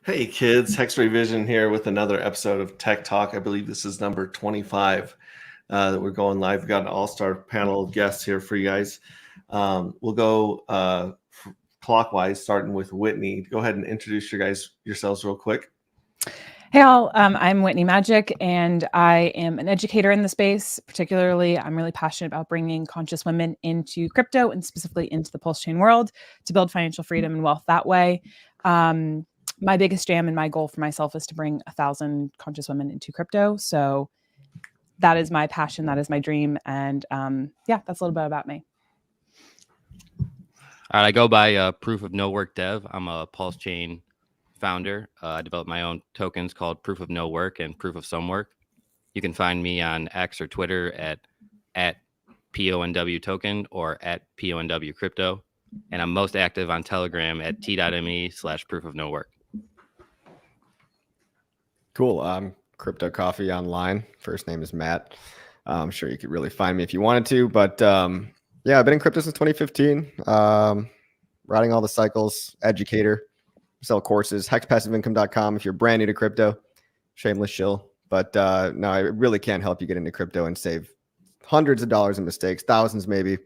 Hey kids, hexrayvision here with another episode of Tech Talk. I believe this is number 25 that we're going live. We've got an all-star panel of guests here for you guys. We'll go clockwise, starting with Whitney. Go ahead and introduce yourselves real quick. Hey all, I'm Whitney Magic, and I am an educator in the space. Particularly, I'm really passionate about bringing conscious women into crypto and specifically into the pulse chain world to build financial freedom and wealth that way. My biggest jam and my goal for myself is to bring 1,000 conscious women into crypto. So that is my passion. That is my dream. And yeah, that's a little bit about me. All right, I go by Proof of No Work Dev. I'm a Pulse Chain founder. I developed my own tokens called Proof of No Work and Proof of Some Work. You can find me on X or Twitter at PONW token or at PONW crypto. And I'm most active on Telegram at t.me/proof of no work. Cool. I'm Crypto Coffee online. First name is Matt. I'm sure you could really find me if you wanted to, but yeah, I've been in crypto since 2015. Riding all the cycles, educator, sell courses, hexpassiveincome.com if you're brand new to crypto. Shameless shill. But no, I really can't help you get into crypto and save hundreds of dollars in mistakes, thousands maybe,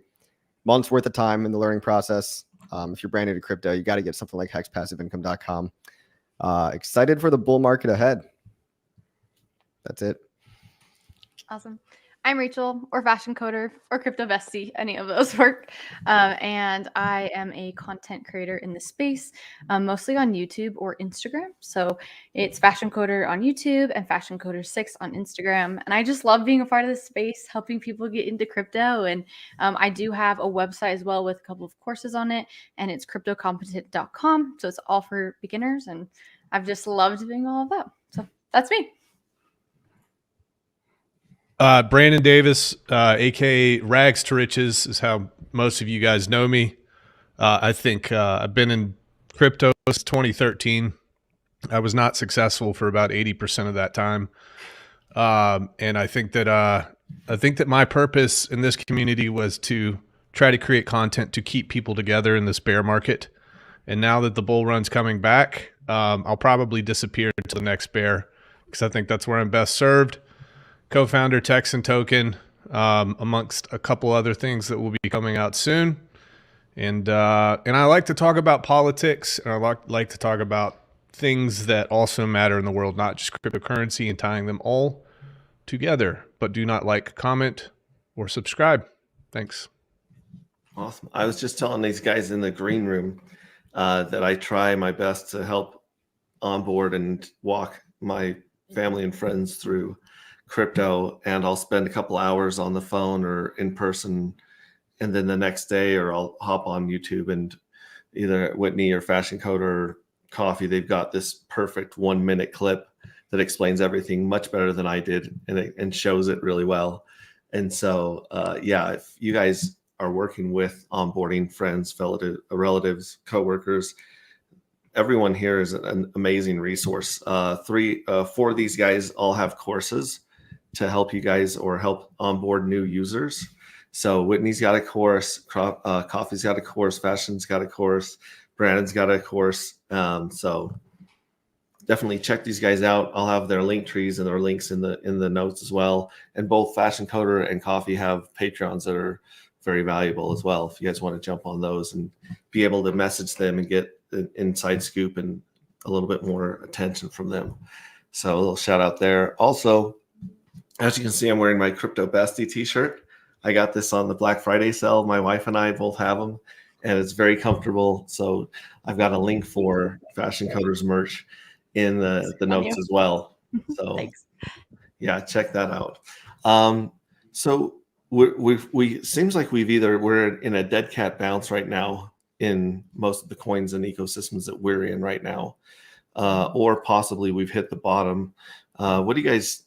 months worth of time in the learning process. If you're brand new to crypto, you got to get something like hexpassiveincome.com. Excited for the bull market ahead. That's it. Awesome. I'm Rachel, or Fashion Coder, or Crypto Bestie. Any of those work. And I am a content creator in the space, mostly on YouTube or Instagram. So it's Fashion Coder on YouTube and Fashion Coder 6 on Instagram. And I just love being a part of this space, helping people get into crypto. And I do have a website as well with a couple of courses on it. And it's cryptocompetent.com. So it's all for beginners. And I've just loved doing all of that. So that's me. Brandon Davis, aka Rags to Riches, is how most of you guys know me. I think I've been in crypto since 2013. I was not successful for about 80% of that time, and I think that my purpose in this community was to try to create content to keep people together in this bear market. And now that the bull run's coming back, I'll probably disappear until the next bear because I think that's where I'm best served. Co-founder Tex and Token, amongst a couple other things that will be coming out soon. And I like to talk about politics, and I like to talk about things that also matter in the world, not just cryptocurrency, and tying them all together. But do not like, comment, or subscribe. Thanks. Awesome. I was just telling these guys in the green room that I try my best to help onboard and walk my family and friends through crypto, and I'll spend a couple hours on the phone or in person, and then the next day, or I'll hop on YouTube, and either Whitney or Fashion Coder or Coffee, they've got this perfect 1-minute clip that explains everything much better than I did, and shows it really well. And so yeah, if you guys are working with onboarding friends, fellow relatives, coworkers, everyone here is an amazing resource. 4 of these guys all have courses to help you guys or help onboard new users. So Whitney's got a course, Coffee's got a course, Fashion's got a course, Brandon's got a course. So definitely check these guys out. I'll have their link trees and their links in the notes as well. And both Fashion Coder and Coffee have Patreons that are very valuable as well. If you guys want to jump on those and be able to message them and get an inside scoop and a little bit more attention from them. So a little shout out there. Also, as you can see, I'm wearing my Crypto Bestie t-shirt. I got this on the Black Friday sale. My wife and I both have them. and it's very comfortable. So I've got a link for Fashion Coders merch in the notes as well. So Thanks. yeah, check that out. So we seems like we're in a dead cat bounce right now in most of the coins and ecosystems that we're in right now, or possibly we've hit the bottom. What do you guys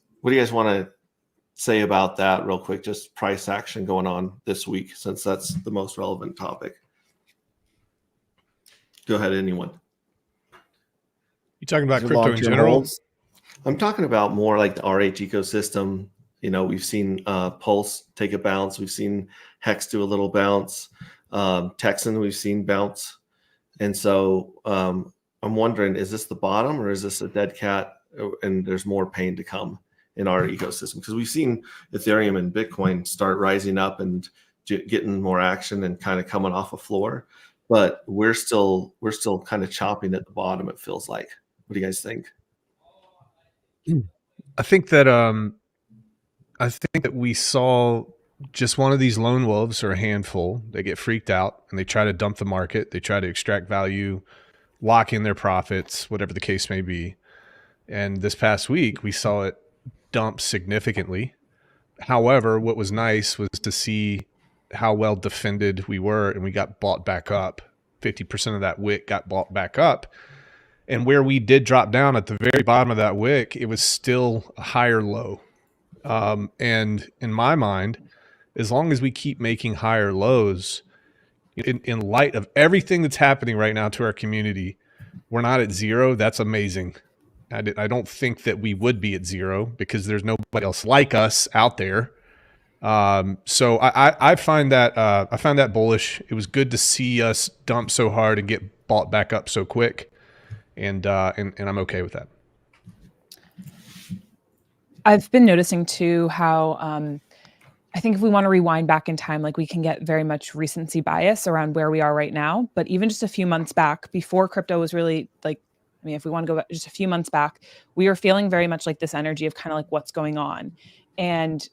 want to say about that real quick? Just price action going on this week, since that's the most relevant topic. Go ahead, anyone. You talking about Is it crypto in long-term general? holds? I'm talking about more like the RH ecosystem. You know, we've seen Pulse take a bounce. We've seen Hex do a little bounce. Texan, we've seen bounce. And so I'm wondering, is this the bottom or is this a dead cat and there's more pain to come in our ecosystem? Because we've seen Ethereum and Bitcoin start rising up and getting more action and kind of coming off a floor. But we're still kind of chopping at the bottom, it feels like. What do you guys think? I think that we saw just one of these lone wolves or a handful. They get freaked out and they try to dump the market. They try to extract value, lock in their profits, whatever the case may be. And this past week, we saw it dump significantly. However, what was nice was to see how well defended we were, and we got bought back up. 50% of that wick got bought back up. And where we did drop down at the very bottom of that wick, it was still a higher low. And in my mind, as long as we keep making higher lows, in light of everything that's happening right now to our community, we're not at zero. That's amazing. I don't think that we would be at zero because there's nobody else like us out there. So I find that bullish. It was good to see us dump so hard and get bought back up so quick. And I'm okay with that. I've been noticing too how I think if we want to rewind back in time, like we can get very much recency bias around where we are right now. But even just a few months back, before crypto was really like, I mean, if we want to go back just a few months back, we were feeling very much like this energy of kind of like what's going on. And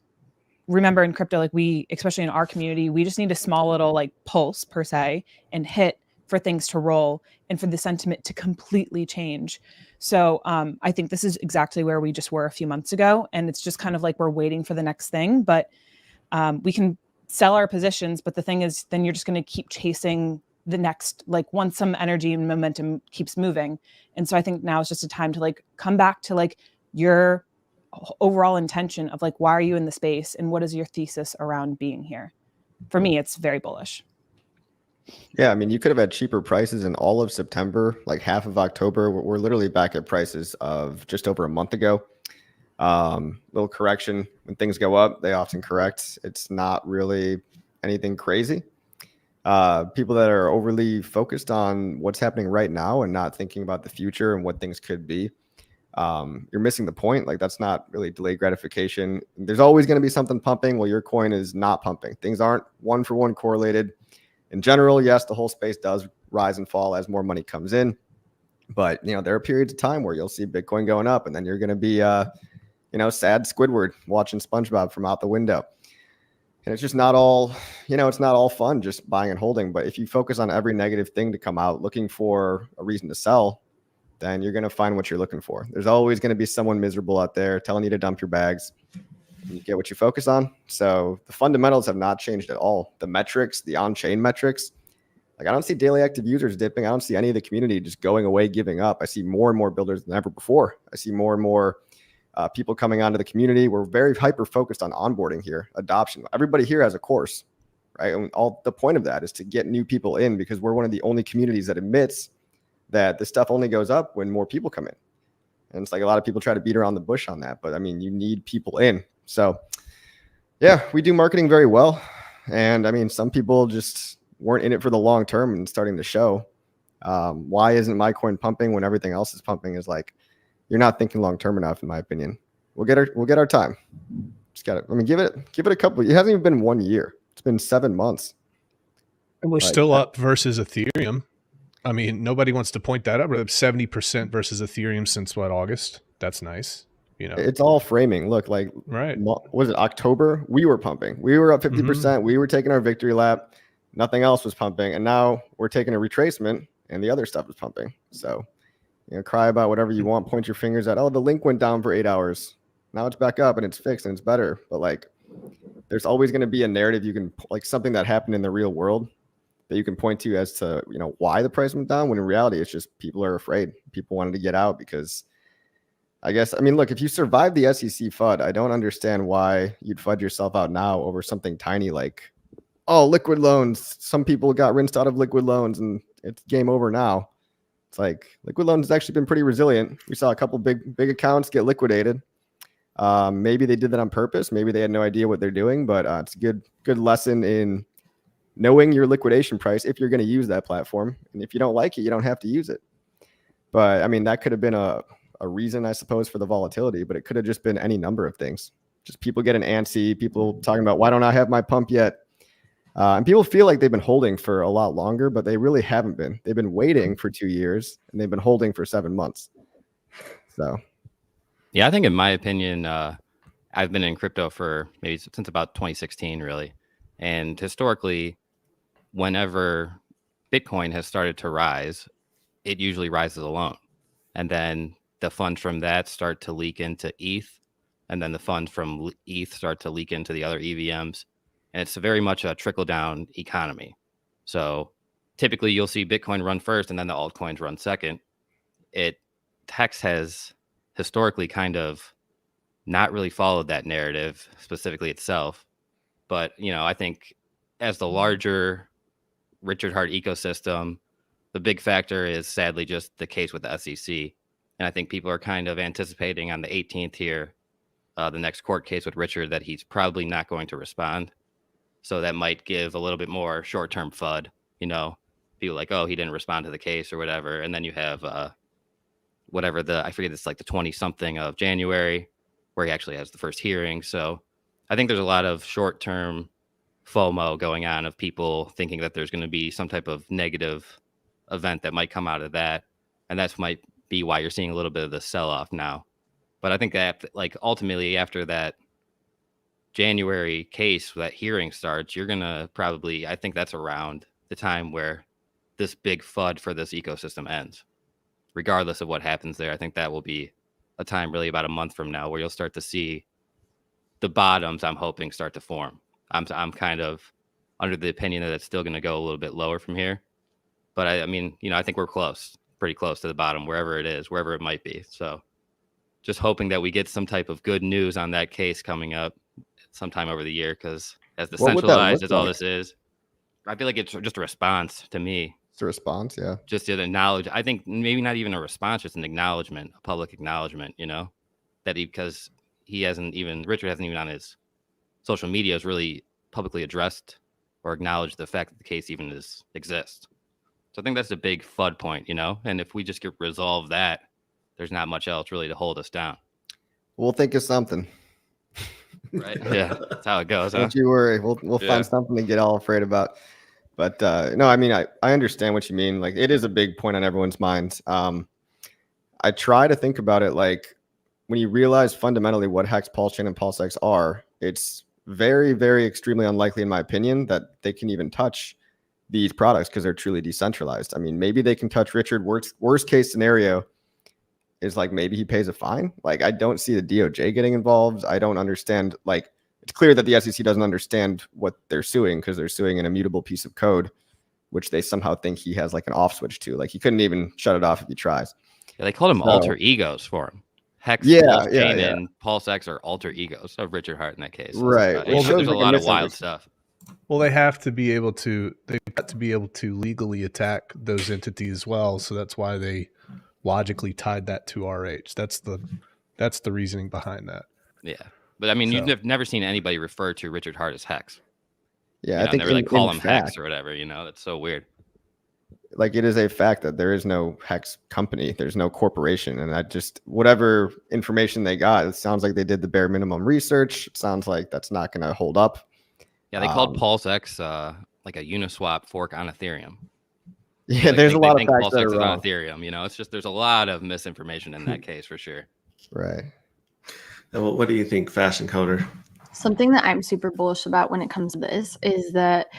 remember in crypto, like we, especially in our community, we just need a small little like pulse per se and hit for things to roll and for the sentiment to completely change. So I think this is exactly where we just were a few months ago. And it's just kind of like we're waiting for the next thing, but we can sell our positions. But the thing is, then you're just going to keep chasing the next, like once some energy and momentum keeps moving. And so I think now is just a time to like come back to like your overall intention of like, why are you in the space and what is your thesis around being here? For me, it's very bullish. Yeah, I mean, you could have had cheaper prices in all of September, like half of October. We're literally back at prices of just over a month ago. Little correction. When things go up, they often correct. It's not really anything crazy. People that are overly focused on what's happening right now and not thinking about the future and what things could be, you're missing the point. Like that's not really delayed gratification. There's always going to be something pumping while your coin is not pumping. Things aren't one for one correlated. In general, yes, the whole space does rise and fall as more money comes in. But, you know, there are periods of time where you'll see Bitcoin going up and then you're going to be, sad Squidward watching SpongeBob from out the window. And it's just not all, it's not all fun just buying and holding. But if you focus on every negative thing to come out looking for a reason to sell, then you're going to find what you're looking for. There's always going to be someone miserable out there telling you to dump your bags. You get what you focus on. So the fundamentals have not changed at all. The metrics, the on-chain metrics, like I don't see daily active users dipping. I don't see any of the community just going away, giving up. I see more and more builders than ever before. I see more and more people coming onto the community. We're very hyper-focused on onboarding here, adoption. Everybody here has a course, right? And all the point of that is to get new people in because we're one of the only communities that admits that this stuff only goes up when more people come in. And it's like a lot of people try to beat around the bush on that, but I mean, you need people in. So yeah, we do marketing very well. And I mean, some people just weren't in it for the long term and starting to show. Why isn't my coin pumping when everything else is pumping is like, you're not thinking long term enough, in my opinion. We'll get our time. Just got it. I mean, give it a couple. It hasn't even been 1 year. It's been 7 months. And we're still up versus Ethereum. I mean, nobody wants to point that up. We're up 70% versus Ethereum since what, August? That's nice. It's all framing. Look, like, right. Was it October? We were pumping. We were up 50%. We were taking our victory lap. nothing else was pumping, and now we're taking a retracement and the other stuff is pumping. So, cry about whatever you want, point your fingers at, oh, the link went down for 8 hours. Now it's back up and it's fixed and it's better. But like, there's always going to be a narrative you can, like, something that happened in the real world that you can point to as to, why the price went down, when in reality it's just people are afraid. People wanted to get out because look, if you survive the SEC FUD, I don't understand why you'd FUD yourself out now over something tiny like, oh, liquid loans. Some people got rinsed out of liquid loans and it's game over now. It's like liquid loans has actually been pretty resilient. We saw a couple big accounts get liquidated. Maybe they did that on purpose. Maybe they had no idea what they're doing, but it's a good lesson in knowing your liquidation price if you're going to use that platform. And if you don't like it, you don't have to use it. But I mean, that could have been a reason, I suppose, for the volatility, but it could have just been any number of things. Just people getting antsy, people talking about, why don't I have my pump yet? And people feel like they've been holding for a lot longer, but they really haven't been. They've been waiting for 2 years and they've been holding for 7 months. So, yeah, I think in my opinion, I've been in crypto for maybe since about 2016, really. And historically, whenever Bitcoin has started to rise, it usually rises alone. And then the funds from that start to leak into ETH. And then the funds from ETH start to leak into the other EVMs. And it's very much a trickle-down economy. So typically you'll see Bitcoin run first and then the altcoins run second. Hex has historically kind of not really followed that narrative, specifically itself. But, I think as the larger Richard Hart ecosystem, the big factor is sadly just the case with the SEC. And I think people are kind of anticipating on the 18th here, the next court case with Richard, that he's probably not going to respond. So that might give a little bit more short-term FUD, people like, oh, he didn't respond to the case or whatever. And then you have I forget, it's like the 20-something of January where he actually has the first hearing. So I think there's a lot of short-term FOMO going on of people thinking that there's going to be some type of negative event that might come out of that. And that might be why you're seeing a little bit of the sell-off now. But I think that, like, ultimately after that January case, that hearing starts, you're going to probably, I think that's around the time where this big FUD for this ecosystem ends. Regardless of what happens there, I think that will be a time really about a month from now where you'll start to see the bottoms, I'm hoping, start to form. I'm kind of under the opinion that it's still going to go a little bit lower from here. But I mean, I think we're pretty close to the bottom, wherever it might be. So just hoping that we get some type of good news on that case coming up sometime over the year, because as decentralized as all this is, I feel like it's just a response to me. It's a response, yeah. Just to acknowledge, I think maybe not even a response, just an acknowledgement, a public acknowledgement, that because Richard hasn't even on his social media has really publicly addressed or acknowledged the fact that the case even exists. So I think that's a big FUD point, and if we just resolve that, there's not much else really to hold us down. We'll think of something. Right. Yeah. That's how it goes. Don't you worry. We'll find something to get all afraid about. But no, I mean, I understand what you mean. Like, it is a big point on everyone's minds. I try to think about it like, when you realize fundamentally what Hex, Pulse Chain, and PulseX are, it's very, very extremely unlikely, in my opinion, that they can even touch these products because they're truly decentralized. I mean, maybe they can touch Richard. Worst case scenario is like maybe he pays a fine. Like, I don't see the DOJ getting involved. I don't understand. Like, it's clear that the SEC doesn't understand what they're suing, because they're suing an immutable piece of code, which they somehow think he has like an off switch to. Like, he couldn't even shut it off if he tries. Yeah, they called him alter egos for him. Hex, Pulse Chain, and PulseX are alter egos of Richard Hart in that case. Right. There's a lot of wild stuff. Well, they've got to be able to legally attack those entities as well. So that's why they logically tied that to RH. That's the reasoning behind that. Yeah. But I mean, you've never seen anybody refer to Richard Hart as Hex. Yeah, I think never call him Hex or whatever, that's so weird. Like, it is a fact that there is no Hex company. There's no corporation. And I just, whatever information they got, it sounds like they did the bare minimum research. It sounds like that's not going to hold up. Yeah, they called PulseX like a Uniswap fork on Ethereum. Yeah, there's a lot of facts that are wrong. On Ethereum, it's just, there's a lot of misinformation in that case for sure. Right. And what do you think, Fashion Coder? Something that I'm super bullish about when it comes to this is that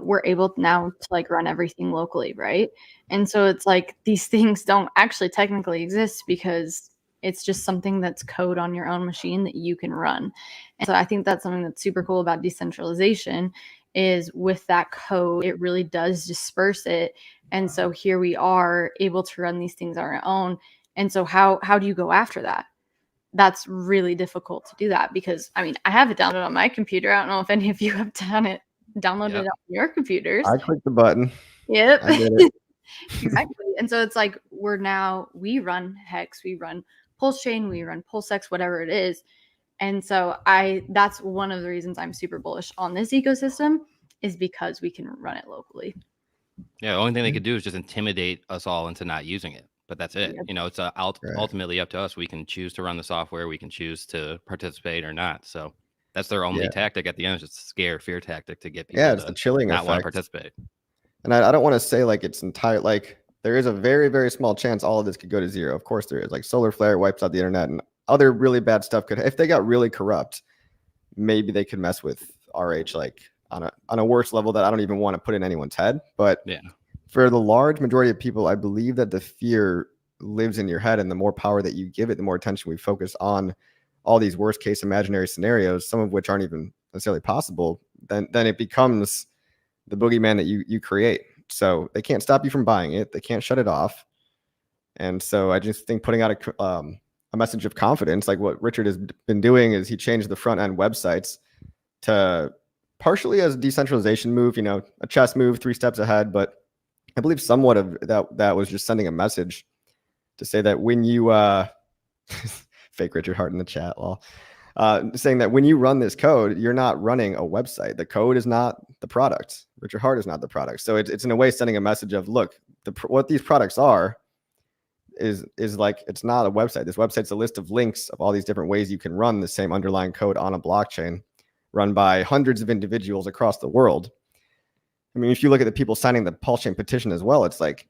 we're able now to like run everything locally, right? And so it's like these things don't actually technically exist because it's just something that's code on your own machine that you can run. And so I think that's something that's super cool about decentralization is with that code, it really does disperse it. And so here we are able to run these things on our own. And so how do you go after that? That's really difficult to do that because I mean, I have it downloaded on my computer. I don't know if any of you have downloaded it on your computers. I clicked the button. Yep. I did it. Exactly. And so it's like we run Hex, we run Pulse Chain, we run PulseX, whatever it is. And so that's one of the reasons I'm super bullish on this ecosystem is because we can run it locally. Yeah, the only thing they could do is just intimidate us all into not using it. But that's it. Yep. You know, it's ultimately up to us. We can choose to run the software. We can choose to participate or not. So that's their only tactic at the end. Is just a fear tactic to get people it's the chilling not want to effect. participate. And I don't want to say like it's entire, like there is a very, very small chance all of this could go to zero. Of course there is. Like solar flare wipes out the internet and other really bad stuff could, if they got really corrupt, maybe they could mess with RH like on a worse level that I don't even want to put in anyone's head. But yeah, for the large majority of people, I believe that the fear lives in your head, and the more power that you give it, the more attention we focus on all these worst case imaginary scenarios, some of which aren't even necessarily possible, then it becomes the boogeyman that you create. So they can't stop you from buying it. They can't shut it off. And so I just think putting out a message of confidence, like what Richard has been doing, is he changed the front end websites to partially as a decentralization move, you know, a chess move, 3 steps ahead. But I believe somewhat of that was just sending a message to say that when you fake Richard Hart in the chat, saying that when you run this code, you're not running a website. The code is not the product. Richard Hart is not the product. So it's in a way sending a message of, look, what these products are is like, it's not a website. This website's a list of links of all these different ways you can run the same underlying code on a blockchain run by hundreds of individuals across the world. I mean, if you look at the people signing the Pulse Chain petition as well, it's like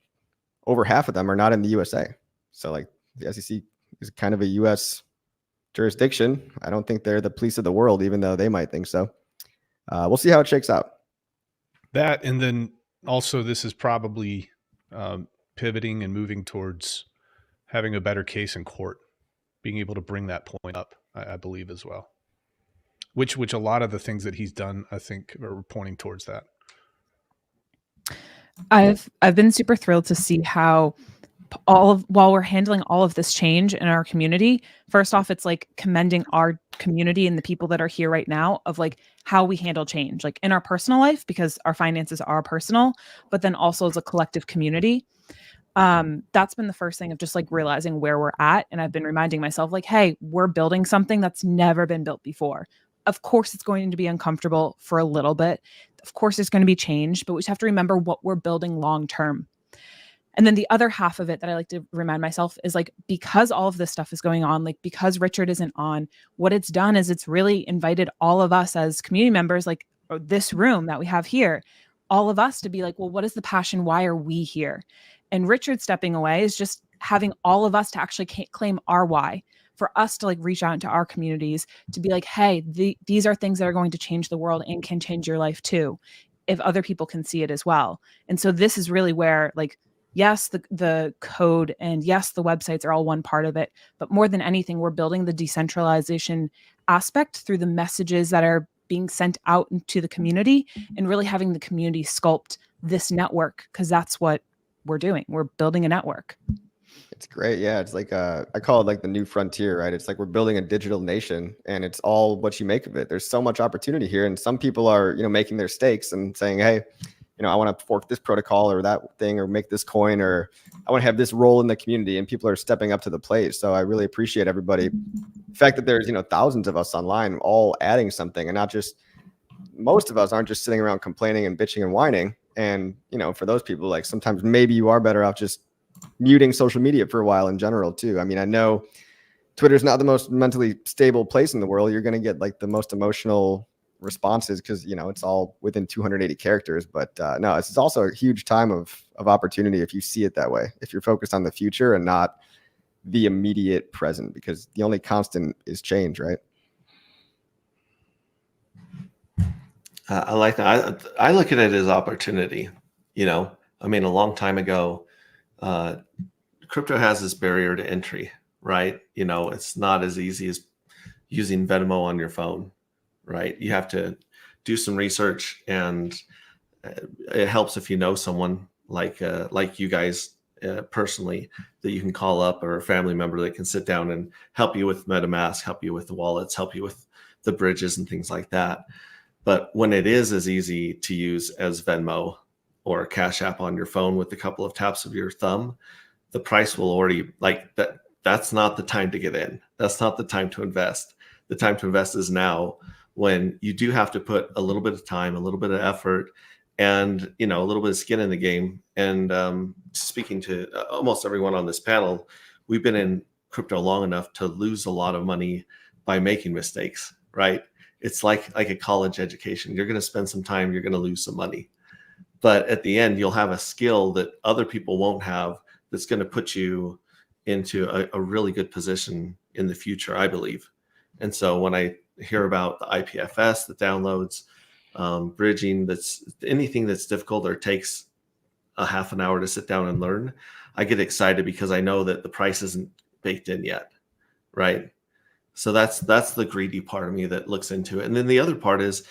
over half of them are not in the USA. So like the SEC is kind of a US jurisdiction. I don't think they're the police of the world, even though they might think so. We'll see how it shakes out. That, and then also this is probably pivoting and moving towards having a better case in court, being able to bring that point up, I believe as well. Which a lot of the things that he's done, I think, are pointing towards that. I've been super thrilled to see how while we're handling all of this change in our community, first off, it's like commending our community and the people that are here right now of like how we handle change, like in our personal life, because our finances are personal, but then also as a collective community. That's been the first thing of just like realizing where we're at. And I've been reminding myself like, hey, we're building something that's never been built before. Of course, it's going to be uncomfortable for a little bit. Of course, there's going to be change, but we just have to remember what we're building long term. And then the other half of it that I like to remind myself is like, because all of this stuff is going on, like because Richard isn't on, what it's done is it's really invited all of us as community members, like this room that we have here, all of us to be like, well, what is the passion? Why are we here? And Richard stepping away is just having all of us to actually claim our why, for us to like reach out into our communities to be like, hey, these are things that are going to change the world and can change your life too, if other people can see it as well. And so this is really where like, yes, the code and yes, the websites are all one part of it. But more than anything, we're building the decentralization aspect through the messages that are being sent out into the community and really having the community sculpt this network, because that's what we're doing. We're building a network. It's great. Yeah. It's like, I call it like the new frontier, right? It's like we're building a digital nation and it's all what you make of it. There's so much opportunity here. And some people are, making their stakes and saying, hey, I want to fork this protocol or that thing, or make this coin, or I want to have this role in the community, and people are stepping up to the plate. So I really appreciate everybody. The fact that there's, thousands of us online all adding something, and not just, most of us aren't just sitting around complaining and bitching and whining. And, for those people, like sometimes maybe you are better off just muting social media for a while in general too. I mean, I know Twitter's not the most mentally stable place in the world. You're going to get like the most emotional responses because it's all within 280 characters, but no, it's also a huge time of opportunity if you see it that way, if you're focused on the future and not the immediate present, because the only constant is change, right? I like that. I look at it as opportunity. I mean, a long time ago, uh, crypto has this barrier to entry, right? It's not as easy as using Venmo on your phone, right? You have to do some research, and it helps if you know someone like you guys personally, that you can call up, or a family member that can sit down and help you with MetaMask, help you with the wallets, help you with the bridges and things like that. But when it is as easy to use as Venmo or Cash App on your phone with a couple of taps of your thumb, the price will already, like that. That's not the time to get in. That's not the time to invest. The time to invest is now, when you do have to put a little bit of time, a little bit of effort, and a little bit of skin in the game. And speaking to almost everyone on this panel, we've been in crypto long enough to lose a lot of money by making mistakes, right? It's like a college education. You're going to spend some time, you're going to lose some money, but at the end, you'll have a skill that other people won't have, that's going to put you into a really good position in the future, I believe. And so when I hear about the IPFS, the downloads, bridging, that's anything that's difficult or takes a half an hour to sit down and learn, I get excited because I know that the price isn't baked in yet, right? So that's the greedy part of me that looks into it. And then the other part is,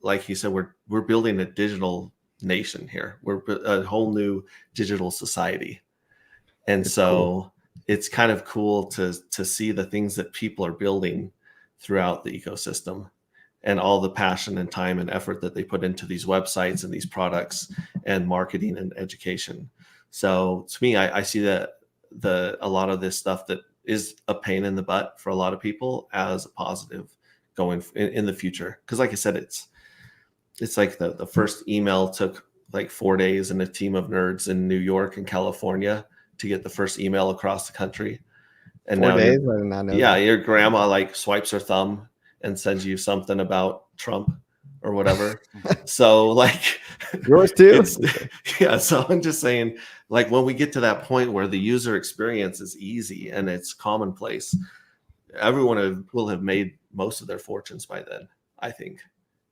like you said, we're building a digital nation here. We're a whole new digital society, and It's so cool. it's kind of cool to see the things that people are building throughout the ecosystem, and all the passion and time and effort that they put into these websites and these products and marketing and education. So to me, I see that a lot of this stuff that is a pain in the butt for a lot of people as a positive going in the future. Because like I said, it's like the first email took like 4 days, and a team of nerds in New York and California to get the first email across the country. And 4 now days? I did not know that. your grandma like swipes her thumb and sends you something about Trump or whatever. So like Yours too? it's yeah. So I'm just saying, like, when we get to that point where the user experience is easy and it's commonplace, everyone will have made most of their fortunes by then, I think. in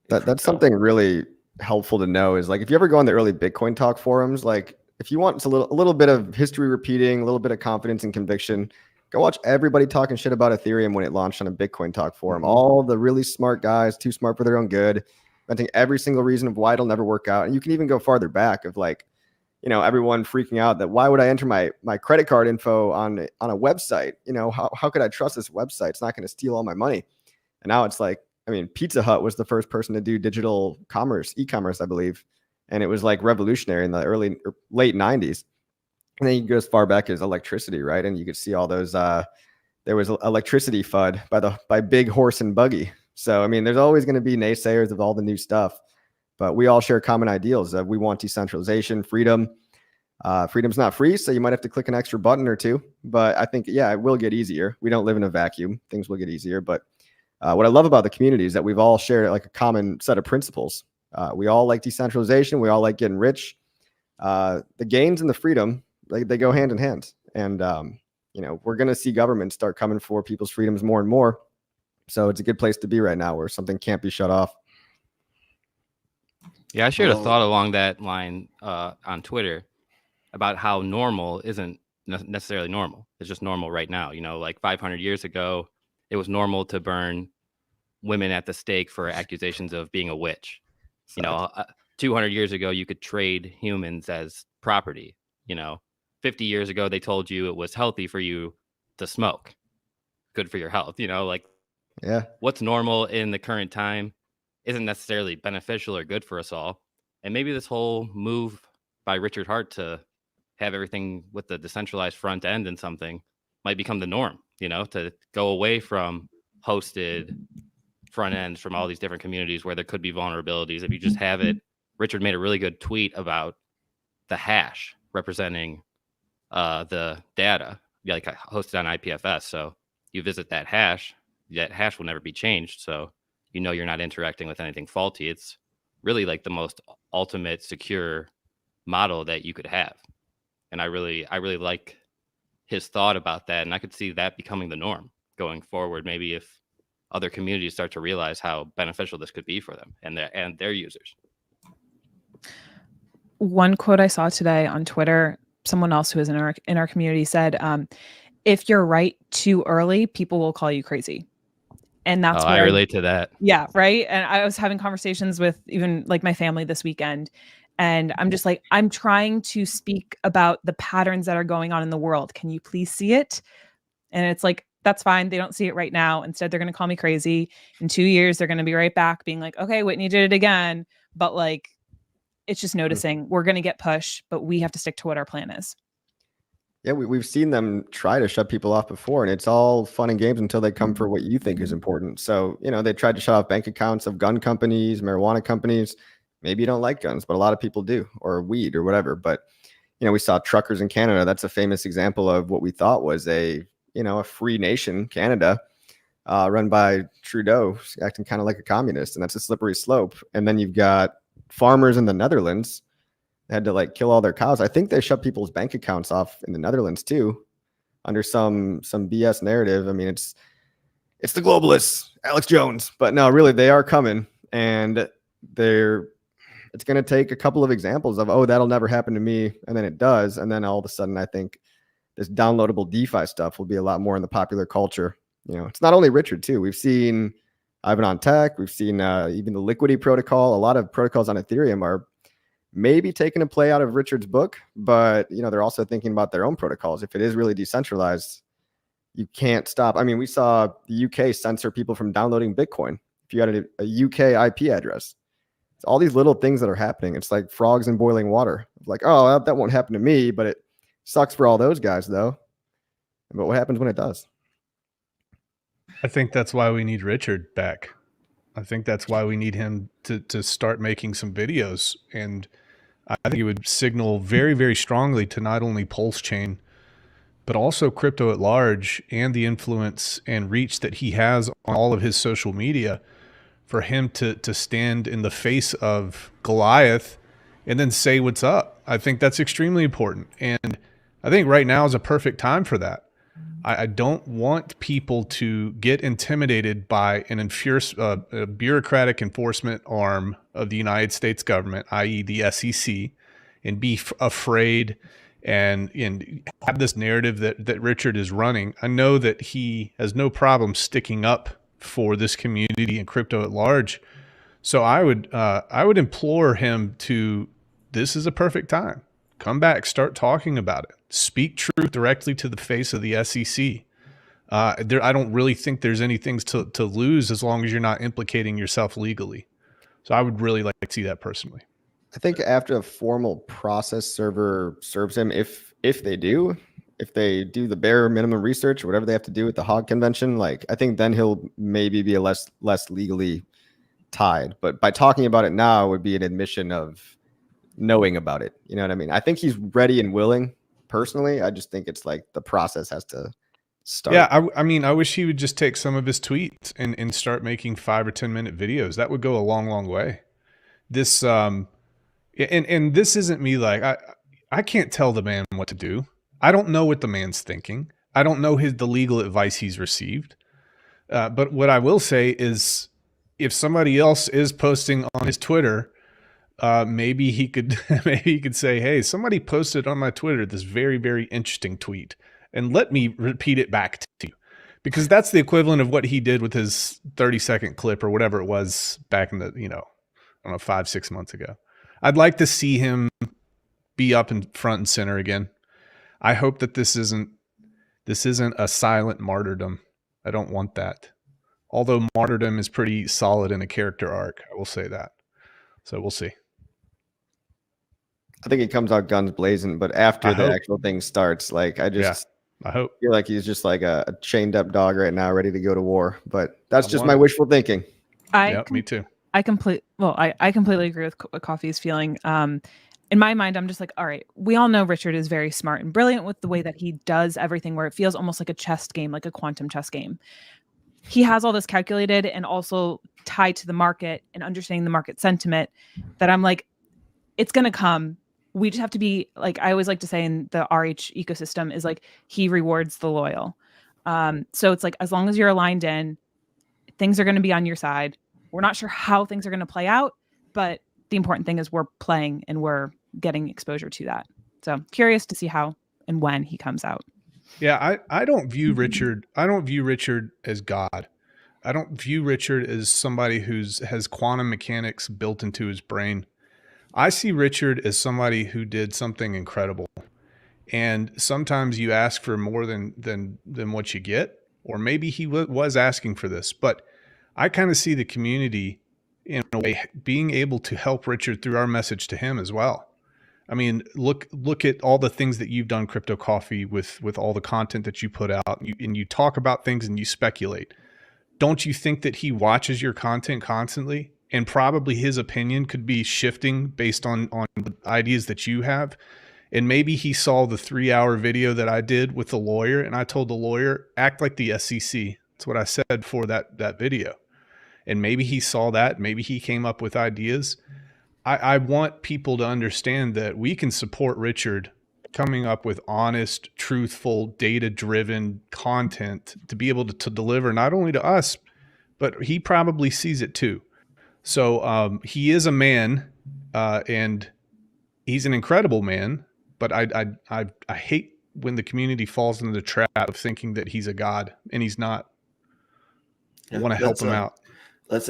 That's crypto. something really helpful to know, is like, if you ever go on the early Bitcoin talk forums, like if you want a little bit of history repeating, a little bit of confidence and conviction, go watch everybody talking shit about Ethereum when it launched on a Bitcoin talk forum. Mhm. All the really smart guys, too smart for their own good, inventing every single reason of why it'll never work out. And you can even go farther back of like, everyone freaking out that why would I enter my credit card info on a website? How could I trust this website? It's not going to steal all my money. And now it's like, I mean, Pizza Hut was the first person to do digital commerce, e-commerce, I believe. And it was like revolutionary in the early or late 90s. And then you go as far back as electricity, right? And you could see all those, there was electricity FUD by Big Horse and Buggy. So, I mean, there's always going to be naysayers of all the new stuff, but we all share common ideals that we want decentralization, freedom. Freedom's not free, so you might have to click an extra button or two. But I think, yeah, it will get easier. We don't live in a vacuum. Things will get easier. But what I love about the community is that we've all shared like a common set of principles. We all like decentralization. We all like getting rich. The gains and the freedom, they go hand in hand. And, we're going to see governments start coming for people's freedoms more and more. So it's a good place to be right now, where something can't be shut off. Yeah, I shared a Well, thought along that line on Twitter about how normal isn't necessarily normal. It's just normal right now. Like 500 years ago, it was normal to burn women at the stake for accusations of being a witch. 200 years ago, you could trade humans as property. 50 years ago, they told you it was healthy for you to smoke, good for your health. Like, Yeah. what's normal in the current time isn't necessarily beneficial or good for us all. And maybe this whole move by Richard Hart to have everything with the decentralized front end and something might become the norm, to go away from hosted front ends from all these different communities where there could be vulnerabilities. If you just have it, Richard made a really good tweet about the hash representing the data, like hosted on IPFS. So you visit that hash will never be changed. So you're not interacting with anything faulty. It's really like the most ultimate secure model that you could have. And I really like his thought about that. And I could see that becoming the norm going forward. Maybe if other communities start to realize how beneficial this could be for them and their users. One quote I saw today on Twitter, someone else who is in our community said, if you're right too early, people will call you crazy. And that's I relate to that. Yeah, right. And I was having conversations with even like my family this weekend, and I'm just like, I'm trying to speak about the patterns that are going on in the world. Can you please see it? And it's like, that's fine. They don't see it right now. Instead, they're going to call me crazy. In 2 years, they're going to be right back being like, okay, Whitney did it again. But like, it's just noticing we're going to get push, but we have to stick to what our plan is. Yeah, we've seen them try to shut people off before, and it's all fun and games until they come for what you think is important. So, they tried to shut off bank accounts of gun companies, marijuana companies. Maybe you don't like guns, but a lot of people do, or weed or whatever. But, we saw truckers in Canada. That's a famous example of what we thought was a free nation, Canada, run by Trudeau, acting kind of like a communist. And that's a slippery slope. And then you've got farmers in the Netherlands. They had to like kill all their cows. I think they shut people's bank accounts off in the Netherlands too, under some BS narrative. I mean, it's the globalists, Alex Jones, but no, really, they are coming, and it's going to take a couple of examples of, oh, that'll never happen to me, and then it does, and then all of a sudden, I think this downloadable DeFi stuff will be a lot more in the popular culture. It's not only Richard too. We've seen Ivan on Tech. We've seen even the Liquidity protocol. A lot of protocols on Ethereum are maybe taking a play out of Richard's book, but they're also thinking about their own protocols. If it is really decentralized, you can't stop. I mean, we saw the UK censor people from downloading Bitcoin if you had a UK IP address. It's all these little things that are happening. It's like frogs in boiling water. Like, oh, that won't happen to me, but it sucks for all those guys, though. But what happens when it does? I think that's why we need Richard back. I think that's why we need him to start making some videos. And I think it would signal very, very strongly to not only Pulse Chain, but also crypto at large, and the influence and reach that he has on all of his social media, for him to stand in the face of Goliath and then say what's up. I think that's extremely important. And I think right now is a perfect time for that. I don't want people to get intimidated by a bureaucratic enforcement arm of the United States government, i.e. the SEC, and be afraid and have this narrative that Richard is running. I know that he has no problem sticking up for this community and crypto at large. So I would implore him to, this is a perfect time. Come back, start talking about it. Speak truth directly to the face of the SEC. I don't really think there's anything to lose as long as you're not implicating yourself legally. So I would really like to see that personally. I think after a formal process server serves him, if they do the bare minimum research or whatever they have to do with the Hog Convention, like I think then he'll maybe be a less legally tied. But by talking about it now would be an admission of knowing about it. You know what I mean? I think he's ready and willing. Personally, I just think it's like the process has to start. Yeah, I mean, I wish he would just take some of his tweets and start making 5 or 10 minute videos. That would go a long, long way. This and this isn't me like I can't tell the man what to do. I don't know what the man's thinking. I don't know the legal advice he's received. But what I will say is, if somebody else is posting on his Twitter, maybe he could say, hey, somebody posted on my Twitter this very, very interesting tweet, and let me repeat it back to you, because that's the equivalent of what he did with his 30-second clip or whatever it was back in the, I don't know, 5-6 months ago. I'd like to see him be up in front and center again. I hope that this isn't a silent martyrdom. I don't want that. Although martyrdom is pretty solid in a character arc, I will say that. So we'll see. I think he comes out guns blazing, but after the actual thing starts, like I hope feel like he's just like a chained up dog right now, ready to go to war. But that's just my wishful thinking. Me too. I completely agree with what Coffee's feeling. In my mind, I'm just like, all right, we all know Richard is very smart and brilliant with the way that he does everything, where it feels almost like a chess game, like a quantum chess game. He has all this calculated and also tied to the market and understanding the market sentiment, that I'm like, it's going to come. We just have to be, like, I always like to say in the RH ecosystem is like, he rewards the loyal. So it's like, as long as you're aligned in, things are going to be on your side. We're not sure how things are going to play out, but the important thing is we're playing and we're getting exposure to that. So curious to see how and when he comes out. Yeah, I don't view Richard. I don't view Richard as God. I don't view Richard as somebody has quantum mechanics built into his brain. I see Richard as somebody who did something incredible. And sometimes you ask for more than what you get, or maybe he was asking for this. But I kind of see the community in a way being able to help Richard through our message to him as well. I mean, look at all the things that you've done, Crypto Coffee, with all the content that you put out, and you talk about things and you speculate. Don't you think that he watches your content constantly, and probably his opinion could be shifting based on the ideas that you have? And maybe he saw the 3-hour video that I did with the lawyer, and I told the lawyer, act like the SEC. That's what I said for that video. And maybe he saw that. Maybe he came up with ideas. I want people to understand that we can support Richard coming up with honest, truthful, data-driven content to be able to deliver not only to us, but he probably sees it too. So he is a man, and he's an incredible man. But I hate when the community falls into the trap of thinking that he's a god, and he's not. I want to help him out. Let's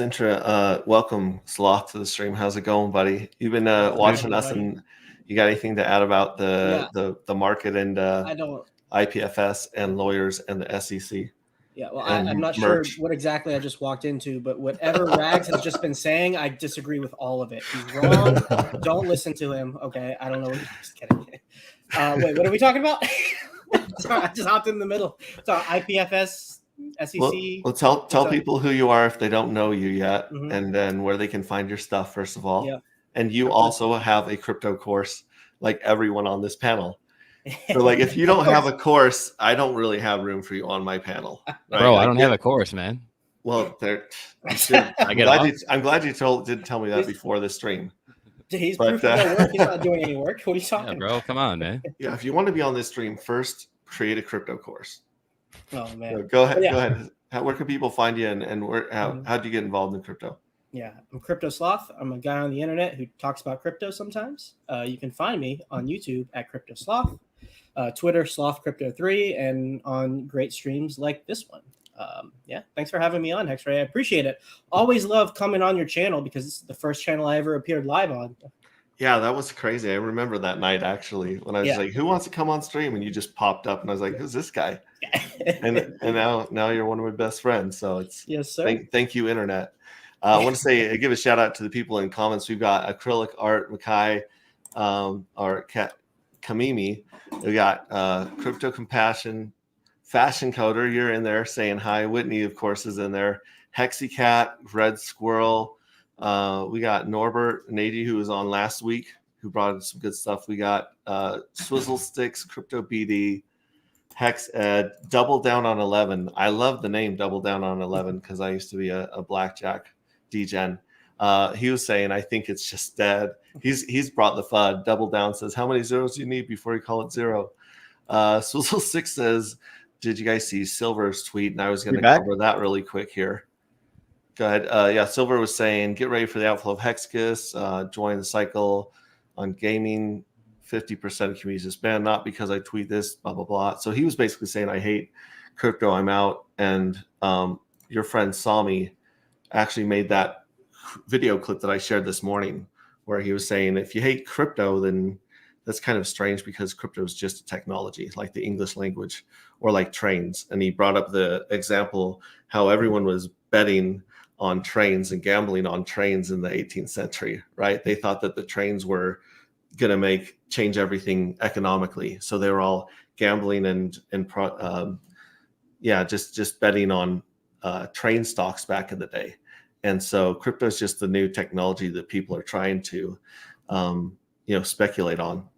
welcome Sloth to the stream. How's it going, buddy? You've been watching us, and you got anything to add about the market and I don't. IPFS and lawyers and the SEC? Yeah, well, and I'm not merch. sure what exactly I just walked into, but whatever Rags has just been saying, I disagree with all of it. He's wrong. Don't listen to him. Okay, I don't know. Just kidding. Wait, what are we talking about? Sorry, I just hopped in the middle. So IPFS, SEC. Well, tell people who you are if they don't know you yet, Mhm. and then where they can find your stuff, first of all. Yeah. And you also have a crypto course like everyone on this panel. So like if you don't have a course, I don't really have room for you on my panel. Right? Bro, I don't have a course, man. Well, I'm glad you did tell me that before the stream. He's proof of no work. He's not doing any work. What are you talking Yeah, bro, come on, man. Yeah, if you want to be on this stream, first create a crypto course. about? Oh man. So go ahead. Yeah. Go ahead. Where can people find you, and how do you get involved in crypto? Yeah, I'm Crypto Sloth. I'm a guy on the internet who talks about crypto sometimes. You can find me on YouTube at Crypto Sloth, Twitter SlothCrypto3, and on great streams like this one. Yeah, thanks for having me on, Hexray. I appreciate it. Always love coming on your channel because this is the first channel I ever appeared live on. Yeah, that was crazy. I remember that night actually when I was like, "Who wants to come on stream?" And you just popped up, and I was like, "Who's this guy?" and now you're one of my best friends. So it's yes, sir. Thank you, internet. I want to give a shout out to the people in comments. We've got Acrylic Art, Makai, our cat Kamimi. We got Crypto Compassion, Fashion Coder. You're in there saying hi. Whitney, of course, is in there. Hexicat, Red Squirrel. We got Norbert Nady, who was on last week, who brought us some good stuff. We got Swizzle Sticks, Crypto BD, Hex Ed, Double Down on 11. I love the name Double Down on 11 because I used to be a blackjack degen. He was saying, I think it's just dead. He's brought the FUD. Double Down says, how many zeros do you need before you call it zero? Swizzle Six says, did you guys see Silver's tweet? And I was going to cover that really quick here. Go ahead. Yeah, Silver was saying, get ready for the outflow of Hexgus. Join the cycle on gaming. 50% of communities is banned, not because I tweet this, blah, blah, blah. So he was basically saying, I hate crypto, I'm out. And your friend Sami actually made that video clip that I shared this morning where he was saying, if you hate crypto, then that's kind of strange because crypto is just a technology, like the English language or like trains. And he brought up the example how everyone was betting on trains and gambling on trains in the 18th century, right? They thought that the trains were going to change everything economically. So they were all gambling and just betting on train stocks back in the day. And so crypto is just the new technology that people are trying to, speculate on.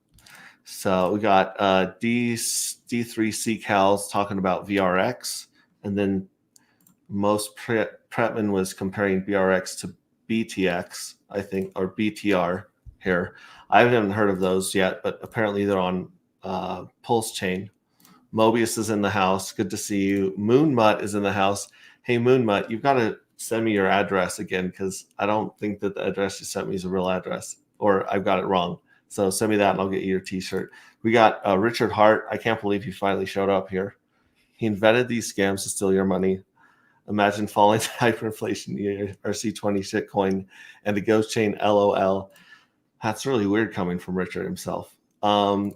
So we got D3C Cal's talking about VRX, and then most Pretman was comparing VRX to BTX, I think, or BTR here. I haven't heard of those yet, but apparently they're on Pulse Chain. Mobius is in the house. Good to see you. Moon Mutt is in the house. Hey Moonmutt, you've got to send me your address again, because I don't think that the address you sent me is a real address, or I've got it wrong. So send me that and I'll get you your t-shirt. We got Richard Hart. I can't believe he finally showed up here. He invented these scams to steal your money. Imagine falling to hyperinflation ERC20 shitcoin and the ghost chain LOL. That's really weird coming from Richard himself.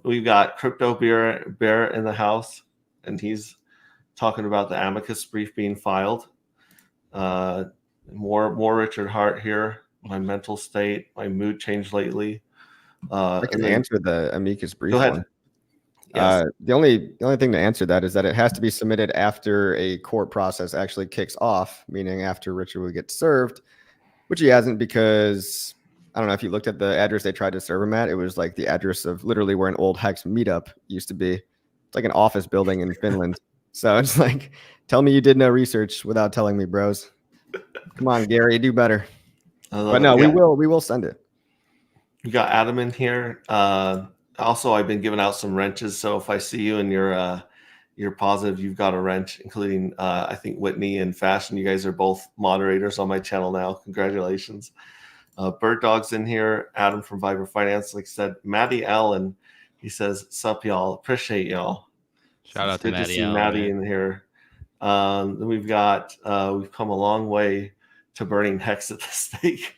We've got Crypto Bear in the house, and he's talking about the amicus brief being filed. More Richard Hart here. My mental state, my mood changed lately. I can answer the amicus brief. Go ahead. One. Yes. The only thing to answer that is that it has to be submitted after a court process actually kicks off, meaning after Richard would get served, which he hasn't, because I don't know if you looked at the address they tried to serve him at. It was like the address of literally where an old Hex meetup used to be. It's like an office building in Finland. So it's like, tell me you did no research without telling me, bros. Come on, Gary, do better. But no, we will send it. We got Adam in here. Also, I've been giving out some wrenches. So if I see you and you're positive you've got a wrench, including I think Whitney and Fashion, you guys are both moderators on my channel now. Congratulations. Bird Dog's in here. Adam from Viber Finance, like I said. Maddie Allen, he says, "Sup, y'all? Appreciate y'all." Shout out to good Maddie to see Allen, Maddie man. in here. Then we've come a long way to burning hex at the stake.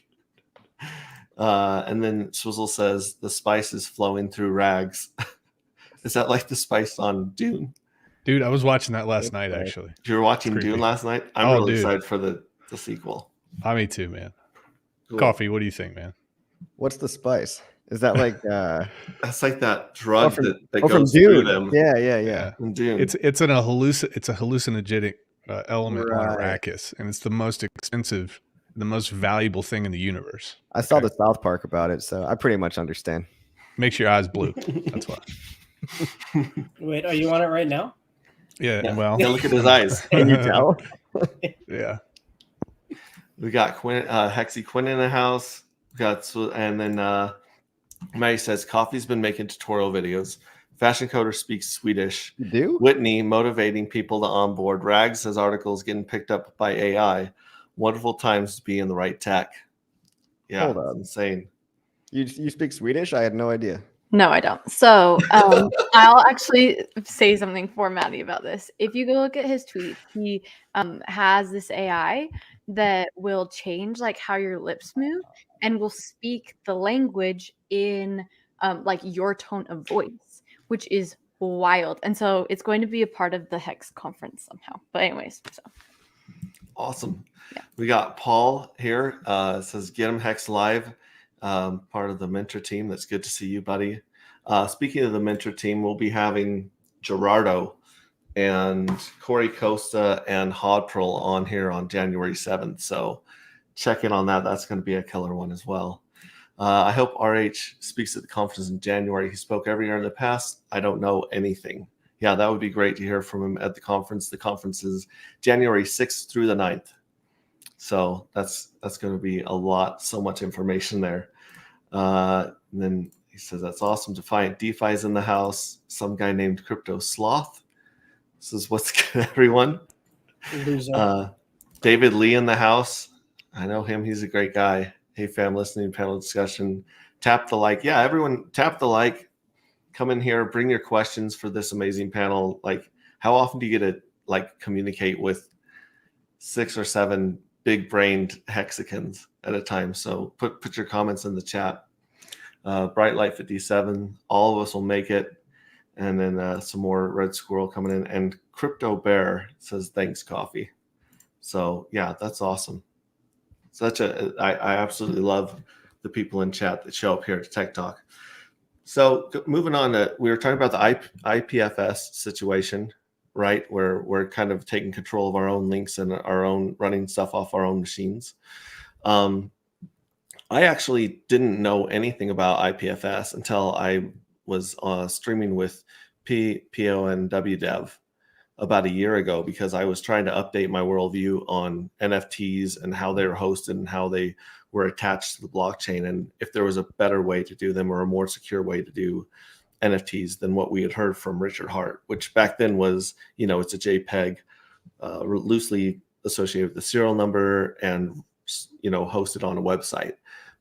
And then Swizzle says the spice is flowing through rags. Is that like the spice on Dune? Dude, I was watching that last night, actually. You were watching Creepy. Dune last night? I'm really excited for the sequel. Me too, man. Cool. Coffee, what do you think, man? What's the spice? Is that like that's like that drug that goes from through Dune. them? Yeah. From Dune. It's a hallucinogenic element on Arrakis, and it's the most expensive, the most valuable thing in the universe. I saw the South Park about it, so I pretty much understand. Makes your eyes blue. That's why. Wait, are you on it right now? Yeah. Well, yeah, look at his eyes. Can you tell? Yeah. We got Hexy Quinn in the house. And then Maggie says coffee's been making tutorial videos. Fashion Coder speaks Swedish. You do? Whitney motivating people to onboard. Rags says articles getting picked up by AI. Wonderful times to be in the right tech. Yeah, Hold on. insane. You speak Swedish? I had no idea. No, I don't. So I'll actually say something for Maddie about this. If you go look at his tweet, he has this AI that will change like how your lips move and will speak the language in like your tone of voice, which is wild. And so it's going to be a part of the Hex conference somehow. But anyways, so Awesome. Yeah. We got Paul here. Says get him Hex live. Part of the mentor team. That's good to see you, buddy. Speaking of the mentor team, we'll be having Gerardo and Corey Costa and Hodpril on here on January 7th. So check in on that. That's going to be a killer one as well. I hope RH speaks at the conference in January. He spoke every year in the past. I don't know anything. Yeah, that would be great to hear from him at the conference. The conference is January 6th through the 9th. So that's going to be a lot, so much information there. And then he says, that's awesome. Defiant DeFi's in the house. Some guy named Crypto Sloth. This is what's good, everyone. David Lee in the house. I know him. He's a great guy. Hey, fam, listening panel discussion. Tap the like. Yeah, everyone tap the like. Come in here. Bring your questions for this amazing panel. Like, how often do you get to like communicate with 6 or 7 big-brained hexicans at a time? So put your comments in the chat. Bright Light 57. All of us will make it. And then some more Red Squirrel coming in. And Crypto Bear says, thanks, coffee. So, yeah, that's awesome. I absolutely love the people in chat that show up here to Tech Talk. So moving on to, we were talking about the IPFS situation, right? Where we're kind of taking control of our own links and our own running stuff off our own machines. I actually didn't know anything about IPFS until I was streaming with PO and WDev about a year ago, because I was trying to update my worldview on NFTs and how they were hosted and how they were attached to the blockchain, and if there was a better way to do them or a more secure way to do NFTs than what we had heard from Richard Hart, which back then was, it's a JPEG, loosely associated with the serial number and hosted on a website.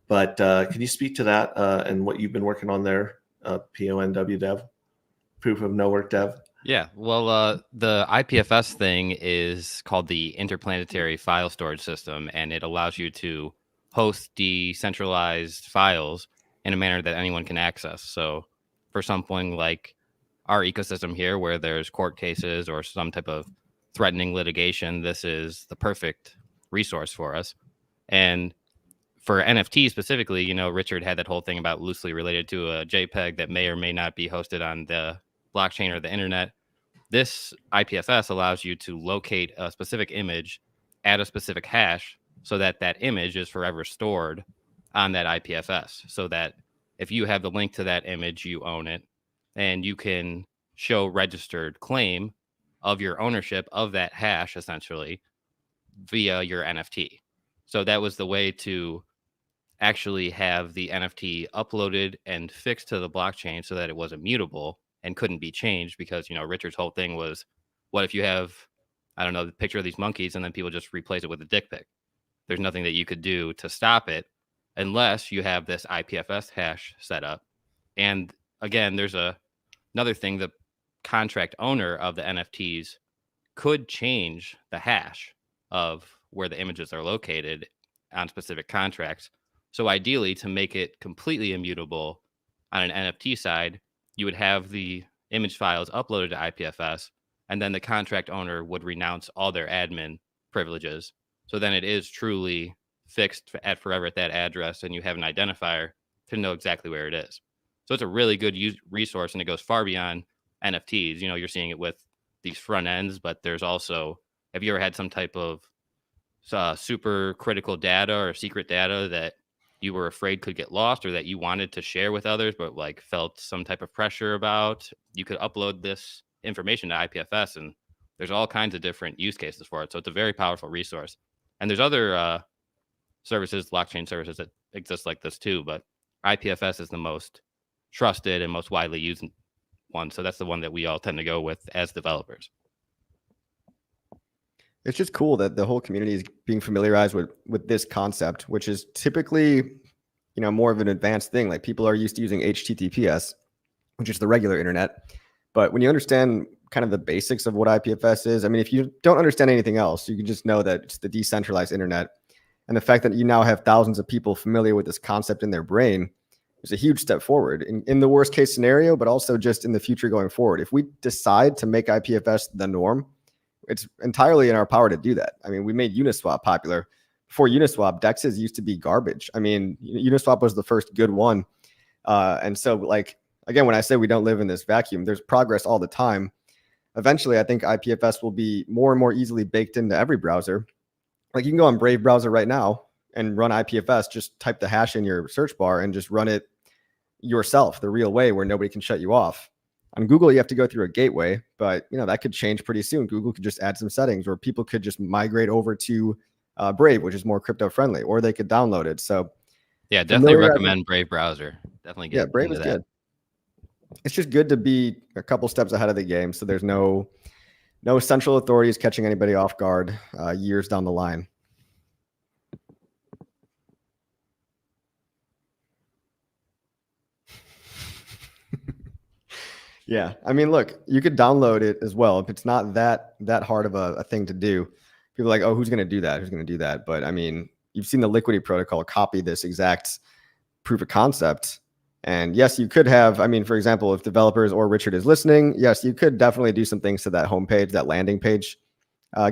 But can you speak to that and what you've been working on there, PONW Dev, Proof of No Work Dev? Yeah, well, the IPFS thing is called the Interplanetary File Storage System, and it allows you to host decentralized files in a manner that anyone can access. So for something like our ecosystem here, where there's court cases or some type of threatening litigation, this is the perfect resource for us. And for NFT specifically, Richard had that whole thing about loosely related to a JPEG that may or may not be hosted on the blockchain or the internet. This IPFS allows you to locate a specific image at a specific hash so that that image is forever stored on that IPFS, so that if you have the link to that image, you own it, and you can show registered claim of your ownership of that hash essentially via your NFT. So that was the way to actually have the NFT uploaded and fixed to the blockchain so that it was immutable and couldn't be changed, because Richard's whole thing was, what if you have, I don't know, the picture of these monkeys and then people just replace it with a dick pic? There's nothing that you could do to stop it unless you have this IPFS hash set up. And again, there's another thing: the contract owner of the NFTs could change the hash of where the images are located on specific contracts. So ideally, to make it completely immutable on an NFT side, you would have the image files uploaded to IPFS, and then the contract owner would renounce all their admin privileges. So then it is truly fixed at forever at that address, and you have an identifier to know exactly where it is. So it's a really good resource, and it goes far beyond NFTs. You're seeing it with these front ends, but there's also, have you ever had some type of super critical data or secret data that you were afraid could get lost or that you wanted to share with others, but felt some type of pressure about? You could upload this information to IPFS, and there's all kinds of different use cases for it. So it's a very powerful resource. And there's other services, blockchain services that exist like this too, but IPFS is the most trusted and most widely used one. So that's the one that we all tend to go with as developers. It's just cool that the whole community is being familiarized with this concept, which is typically, more of an advanced thing. Like, people are used to using HTTPS, which is the regular internet. But when you understand kind of the basics of what IPFS is, I mean, if you don't understand anything else, you can just know that it's the decentralized internet. And the fact that you now have thousands of people familiar with this concept in their brain is a huge step forward in the worst case scenario, but also just in the future going forward. If we decide to make IPFS the norm, it's entirely in our power to do that. I mean, we made Uniswap popular. Before Uniswap, DEXs used to be garbage. I mean, Uniswap was the first good one. And so, again, when I say we don't live in this vacuum, there's progress all the time. Eventually, I think IPFS will be more and more easily baked into every browser. Like, you can go on Brave browser right now and run IPFS, just type the hash in your search bar and just run it yourself the real way, where nobody can shut you off. On Google, you have to go through a gateway, but that could change pretty soon. Google could just add some settings, or people could just migrate over to Brave, which is more crypto friendly, or they could download it. So yeah, definitely recommend Brave browser. Definitely get Brave is good. It's just good to be a couple steps ahead of the game, so there's no central authorities catching anybody off guard years down the line. Yeah, I mean, look, you could download it as well if it's not that hard of a thing to do. People are like, oh, who's going to do that? Who's going to do that? But I mean, you've seen the Liquidity protocol copy this exact proof of concept. And yes, you could have, I mean, for example, if developers or Richard is listening, yes, you could definitely do some things to that homepage, that landing page,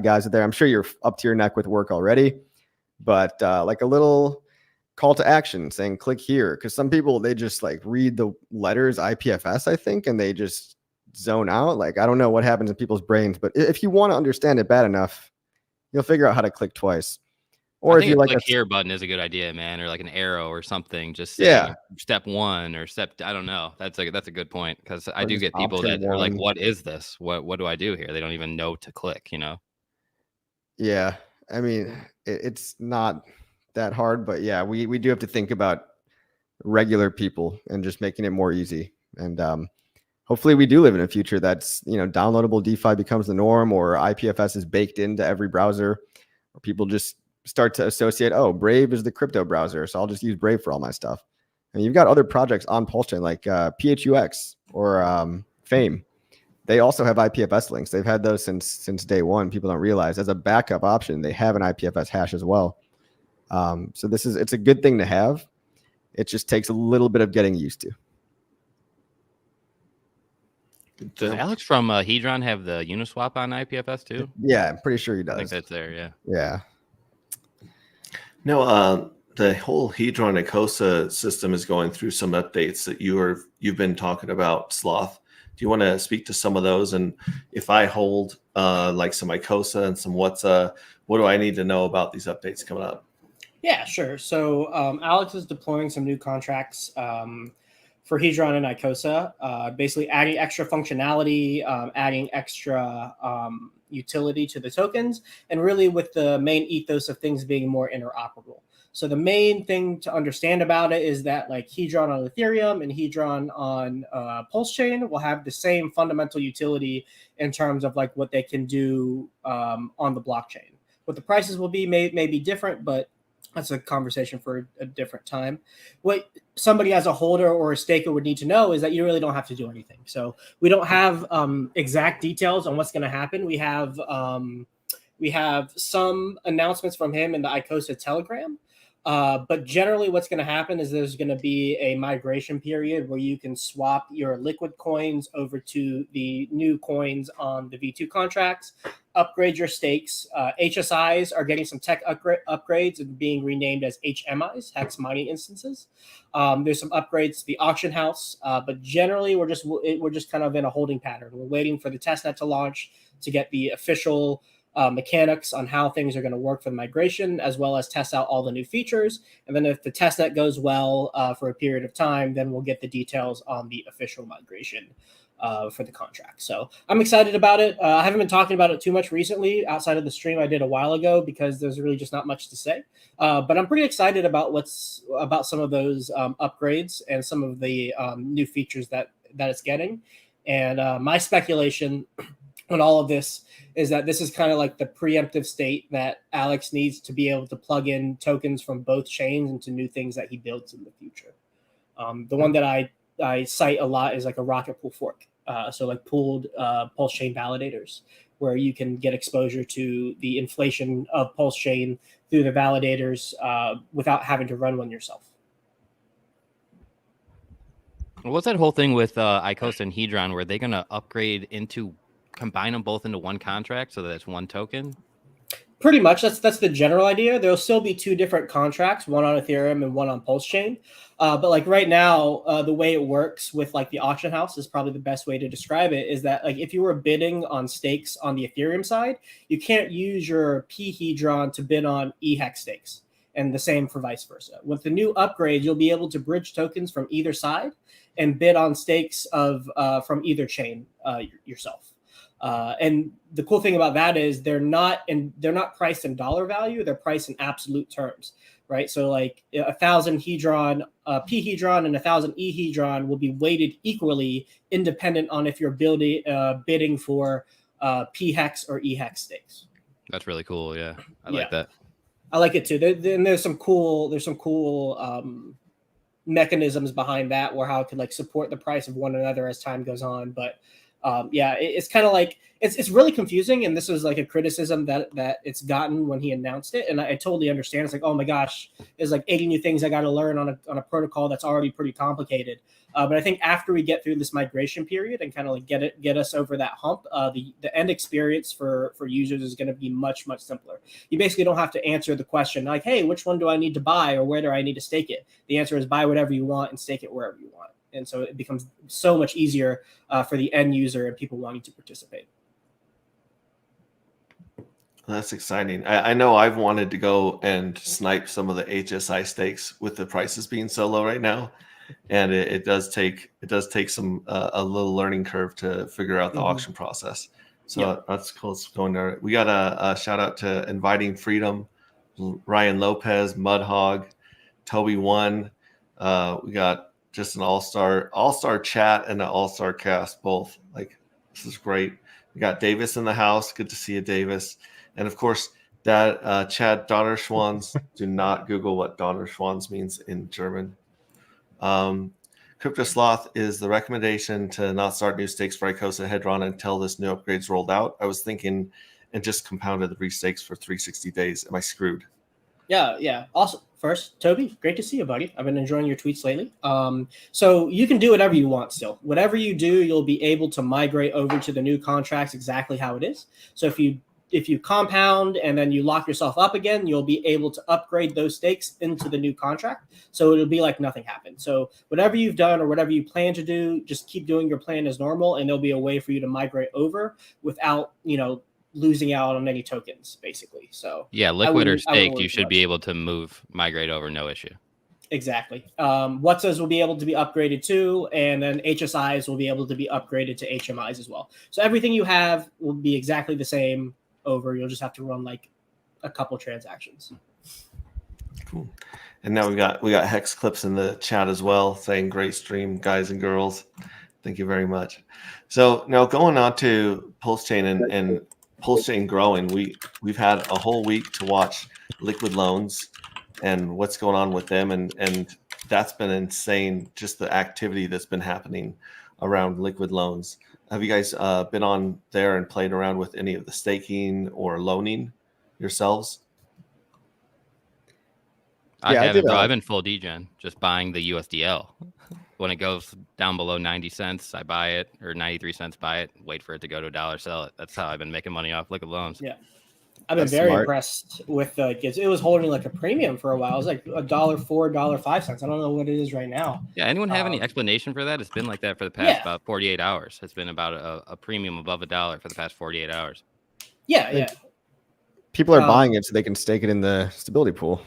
guys out there. I'm sure you're up to your neck with work already, but like a little call to action saying click here, because some people, they just read the letters IPFS, I think, and they just zone out. I don't know what happens in people's brains, but if you want to understand it bad enough, you'll figure out how to click twice. Or I think if you like click here button is a good idea, man, or like an arrow or something. Just saying step 1 or step, I don't know. That's a good point, because I do get people that are like, what is this? What do I do here? They don't even know to click, Yeah, I mean, it's not that hard, but yeah, we do have to think about regular people and just making it more easy. And hopefully we do live in a future that's, downloadable DeFi becomes the norm, or IPFS is baked into every browser, or people just start to associate, oh, Brave is the crypto browser, so I'll just use Brave for all my stuff. And you've got other projects on Pulse Chain like PHUX or Fame. They also have IPFS links. They've had those since day one. People don't realize as a backup option, they have an IPFS hash as well. So it's a good thing to have. It just takes a little bit of getting used to. Does Alex from Hedron have the Uniswap on IPFS too? Yeah, I'm pretty sure he does. I think that's there. Yeah. Yeah. No, the whole Hedron Icosa system is going through some updates that you've been talking about, Sloth. Do you want to speak to some of those? And if I hold like some Icosa and some what do I need to know about these updates coming up? Yeah, sure. So Alex is deploying some new contracts for Hedron and Icosa, basically adding extra functionality, adding extra utility to the tokens, and really with the main ethos of things being more interoperable. So the main thing to understand about it is that like Hedron on Ethereum and Hedron on Pulse Chain will have the same fundamental utility in terms of like what they can do on the blockchain. What the prices will be may be different, but that's a conversation for a different time. What somebody as a holder or a staker would need to know is that you really don't have to do anything. So we don't have exact details on what's going to happen. We have some announcements from him in the Icosa Telegram. But generally what's going to happen is there's going to be a migration period where you can swap your liquid coins over to the new coins on the V2 contracts, upgrade your stakes. HSIs are getting some tech upgrades and being renamed as HMIs, hex mining instances. There's some upgrades to the auction house, but generally we're just kind of in a holding pattern. We're waiting for the testnet to launch to get the official mechanics on how things are going to work for the migration, as well as test out all the new features. And then if the testnet goes well for a period of time, then we'll get the details on the official migration for the contract. So I'm excited about it. I haven't been talking about it too much recently outside of the stream I did a while ago because there's really just not much to say. But I'm pretty excited about about some of those upgrades and some of the new features that it's getting. And my speculation on all of this is that this is kind of like the preemptive state that Alex needs to be able to plug in tokens from both chains into new things that he builds in the future. The one that I cite a lot is like a rocket pool fork. So like pooled Pulse Chain validators, where you can get exposure to the inflation of Pulse Chain through the validators without having to run one yourself. What's that whole thing with Icosa and Hedron? Were they going to combine them both into one contract so that it's one token? Pretty much. That's the general idea. There'll still be two different contracts, one on Ethereum and one on Pulse Chain. But like right now, the way it works with like the auction house is probably the best way to describe it, is that like if you were bidding on stakes on the Ethereum side, you can't use your P Hedron to bid on EHEX stakes, and the same for vice versa. With the new upgrade, you'll be able to bridge tokens from either side and bid on stakes from either chain yourself. And the cool thing about that is they're not priced in dollar value; they're priced in absolute terms, right? So like 1,000 Hedron, P Hedron, and 1,000 E Hedron will be weighted equally, independent on if you're bidding for P hex or E hex stakes. That's really cool. Yeah, I like that. I like it too. There's some cool mechanisms behind that, where how it could like support the price of one another as time goes on, but. It's kind of like it's really confusing, and this was like a criticism that it's gotten when he announced it, and I totally understand. It's like, oh my gosh, there's like 80 new things I got to learn on a protocol that's already pretty complicated. But I think after we get through this migration period and kind of like get us over that hump, the end experience for users is going to be much simpler. You basically don't have to answer the question like, hey, which one do I need to buy or where do I need to stake it? The answer is buy whatever you want and stake it wherever you want. And so it becomes so much easier for the end user and people wanting to participate. That's exciting. I know I've wanted to go and snipe some of the HSI stakes with the prices being so low right now, and it does take some a little learning curve to figure out the auction process. So that's cool. It's going there. We got a shout out to Inviting Freedom, Ryan Lopez, Mudhog, Toby One. We got just an all-star chat and an all-star cast both. Like, this is great. We got Davis in the house. Good to see you, Davis. And of course, that Chad Donnerschwanz. Do not Google what Donnerschwanz means in German. Crypto Sloth is the recommendation to not start new stakes for Icosa Hedron until this new upgrade's rolled out. I was thinking and just compounded the restakes for 360 days. Am I screwed? Yeah. Also, first, Toby, great to see you, buddy. I've been enjoying your tweets lately. So you can do whatever you want still. Whatever you do, you'll be able to migrate over to the new contracts exactly how it is. So if you compound and then you lock yourself up again, you'll be able to upgrade those stakes into the new contract. So it'll be like nothing happened. So whatever you've done or whatever you plan to do, just keep doing your plan as normal, and there'll be a way for you to migrate over without, losing out on any tokens, basically. So yeah, liquid or staked, you should be able to migrate over, no issue. Exactly. WhatsAs will be able to be upgraded too, and then HSIs will be able to be upgraded to HMIs as well. So everything you have will be exactly the same over. You'll just have to run like a couple transactions. Cool. And now we got Hex Clips in the chat as well, saying great stream, guys and girls. Thank you very much. So now going on to Pulse Chain and Pulse Chain growing, we've had a whole week to watch liquid loans and what's going on with them, and that's been insane, just the activity that's been happening around liquid loans. Have you guys been on there and played around with any of the staking or loaning yourselves? I haven't, bro. I've been full degen, just buying the USDL. When it goes down below 90 cents, I buy it, or 93 cents, buy it, wait for it to go to $1, sell it. That's how I've been making money off liquid loans. Yeah. I've been very impressed with it was holding like a premium for a while. It was like $1.04, $1.05. I don't know what it is right now. Yeah. Anyone have any explanation for that? It's been like that for the past about 48 hours. It's been about a premium above $1 for the past 48 hours. Yeah. People are buying it so they can stake it in the stability pool.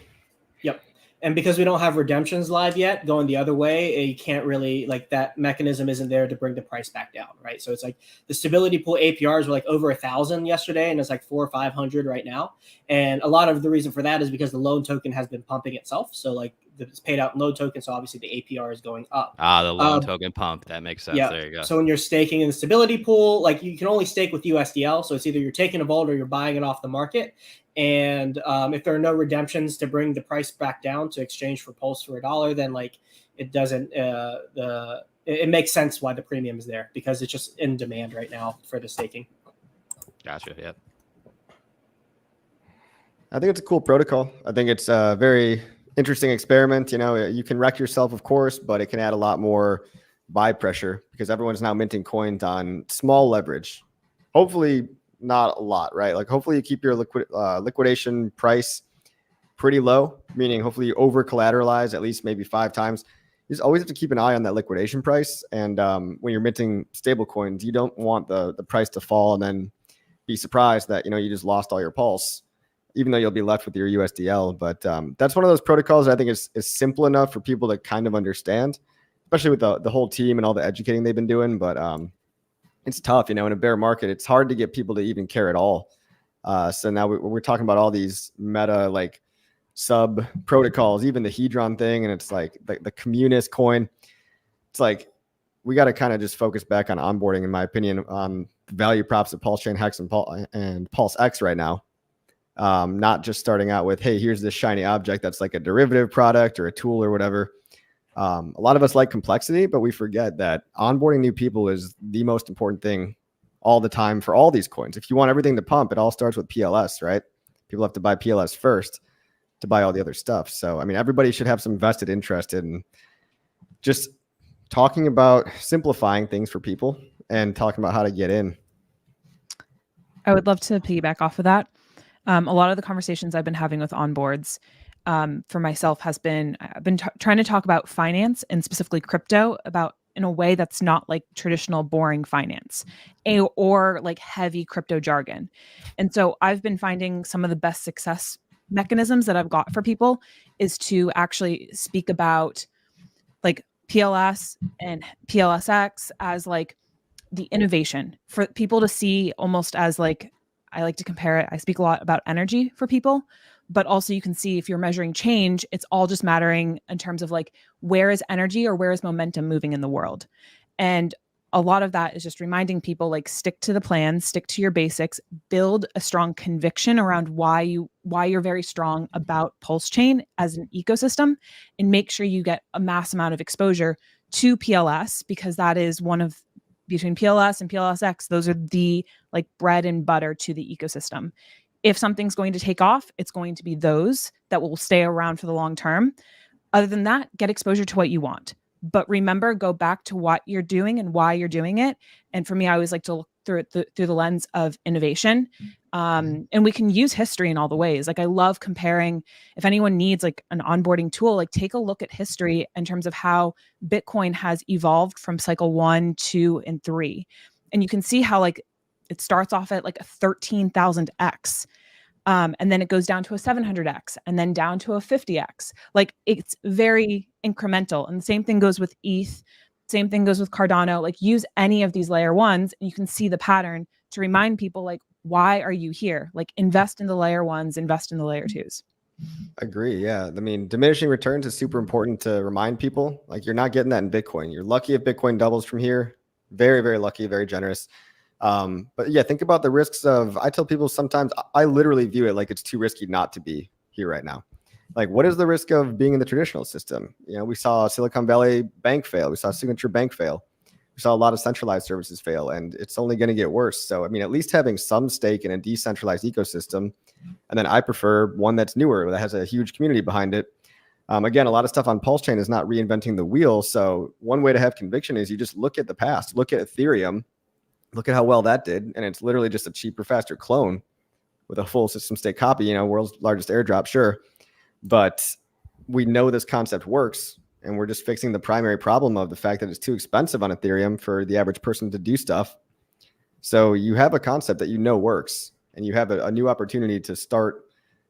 Yep. And because we don't have redemptions live yet, going the other way, you can't really, like, that mechanism isn't there to bring the price back down, right? So it's like the stability pool APRs were like over 1,000 yesterday, and it's like 400 or 500 right now. And a lot of the reason for that is because the loan token has been pumping itself. So like it's paid out loan token, so obviously the APR is going up. The loan token pump. That makes sense. Yeah. There you go. So when you're staking in the stability pool, like you can only stake with USDL. So it's either you're taking a vault or you're buying it off the market. And if there are no redemptions to bring the price back down to exchange for Pulse for $1, then like it doesn't it makes sense why the premium is there, because it's just in demand right now for the staking. Gotcha. Yep. I think it's a cool protocol. I think it's a very interesting experiment. You can wreck yourself, of course, but it can add a lot more buy pressure because everyone's now minting coins on small leverage. Hopefully not a lot, right? Like hopefully you keep your liquidation price pretty low, meaning hopefully you over collateralize at least maybe 5 times. You just always have to keep an eye on that liquidation price. And when you're minting stable coins, you don't want the price to fall and then be surprised that, you just lost all your pulse, even though you'll be left with your USDL. But that's one of those protocols that I think is simple enough for people to kind of understand, especially with the whole team and all the educating they've been doing. But it's tough, in a bear market, it's hard to get people to even care at all. So now we're talking about all these meta, like sub protocols, even the Hedron thing. And it's like the communist coin. It's like, we got to kind of just focus back on onboarding, in my opinion, on the value props of Pulse Chain Hex and Pulse X right now. Not just starting out with, hey, here's this shiny object that's like a derivative product or a tool or whatever. A lot of us like complexity, but we forget that onboarding new people is the most important thing all the time for all these coins. If you want everything to pump, it all starts with PLS, right? People have to buy PLS first to buy all the other stuff. So, I mean, everybody should have some vested interest in just talking about simplifying things for people and talking about how to get in. I would love to piggyback off of that. A lot of the conversations I've been having with onboards for myself has been, I've been trying to talk about finance and specifically crypto in a way that's not like traditional boring finance or like heavy crypto jargon. And so I've been finding some of the best success mechanisms that I've got for people is to actually speak about like PLS and PLSX as like the innovation for people to see almost as like, I like to compare it. I speak a lot about energy for people. but also you can see if you're measuring change, it's all just mattering in terms of like, where is energy or where is momentum moving in the world? And a lot of that is just reminding people, like, stick to the plan, stick to your basics, build a strong conviction around why you're very strong about Pulse Chain as an ecosystem, and make sure you get a mass amount of exposure to PLS, because that is one of, between PLS and PLSX, those are the like bread and butter to the ecosystem. If something's going to take off, it's going to be those that will stay around for the long term. Other than that, get exposure to what you want. But remember, go back to what you're doing and why you're doing it. And for me, I always like to look through it through the lens of innovation. And we can use history in all the ways. Like, I love comparing, if anyone needs like an onboarding tool, like take a look at history in terms of how Bitcoin has evolved from cycle 1, 2, and 3. And you can see how like it starts off at like a 13,000x. And then it goes down to a 700x and then down to a 50x. Like, it's very incremental. And the same thing goes with ETH. Same thing goes with Cardano. Like, use any of these layer ones and you can see the pattern to remind people, like, why are you here? Like, invest in the layer ones, invest in the layer twos. Agree. Yeah. I mean, diminishing returns is super important to remind people. Like, you're not getting that in Bitcoin. You're lucky if Bitcoin doubles from here. Very, very lucky, very generous. But yeah, think about the risks of, I tell people sometimes, I literally view it like it's too risky not to be here right now. Like, what is the risk of being in the traditional system? You know, we saw Silicon Valley Bank fail. We saw Signature Bank fail. We saw a lot of centralized services fail, and it's only going to get worse. So, I mean, at least having some stake in a decentralized ecosystem. And then I prefer one that's newer, that has a huge community behind it. Again, a lot of stuff on Pulse Chain is not reinventing the wheel. So one way to have conviction is you just look at the past, look at Ethereum, look at how well that did. And it's literally just a cheaper, faster clone with a full system stake copy, you know, world's largest airdrop, sure. But we know this concept works, and we're just fixing the primary problem of the fact that it's too expensive on Ethereum for the average person to do stuff. So you have a concept that you know works, and you have a new opportunity to start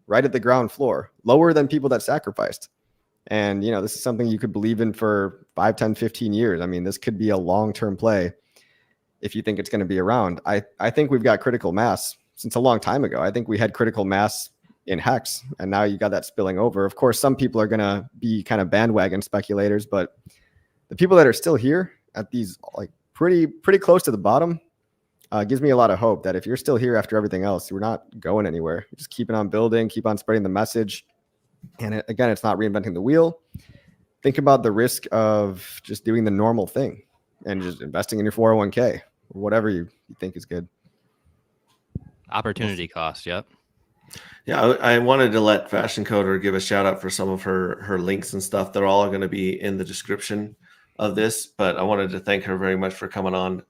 right at the ground floor, lower than people that sacrificed. And, you know, this is something you could believe in for 5, 10, 15 years. I mean, this could be a long-term play if you think it's going to be around. I think we've got critical mass since a long time ago. I think we had critical mass in Hex, and now you got that spilling over. Of course, some people are going to be kind of bandwagon speculators, but the people that are still here at these, like, pretty close to the bottom, gives me a lot of hope that if you're still here after everything else, we're not going anywhere. You're just keeping on building, keep on spreading the message. And again, it's not reinventing the wheel. Think about the risk of just doing the normal thing and just investing in your 401k or whatever you think is good. Opportunity cost. Yep. Yeah, I wanted to let Fashion Coder give a shout out for some of her links and stuff. They're all going to be in the description of this, but I wanted to thank her very much for coming on.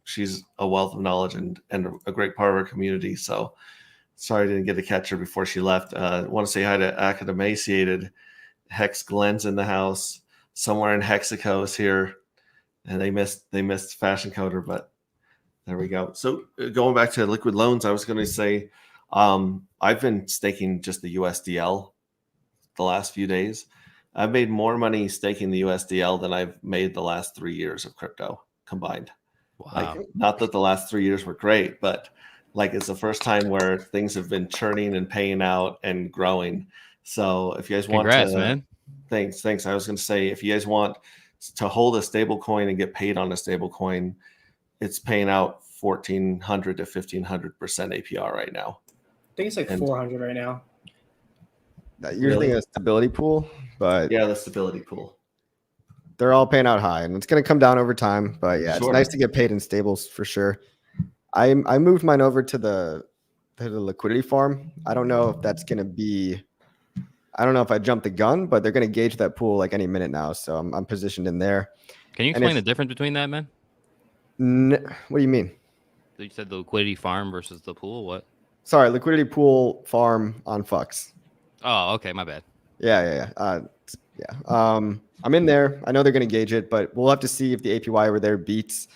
She's a wealth of knowledge and a great part of our community. So sorry I didn't get to catch her before she left. I want to say hi to Academaciated. Hex Glenn's in the house. Somewhere in Hexico is here. And they missed Fashion Coder, but there we go. So going back to liquid loans, I was going to say, I've been staking just the USDL the last few days. I've made more money staking the USDL than I've made the last 3 years of crypto combined. Wow. Like, not that the last 3 years were great, but like, it's the first time where things have been churning and paying out and growing. So if you guys want Congrats, to, man. Thanks. I was going to say, if you guys want to hold a stable coin and get paid on a stable coin, it's paying out 1,400 to 1,500% APR right now. I think it's like 400 right now. You're thinking a stability pool, but yeah, the stability pool. They're all paying out high, and it's going to come down over time. But yeah, Sure. It's nice to get paid in stables for sure. I moved mine over to the liquidity farm. I don't know if that's going to be. I don't know if I jumped the gun, but they're going to gauge that pool like any minute now. So I'm positioned in there. Can you explain the difference between that, man? What do you mean? So you said the liquidity farm versus the pool. What? Sorry, liquidity pool farm on Fux. Oh, okay, my bad. Yeah. I'm in there. I know they're going to gauge it, but we'll have to see if the APY over there beats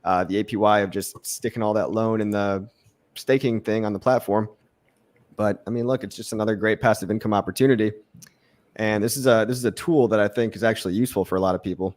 the APY of just sticking all that loan in the staking thing on the platform. But I mean, look, it's just another great passive income opportunity, and this is a tool that I think is actually useful for a lot of people.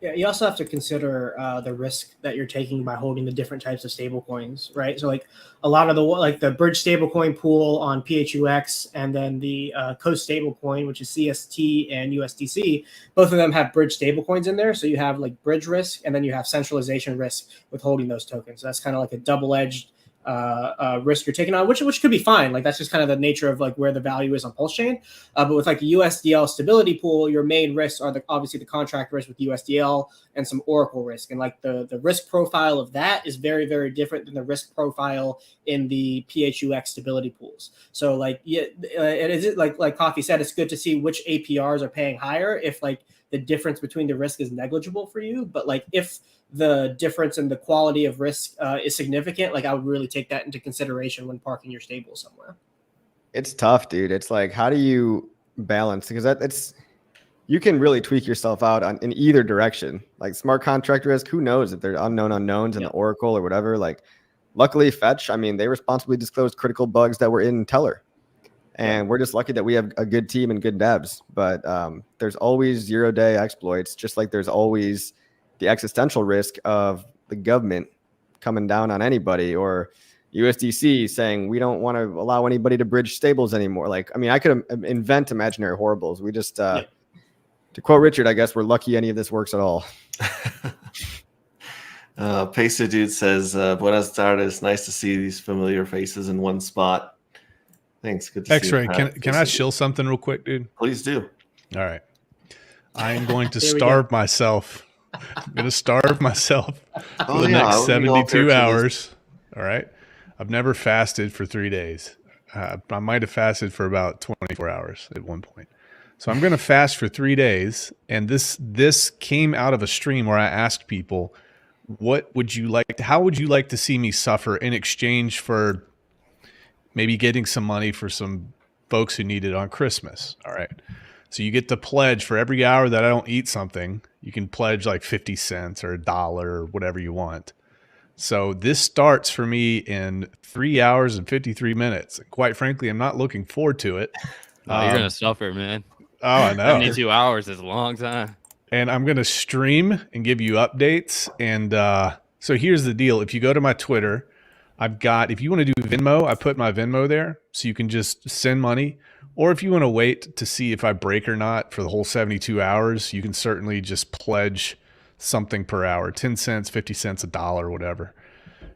Yeah, you also have to consider the risk that you're taking by holding the different types of stable coins, right? So like a lot of the bridge stablecoin pool on PHUX, and then the Coast stablecoin, which is CST and USDC, both of them have bridge stablecoins in there. So you have like bridge risk, and then you have centralization risk with holding those tokens. So that's kind of like a double-edged risk you're taking on, which could be fine. Like that's just kind of the nature of like where the value is on Pulse Chain. But with like a USDL stability pool, your main risks are obviously the contract risk with USDL and some Oracle risk. And like the risk profile of that is very, very different than the risk profile in the PHUX stability pools. So like, yeah, it is like Coffee said, it's good to see which APRs are paying higher if like the difference between the risk is negligible for you. But like if the difference in the quality of risk is significant, like I would really take that into consideration when parking your stable somewhere. It's tough, dude. It's like, how do you balance? Because it's you can really tweak yourself out in either direction. Like smart contract risk, who knows if they're unknown unknowns in the Oracle or whatever. Like, luckily, Fetch, I mean, they responsibly disclosed critical bugs that were in Teller. And we're just lucky that we have a good team and good devs. But there's always 0-day exploits, just like there's always the existential risk of the government coming down on anybody, or USDC saying we don't want to allow anybody to bridge stables anymore. Like, I mean, I could invent imaginary horribles. We just, to quote Richard, I guess we're lucky any of this works at all. Pesa Dude says, Buenas tardes. Nice to see these familiar faces in one spot. Thanks. Good to X-Ray, see you. can I shill something real quick, dude? Please do. All right. I am going to starve myself. I'm going to starve myself for the next 72 hours. All right. I've never fasted for 3 days. I might have fasted for about 24 hours at one point. So I'm going to fast for 3 days. And this came out of a stream where I asked people, what would you like? How would you like to see me suffer in exchange for maybe getting some money for some folks who need it on Christmas? All right. So you get to pledge for every hour that I don't eat something. You can pledge like 50 cents or $1 or whatever you want. So this starts for me in 3 hours and 53 minutes. And quite frankly, I'm not looking forward to it. Oh, you're going to suffer, man. Oh, I know. 72 hours is a long time. And I'm going to stream and give you updates. And so here's the deal. If you go to my Twitter, I've got, if you want to do Venmo, I put my Venmo there. So you can just send money. Or if you want to wait to see if I break or not for the whole 72 hours, you can certainly just pledge something per hour, 10 cents, 50 cents, $1, whatever.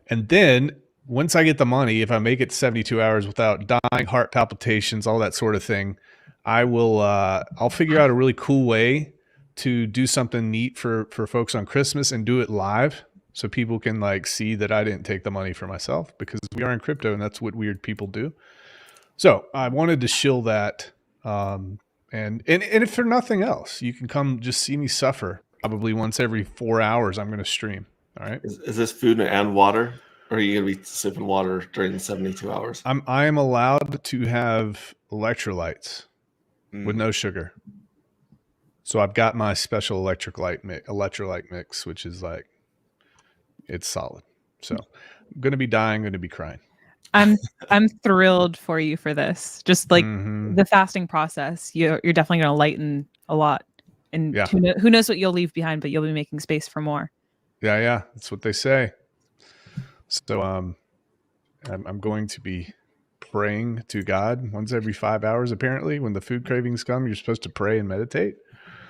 And then once I get the money, if I make it 72 hours without dying, heart palpitations, all that sort of thing, I'll figure out a really cool way to do something neat for folks on Christmas and do it live. So people can like see that I didn't take the money for myself, because we are in crypto and that's what weird people do. So I wanted to shill that. And if for nothing else, you can come just see me suffer. Probably once every 4 hours, I'm going to stream. All right. Is this food and water? Or are you going to be sipping water during the 72 hours? I am allowed to have electrolytes with no sugar. So I've got my special electrolyte mix, which is like, it's solid. So I'm going to be dying, going to be crying. I'm thrilled for you for this. Just like the fasting process, you're definitely going to lighten a lot. And who knows what you'll leave behind, but you'll be making space for more. Yeah, that's what they say. So I'm going to be praying to God once every 5 hours. Apparently, when the food cravings come, you're supposed to pray and meditate.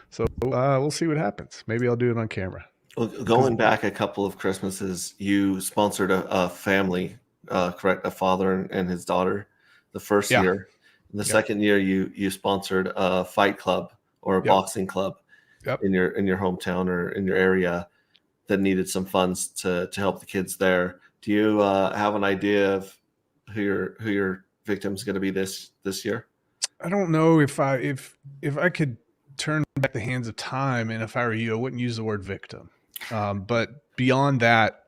So we'll see what happens. Maybe I'll do it on camera. Well, going back a couple of Christmases, you sponsored a family. Correct, a father and his daughter the first year. The second year you sponsored a fight club or a boxing club in your hometown or in your area that needed some funds to help the kids there. Do you have an idea of who your victim's going to be this year? I don't know if I could turn back the hands of time, and if I were you, I wouldn't use the word victim. But beyond that,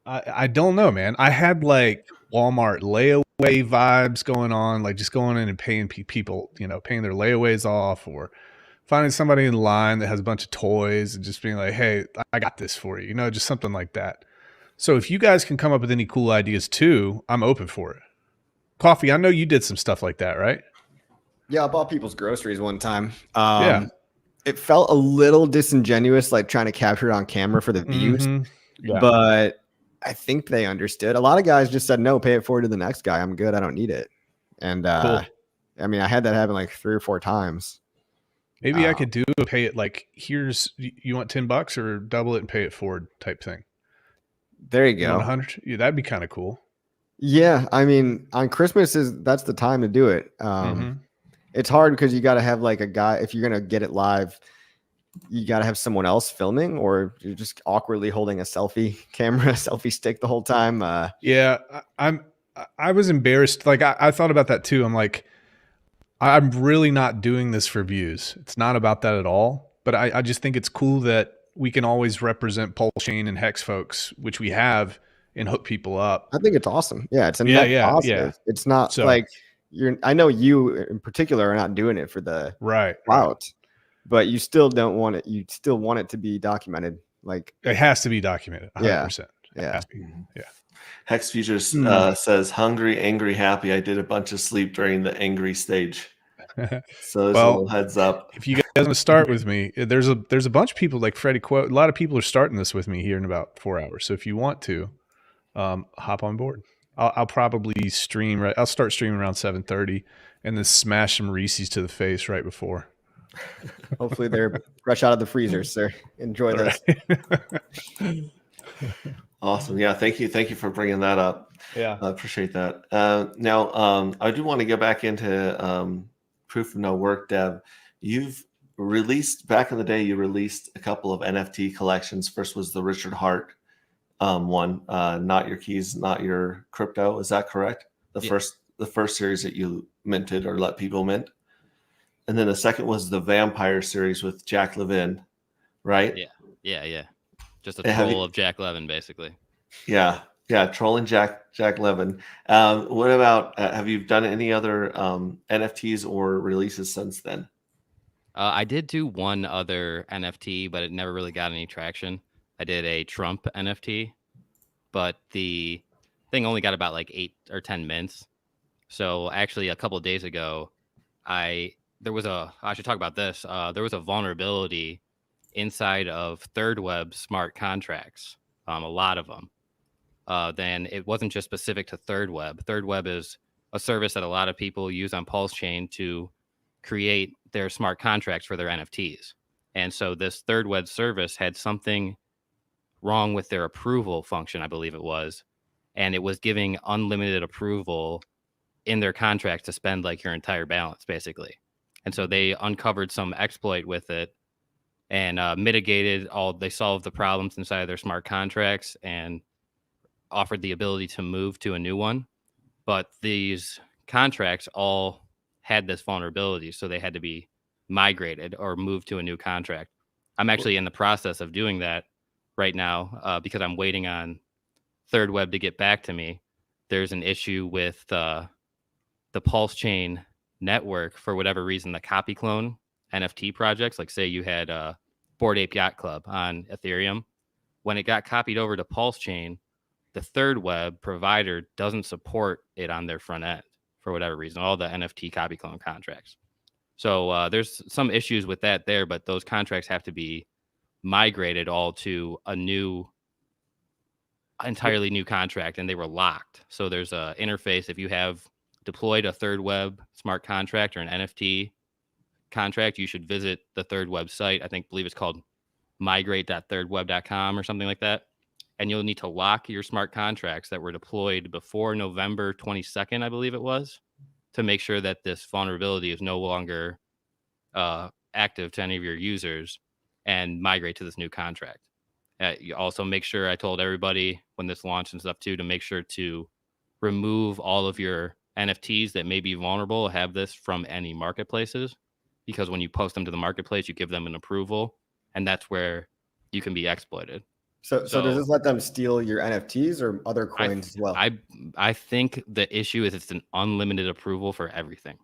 I don't know, man. I had like Walmart layaway vibes going on, like just going in and paying people, paying their layaways off, or finding somebody in line that has a bunch of toys and just being like, hey, I got this for you, just something like that. So if you guys can come up with any cool ideas too, I'm open for it. Coffee, I know you did some stuff like that, right? Yeah, I bought people's groceries one time. it felt a little disingenuous, like trying to capture it on camera for the views. Mhm. Yeah. But I think they understood. A lot of guys just said, no, pay it forward to the next guy. I'm good. I don't need it. And Cool. I mean, I had that happen like 3 or 4 times. Maybe I could do a pay it like, here's, you want $10 or double it and pay it forward type thing. There you You want go. 100? Yeah, that'd be kind of cool. Yeah. I mean, on Christmas that's the time to do it. Mhm. It's hard because you got to have like a guy, if you're going to get it live, you got to have someone else filming, or you're just awkwardly holding a selfie camera, selfie stick the whole time. Yeah, I was embarrassed. Like I thought about that too. I'm like, I'm really not doing this for views. It's not about that at all. But I just think it's cool that we can always represent Pulse Chain and Hex folks, which we have, and hook people up. I think it's awesome. Yeah, it's a Yeah, net yeah, positive. yeah. It's not So- like I know you in particular are not doing it for the Right. clout, but you still don't want it. You still want it to be documented. Like, It has to be documented. 100%. yeah. It has to be. Yeah. Hex Futures Hmm. says, hungry, angry, happy. I did a bunch of sleep during the angry stage. So there's a Well, little heads up. If you guys want to start with me, there's a bunch of people like Freddie Quote. A lot of people are starting this with me here in about 4 hours. So if you want to, hop on board. I'll probably stream. Right, I'll start streaming around 7:30, and then smash some Reese's to the face right before. Hopefully they're fresh out of the freezer, sir. Enjoy All those. right. Awesome. Yeah. Thank you for bringing that up. Yeah. I appreciate that. Now, I do want to go back into proof of no work, Dev. You've released, back in the day, you released a couple of NFT collections. First was the Richard Hart one, Not Your Keys, Not Your Crypto. Is that correct? The first series that you minted or let people mint. And then the second was the Vampire series with Jack Levin, right? Yeah. Just a And have troll you- of Jack Levin, basically. Yeah, trolling Jack Levin. What about, have you done any other NFTs or releases since then? I did do one other NFT, but it never really got any traction. I did a Trump NFT, but the thing only got about like 8 or 10 mints. So actually, a couple of days ago, I should talk about this. There was a vulnerability inside of Third Web smart contracts, a lot of them. Then it wasn't just specific to Third Web. Third Web is a service that a lot of people use on Pulse Chain to create their smart contracts for their NFTs. And so this Third Web service had something wrong with their approval function, I believe it was. And it was giving unlimited approval in their contract to spend like your entire balance, basically. And so they uncovered some exploit with it and they solved the problems inside of their smart contracts and offered the ability to move to a new one. But these contracts all had this vulnerability, so they had to be migrated or moved to a new contract. I'm actually in the process of doing that right now because I'm waiting on Third Web to get back to me. There's an issue with the Pulse Chain network. For whatever reason, the copy clone NFT projects, like say you had Bored Ape Yacht Club on Ethereum, when it got copied over to Pulse Chain, the Third Web provider doesn't support it on their front end for whatever reason, all the NFT copy clone contracts. So there's some issues with that there, but those contracts have to be migrated all to a entirely new contract, and they were locked. So there's a interface. If you have deployed a Third Web smart contract or an NFT contract, you should visit the Third Web site. Believe it's called migrate.thirdweb.com or something like that. And you'll need to lock your smart contracts that were deployed before November 22nd, I believe it was, to make sure that this vulnerability is no longer active to any of your users, and migrate to this new contract. You also make sure, I told everybody when this launched and stuff too, to make sure to remove all of your NFTs that may be vulnerable, have this from any marketplaces, because when you post them to the marketplace, you give them an approval, and that's where you can be exploited. So does this let them steal your NFTs or other coins as well? I think the issue is it's an unlimited approval for everything.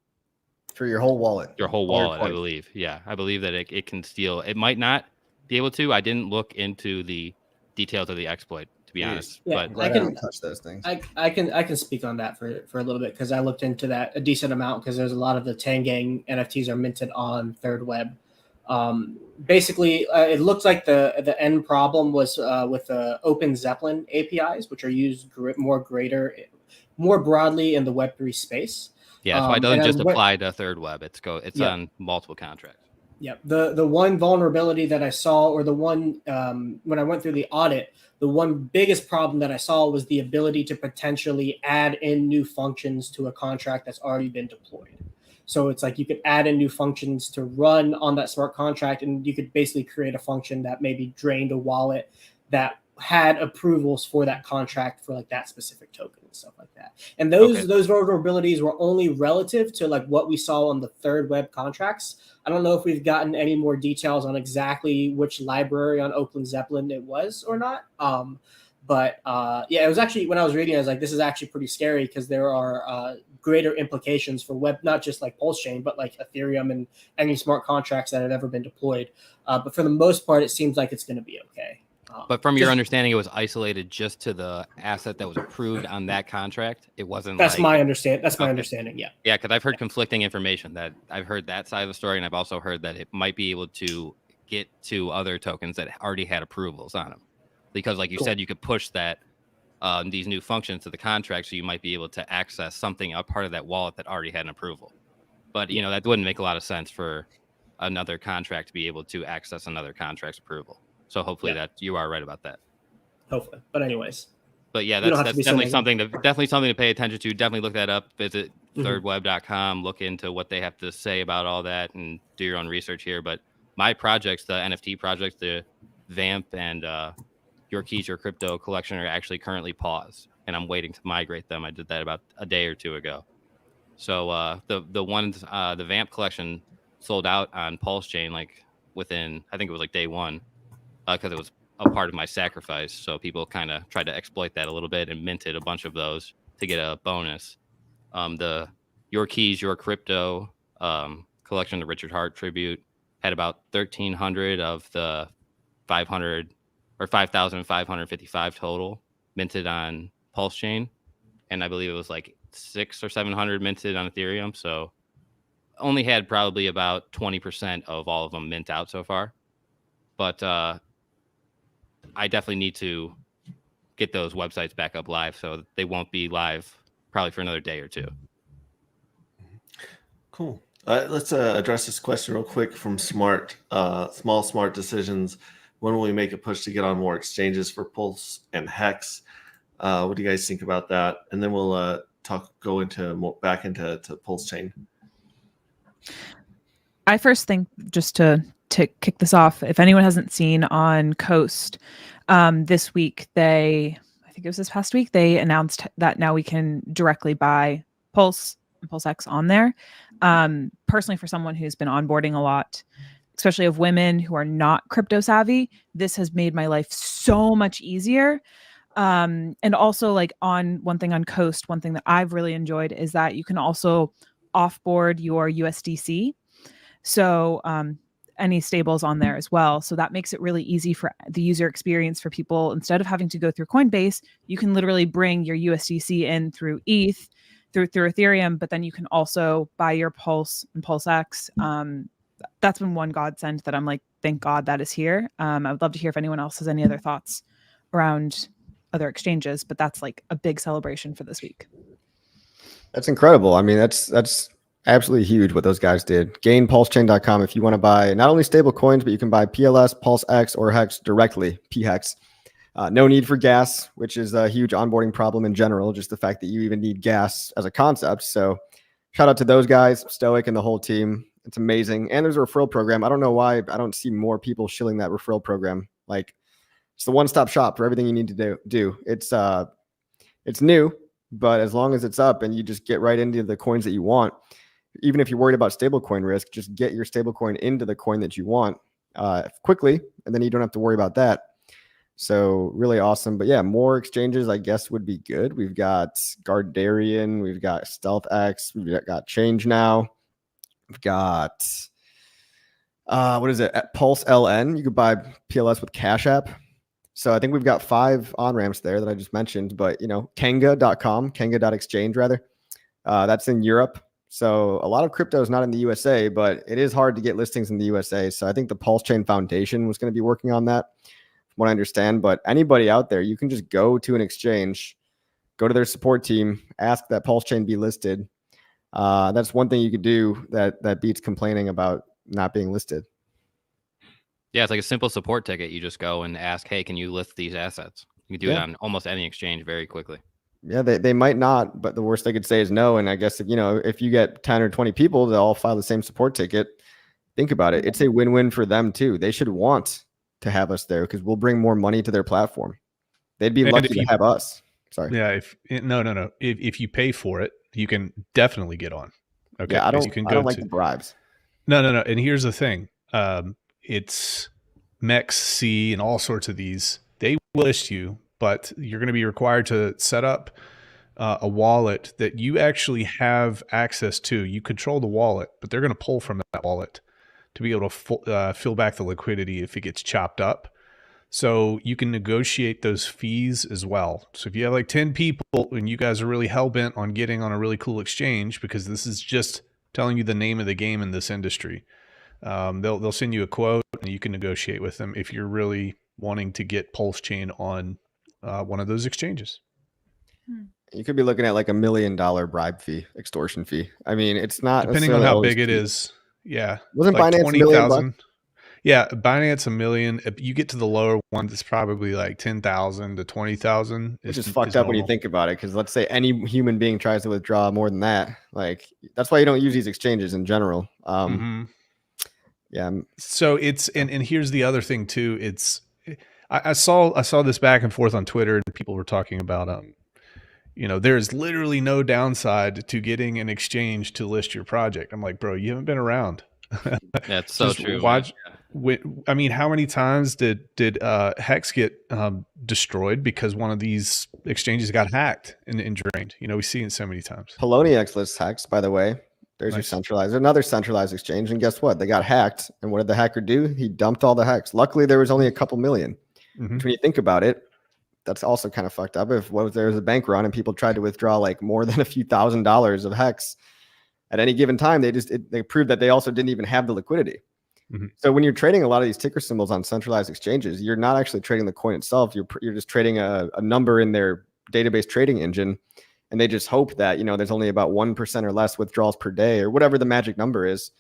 For your whole wallet? Your whole All your wallet, I coins. believe. Yeah, I believe that it can steal. It might not be able to. I didn't look into the details of the exploit, to be honest. Yeah, But I'm glad I don't touch those things. I can speak on that for a little bit, because I looked into that a decent amount, because there's a lot of the Tangang NFTs are minted on Third Web. Basically, it looks like the end problem was with the Open Zeppelin APIs, which are used more broadly in the Web3 space. Yeah, that's why it doesn't and just what- apply to third web. It's Yeah. on multiple contracts. Yeah, the one vulnerability that I saw, or the one when I went through the audit, the one biggest problem that I saw was the ability to potentially add in new functions to a contract that's already been deployed. So it's like you could add in new functions to run on that smart contract, and you could basically create a function that maybe drained a wallet that had approvals for that contract for like that specific token and stuff like that. And those vulnerabilities were only relative to like what we saw on the third web contracts. I don't know if we've gotten any more details on exactly which library on Open Zeppelin it was or not. But it was actually, when I was reading, I was like, this is actually pretty scary because there are greater implications for web, not just like Pulse Chain, but like Ethereum and any smart contracts that have ever been deployed. But for the most part, it seems like it's going to be okay. But from your understanding, it was isolated just to the asset that was approved on that contract. It wasn't. That's like, my understanding. That's my understanding. Yeah. Yeah, because I've heard conflicting information. That I've heard that side of the story, and I've also heard that it might be able to get to other tokens that already had approvals on them. Because, like you said, you could push that these new functions to the contract, so you might be able to access something, a part of that wallet that already had an approval. But that wouldn't make a lot of sense for another contract to be able to access another contract's approval. So hopefully that you are right about that. Hopefully, but anyways. But yeah, that's definitely something to pay attention to. Definitely look that up. Visit thirdweb.com. Look into what they have to say about all that, and do your own research here. But my projects, the NFT projects, the Vamp and Your Keys, Your Crypto collection, are actually currently paused, and I'm waiting to migrate them. I did that about a day or two ago. So the ones the Vamp collection sold out on Pulse Chain like within, I think it was like day one, because it was a part of my sacrifice. So people kind of tried to exploit that a little bit and minted a bunch of those to get a bonus. The Your Keys, Your Crypto collection, the Richard Hart tribute, had about 1,300 of the 500 or 5,555 total minted on Pulse Chain, and I believe it was like 600 or 700 minted on Ethereum. So only had probably about 20% of all of them mint out so far. But I definitely need to get those websites back up live, so they won't be live probably for another day or two. Cool. Let's address this question real quick from Smart. Small Smart Decisions. When will we make a push to get on more exchanges for Pulse and Hex? What do you guys think about that? And then we'll go into back into Pulse Chain. I first think, just to kick this off, if anyone hasn't seen on Coast this week, I think it was this past week, they announced that now we can directly buy Pulse and PulseX on there. Personally, for someone who's been onboarding a lot, especially of women who are not crypto savvy, this has made my life so much easier. And also, like, on one thing on Coast, one thing that I've really enjoyed is that you can also offboard your USDC. So any stables on there as well. So that makes it really easy for the user experience for people. Instead of having to go through Coinbase, you can literally bring your USDC in through ETH, through Ethereum, but then you can also buy your Pulse and PulseX. That's been one godsend that I'm like, thank God that is here. I would love to hear if anyone else has any other thoughts around other exchanges, but that's like a big celebration for this week. That's incredible. I mean, that's absolutely huge what those guys did. GainPulseChain.com if you want to buy not only stable coins, but you can buy PLS, PulseX, or Hex directly, PHEX. No need for gas, which is a huge onboarding problem in general, just the fact that you even need gas as a concept. So shout out to those guys, Stoic and the whole team. It's amazing. And there's a referral program. I don't know why I don't see more people shilling that referral program. Like, it's the one-stop shop for everything you need to do. It's new, but as long as it's up and you just get right into the coins that you want, even if you're worried about stablecoin risk, just get your stablecoin into the coin that you want quickly, and then you don't have to worry about that. So really awesome. But yeah, more exchanges, I guess, would be good. We've got Gardarian, we've got StealthX, we've got Change Now, we've got what is it? At Pulse LN, you could buy PLS with Cash App. So I think we've got 5 on-ramps there that I just mentioned, but Kenga.com, Kenga.exchange rather. That's in Europe. So a lot of crypto is not in the USA, but it is hard to get listings in the USA. So I think the Pulse Chain Foundation was going to be working on that, from what I understand. But anybody out there, you can just go to an exchange, go to their support team, ask that Pulse Chain be listed. That's one thing you could do that beats complaining about not being listed. Yeah, it's like a simple support ticket. You just go and ask, hey, can you list these assets? You can do it on almost any exchange very quickly. Yeah, they might not, but the worst they could say is no. And I guess if you get 10 or 20 people, they'll all file the same support ticket. Think about it. It's a win-win for them too. They should want to have us there because we'll bring more money to their platform. They'd be lucky to have us. Sorry. Yeah. No. If you pay for it, you can definitely get on. Okay. Yeah, I don't like to the bribes. No. And here's the thing. It's MEX C and all sorts of these. They will list you, but you're going to be required to set up a wallet that you actually have access to. You control the wallet, but they're going to pull from that wallet to be able to fill back the liquidity if it gets chopped up. So you can negotiate those fees as well. So if you have like 10 people and you guys are really hell-bent on getting on a really cool exchange, because this is just telling you the name of the game in this industry, they'll send you a quote and you can negotiate with them if you're really wanting to get Pulse Chain on one of those exchanges. You could be looking at like $1 million bribe fee, extortion fee. I mean, it's not depending on how big it is. Yeah. Wasn't like Binance 20,000? Yeah, Binance $1 million. If you get to the lower one, that's probably like 10,000 to 20,000. Which is fucked up when you think about it, because let's say any human being tries to withdraw more than that. Like that's why you don't use these exchanges in general. Yeah. So it's and here's the other thing too. I saw this back and forth on Twitter, and people were talking about there's literally no downside to getting an exchange to list your project. I'm like, bro, you haven't been around. That's so true. Watch. I mean, how many times did Hex get destroyed because one of these exchanges got hacked and drained? We see it so many times. Poloniex lists Hex, by the way. There's your centralized, another centralized exchange, and guess what? They got hacked, and what did the hacker do? He dumped all the Hex. Luckily, there was only a couple million. Which when you think about it, that's also kind of fucked up. If there was a bank run and people tried to withdraw like more than a few $1,000s of Hex at any given time, they proved that they also didn't even have the liquidity. So when you're trading a lot of these ticker symbols on centralized exchanges, you're not actually trading the coin itself. You're just trading a number in their database trading engine, and they just hope that there's only about 1% or less withdrawals per day or whatever the magic number is.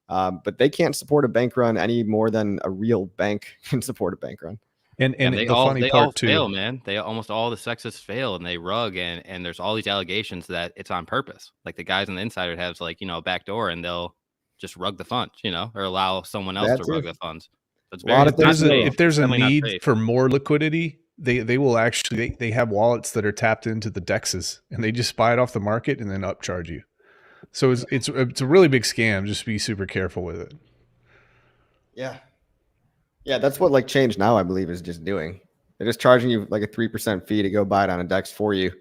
But they can't support a bank run any more than a real bank can support a bank run. And they all fail, man. They almost all the sexes fail and they rug, and there's all these allegations that it's on purpose. Like the guys on the insider have a back door, and they'll just rug the funds, or allow someone else to rug the funds. That's very if there's a need for more liquidity, they will actually they have wallets that are tapped into the DEXs, and they just buy it off the market and then upcharge you. So it's a really big scam. Just be super careful with it. Yeah, that's what Change Now, I believe, is just doing. They're just charging you like a 3% fee to go buy it on a DEX for you.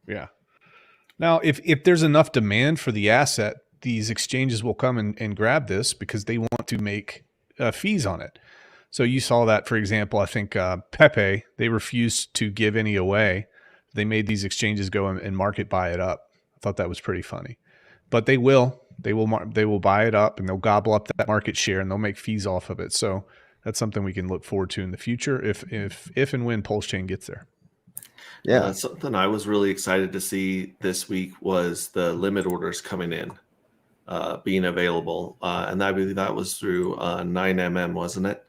Yeah. Now, if there's enough demand for the asset, these exchanges will come and grab this because they want to make fees on it. So you saw that, for example, I think Pepe, they refused to give any away. They made these exchanges go and market buy it up. I thought that was pretty funny. But they will buy it up and they'll gobble up that market share and they'll make fees off of it. So that's something we can look forward to in the future if and when Pulse Chain gets there. Yeah, something I was really excited to see this week was the limit orders coming in, being available, and I believe that was through 9mm, wasn't it?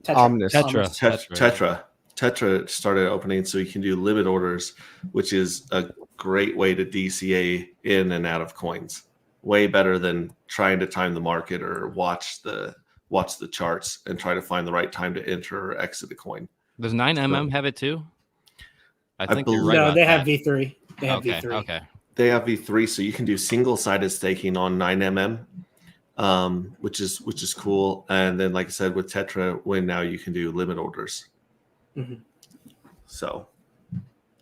Tetra. Tetra started opening, so you can do limit orders, which is a great way to DCA in and out of coins. Way better than trying to time the market or watch the charts and try to find the right time to enter or exit a coin. Does 9mm have it too? I think you're right. No, they have that. V3. They have V3. Okay. They have V3, so you can do single-sided staking on 9mm, which is cool. And then, like I said, with Tetra, now you can do limit orders. So,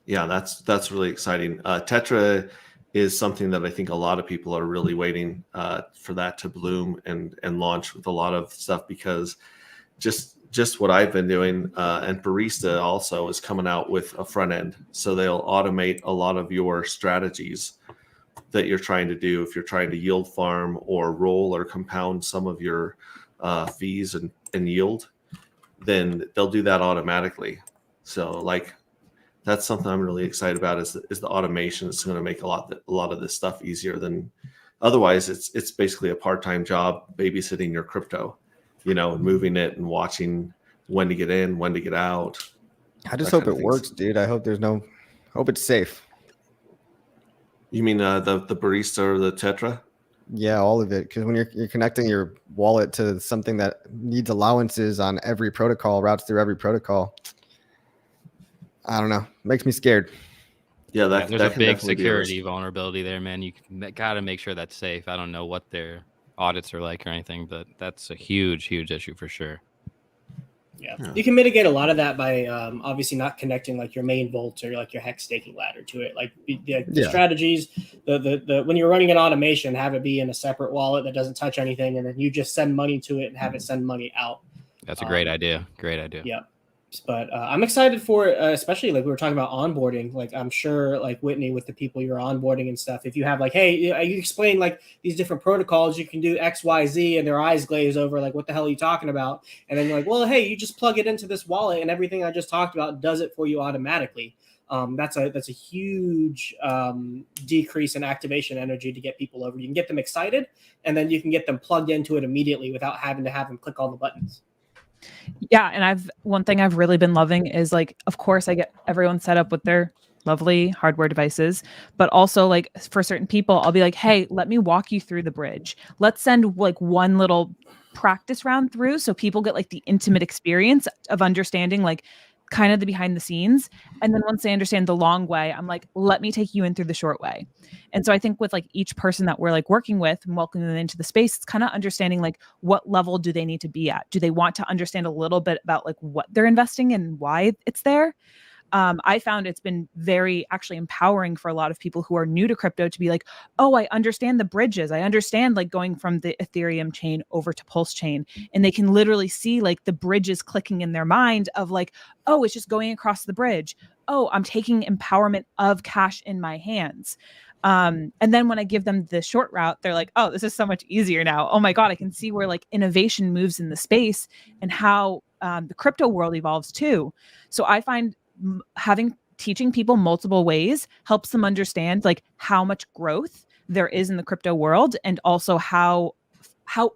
yeah, that's really exciting. Tetra is something that I think a lot of people are really waiting for that to bloom and launch with a lot of stuff, because just what I've been doing, and Barista also is coming out with a front end, so they'll automate a lot of your strategies that you're trying to do. If you're trying to yield farm or roll or compound some of your fees and yield, then they'll do that automatically. So like that's something I'm really excited about is the automation. It's going to make a lot of this stuff easier than otherwise. It's basically a part-time job babysitting your crypto, and moving it and watching when to get in, when to get out. I just that hope kind of it things. works, dude. I hope hope it's safe. You mean the barista or the Tetra? Yeah, all of it. Because when you're connecting your wallet to something that needs allowances on every protocol, routes through every protocol, I don't know. Makes me scared. Yeah, There's that a can big definitely be a risk. security vulnerability there, man. You got to make sure that's safe. I don't know what their audits are like or anything, but that's a huge issue for sure. Yeah. Yeah. You can mitigate a lot of that by obviously not connecting like your main vault or like your hex staking ladder to it. Like the strategies, the when you're running an automation, have it be in a separate wallet that doesn't touch anything, and then you just send money to it and have it send money out. That's a great idea. Great idea. Yeah. But I'm excited for it, especially like we were talking about onboarding. Like I'm sure like Whitney with the people you're onboarding and stuff, if you have like, hey, you explain like these different protocols, you can do X, Y, Z, and their eyes glaze over like, what the hell are you talking about? And then you're like, well, hey, you just plug it into this wallet and everything I just talked about does it for you automatically. That's a huge decrease in activation energy to get people over. You can get them excited, and then you can get them plugged into it immediately without having to have them click all the buttons. Yeah, and one thing I've really been loving is like, of course, I get everyone set up with their lovely hardware devices, but also like for certain people, I'll be like, hey, let me walk you through the bridge. Let's send like one little practice round through so people get like the intimate experience of understanding like kind of the behind the scenes. And then once they understand the long way, I'm like, let me take you in through the short way. And so I think with like each person that we're like working with and welcoming them into the space, it's kind of understanding like what level do they need to be at? Do they want to understand a little bit about like what they're investing in and why it's there? I found it's been very actually empowering for a lot of people who are new to crypto to be like, oh, I understand the bridges. I understand like going from the Ethereum chain over to Pulse chain. And they can literally see like the bridges clicking in their mind of like, oh, it's just going across the bridge. Oh, I'm taking empowerment of cash in my hands. And then when I give them the short route, they're like, oh, this is so much easier now. Oh my God, I can see where like innovation moves in the space and how the crypto world evolves too. So I find teaching people multiple ways helps them understand like how much growth there is in the crypto world, and also how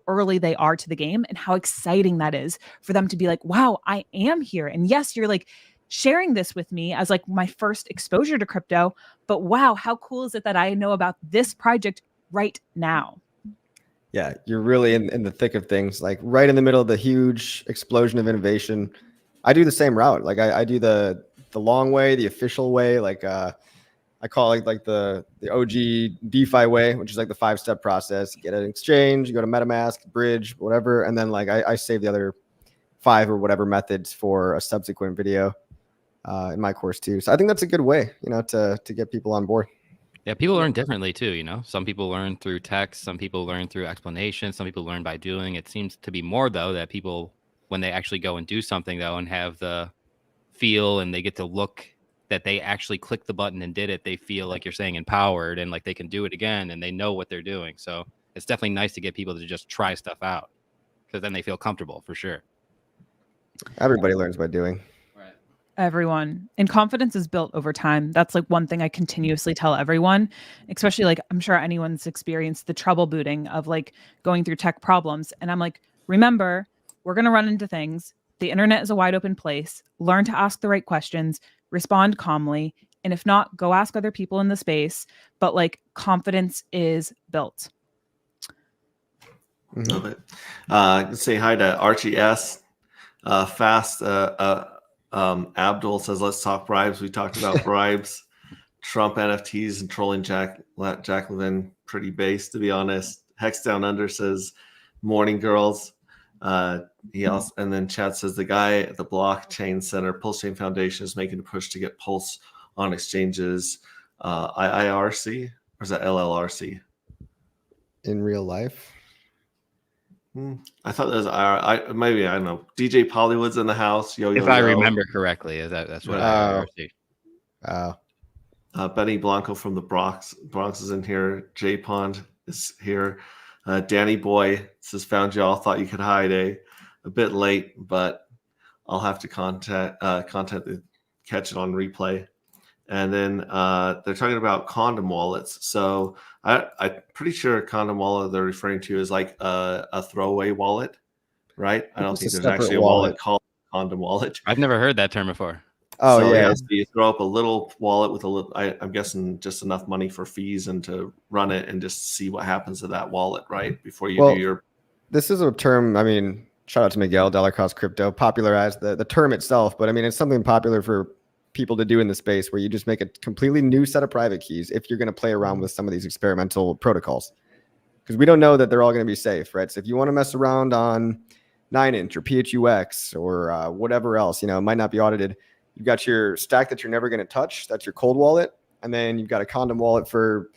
early they are to the game and how exciting that is for them to be like, wow, I am here. And yes, you're like sharing this with me as like my first exposure to crypto, but wow, how cool is it that I know about this project right now? Yeah, you're really in the thick of things, like right in the middle of the huge explosion of innovation. I do the same route. Like I do the long way, the official way. Like I call it like the OG DeFi way, which is like the 5-step process. Get an exchange, you go to Metamask, bridge, whatever, and then like I save the other 5 or whatever methods for a subsequent video in my course too. So I think that's a good way, to get people on board. Yeah, people learn differently too, Some people learn through text, some people learn through explanation, some people learn by doing. It seems to be more though that people, when they actually go and do something though and have the feel and they get to look that they actually clicked the button and did it, they feel like you're saying empowered and like they can do it again and they know what they're doing. So it's definitely nice to get people to just try stuff out because then they feel comfortable for sure. Everybody learns by doing. Everyone. And confidence is built over time. That's like one thing I continuously tell everyone, especially like I'm sure anyone's experienced the trouble booting of like going through tech problems. And I'm like, remember, we're going to run into things. The internet is a wide open place. Learn to ask the right questions, respond calmly. And if not, go ask other people in the space. But like confidence is built. Love it. Say hi to Archie S. Fast. Abdul says, let's talk bribes. We talked about bribes, Trump NFTs, and trolling Jack Levin. Pretty base, to be honest. Hex Down Under says, morning girls. He also, and then Chad says, the guy at the blockchain center, Pulse Chain Foundation, is making a push to get Pulse on exchanges. IIRC, or is that LLRC? In real life? I thought that was maybe, I don't know. DJ Pollywood's in the house. If I remember correctly, that's what I see. Benny Blanco from the Bronx is in here. J Pond is here. Danny Boy says, found y'all, thought you could hide, eh? A bit late, but I'll have to catch it on replay. And then they're talking about condom wallets. So I'm pretty sure a condom wallet they're referring to is like a throwaway wallet, right? I don't It's think a there's separate actually a wallet called condom wallet. I've never heard that term before. Oh, So, yeah. so you throw up a little wallet with a little, I'm guessing just enough money for fees and to run it and just see what happens to that wallet, right? Before you do your. This is a term, I mean, shout out to Miguel, Dollar Cost Crypto, popularized the term itself, but I mean, it's something popular for people to do in the space where you just make a completely new set of private keys if you're going to play around with some of these experimental protocols. Because we don't know that they're all going to be safe, right? So if you want to mess around on 9inch or PHUX or whatever else, it might not be audited. You've got your stack that you're never going to touch. That's your cold wallet. And then you've got a condom wallet for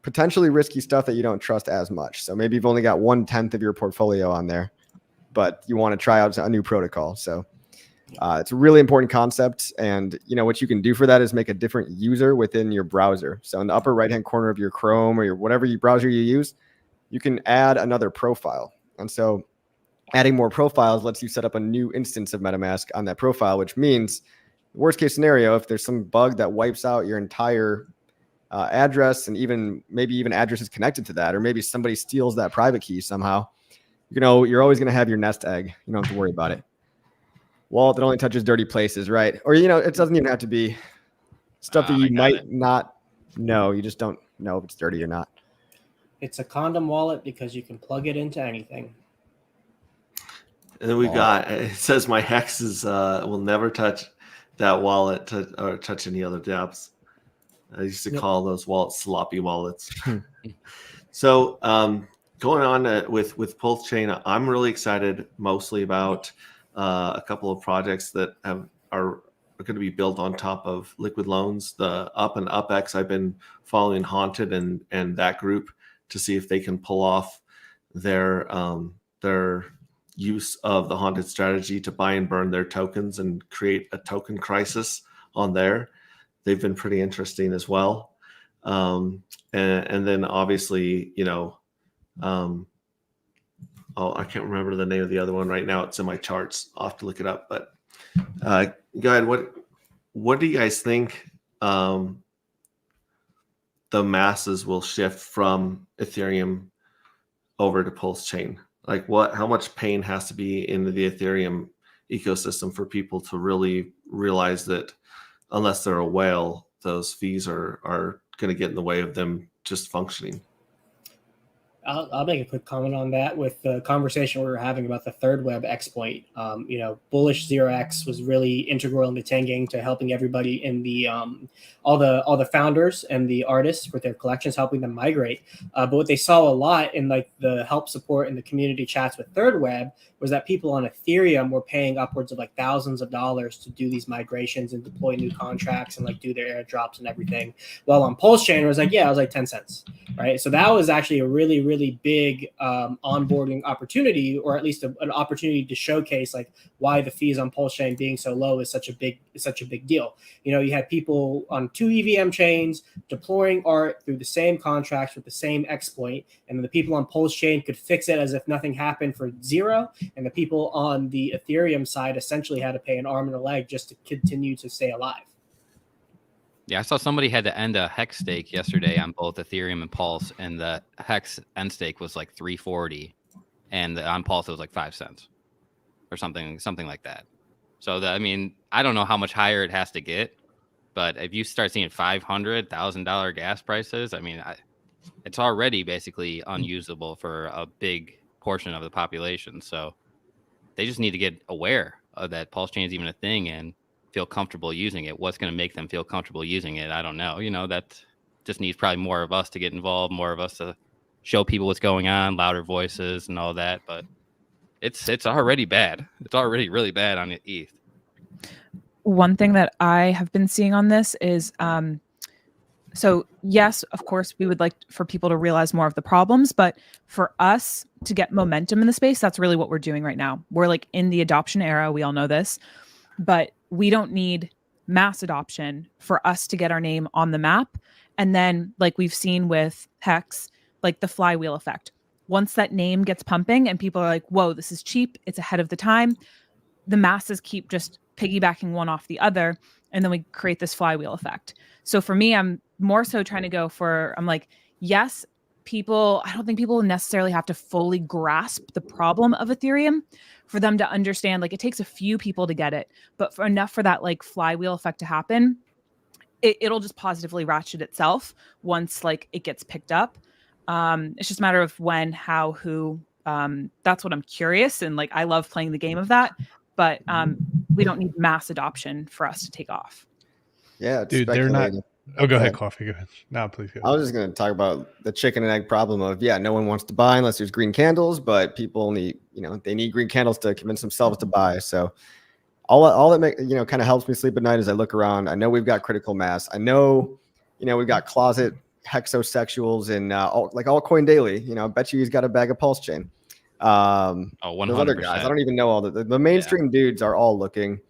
potentially risky stuff that you don't trust as much. So maybe you've only got 1/10 of your portfolio on there, but you want to try out a new protocol. So it's a really important concept. And what you can do for that is make a different user within your browser. So in the upper right-hand corner of your Chrome or your whatever browser you use, you can add another profile. And so adding more profiles lets you set up a new instance of MetaMask on that profile, which means worst case scenario, if there's some bug that wipes out your entire address and maybe even addresses connected to that, or maybe somebody steals that private key somehow, you're always going to have your nest egg. You don't have to worry about it. Wallet that only touches dirty places, right? Or, it doesn't even have to be stuff that you might not know. You just don't know if it's dirty or not. It's a condom wallet because you can plug it into anything. And then we've got, it says my hexes will never touch that wallet or touch any other dApps. I used to call those wallets sloppy wallets. So going on with Pulse Chain, I'm really excited mostly about a couple of projects that are going to be built on top of Liquid Loans. The Up and UpX, I've been following Haunted and that group to see if they can pull off their use of the Haunted strategy to buy and burn their tokens and create a token crisis on there. They've been pretty interesting as well. And then obviously, I can't remember the name of the other one right now. It's in my charts. I'll have to look it up. But go ahead. What do you guys think the masses will shift from Ethereum over to Pulse Chain? Like how much pain has to be in the Ethereum ecosystem for people to really realize that unless they're a whale, those fees are going to get in the way of them just functioning? I'll make a quick comment on that with the conversation we were having about the third web exploit. Bullish 0x was really integral in the Tanging to helping everybody in the all the founders and the artists with their collections, helping them migrate. But what they saw a lot in like the help support and the community chats with third web was that people on Ethereum were paying upwards of like thousands of dollars to do these migrations and deploy new contracts and like do their airdrops and everything. While on Pulse Chain, it was like 10 cents, right? So that was actually a really, really big onboarding opportunity, or at least an opportunity to showcase like why the fees on Pulse Chain being so low is such a big deal. You had people on 2 EVM chains deploying art through the same contracts with the same exploit, and the people on Pulse Chain could fix it as if nothing happened for zero. And the people on the Ethereum side essentially had to pay an arm and a leg just to continue to stay alive. Yeah, I saw somebody had to end a hex stake yesterday on both Ethereum and Pulse, and the hex end stake was like 340, and on Pulse it was like 5 cents or something like that. So I don't know how much higher it has to get, but if you start seeing $500,000 gas prices, it's already basically unusable for a big portion of the population. So they just need to get aware of that Pulse Chain is even a thing and feel comfortable using it. What's going to make them feel comfortable using it? I don't know. That just needs probably more of us to get involved, more of us to show people what's going on, louder voices and all that. But it's already bad. It's already really bad on ETH. One thing that I have been seeing on this is so yes, of course, we would like for people to realize more of the problems, but for us to get momentum in the space, that's really what we're doing right now. We're like in the adoption era. We all know this, but we don't need mass adoption for us to get our name on the map. And then, like we've seen with Hex, like the flywheel effect. Once that name gets pumping and people are like, whoa, this is cheap, it's ahead of the time, the masses keep just piggybacking one off the other. And then we create this flywheel effect. So for me, I'm more so trying to go for, I'm like, yes, I don't think people necessarily have to fully grasp the problem of Ethereum for them to understand, like it takes a few people to get it, but for enough for that like flywheel effect to happen, it'll just positively ratchet itself once like it gets picked up. It's just a matter of when, how, who. That's what I'm curious, and like I love playing the game of that, but we don't need mass adoption for us to take off. Yeah, it's Dude, they're not. speculating. Oh, go ahead, Coffee. Go ahead. No, please go. I was just going to talk about the chicken and egg problem of, no one wants to buy unless there's green candles, but people need, they need green candles to convince themselves to buy. So all that kind of helps me sleep at night as I look around. I know we've got critical mass. I know, we've got closet hexosexuals and Altcoin Daily. I bet you he's got a bag of Pulse Chain. 100%. Those other guys, I don't even know all the mainstream dudes are all looking.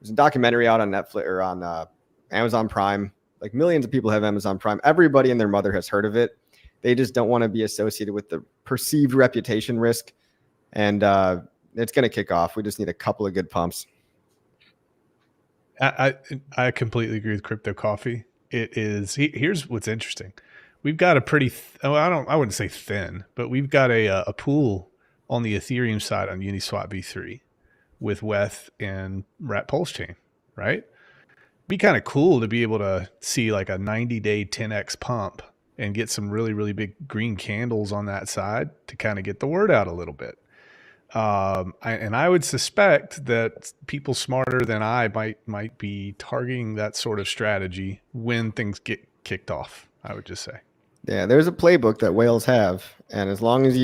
There's a documentary out on Netflix or on Amazon Prime. Like millions of people have Amazon Prime. Everybody and their mother has heard of it. They just don't want to be associated with the perceived reputation risk. And it's going to kick off. We just need a couple of good pumps. I completely agree with Crypto Coffee. It is. Here's what's interesting. We've got a pretty, I wouldn't say thin, but we've got a pool on the Ethereum side on Uniswap v3 with WETH and Rat Pulse Chain, right? Be kind of cool to be able to see like a 90-day 10x pump and get some really, really big green candles on that side to kind of get the word out a little bit. I would suspect that people smarter than I might be targeting that sort of strategy when things get kicked off, I would just say. Yeah, there's a playbook that whales have. And as long as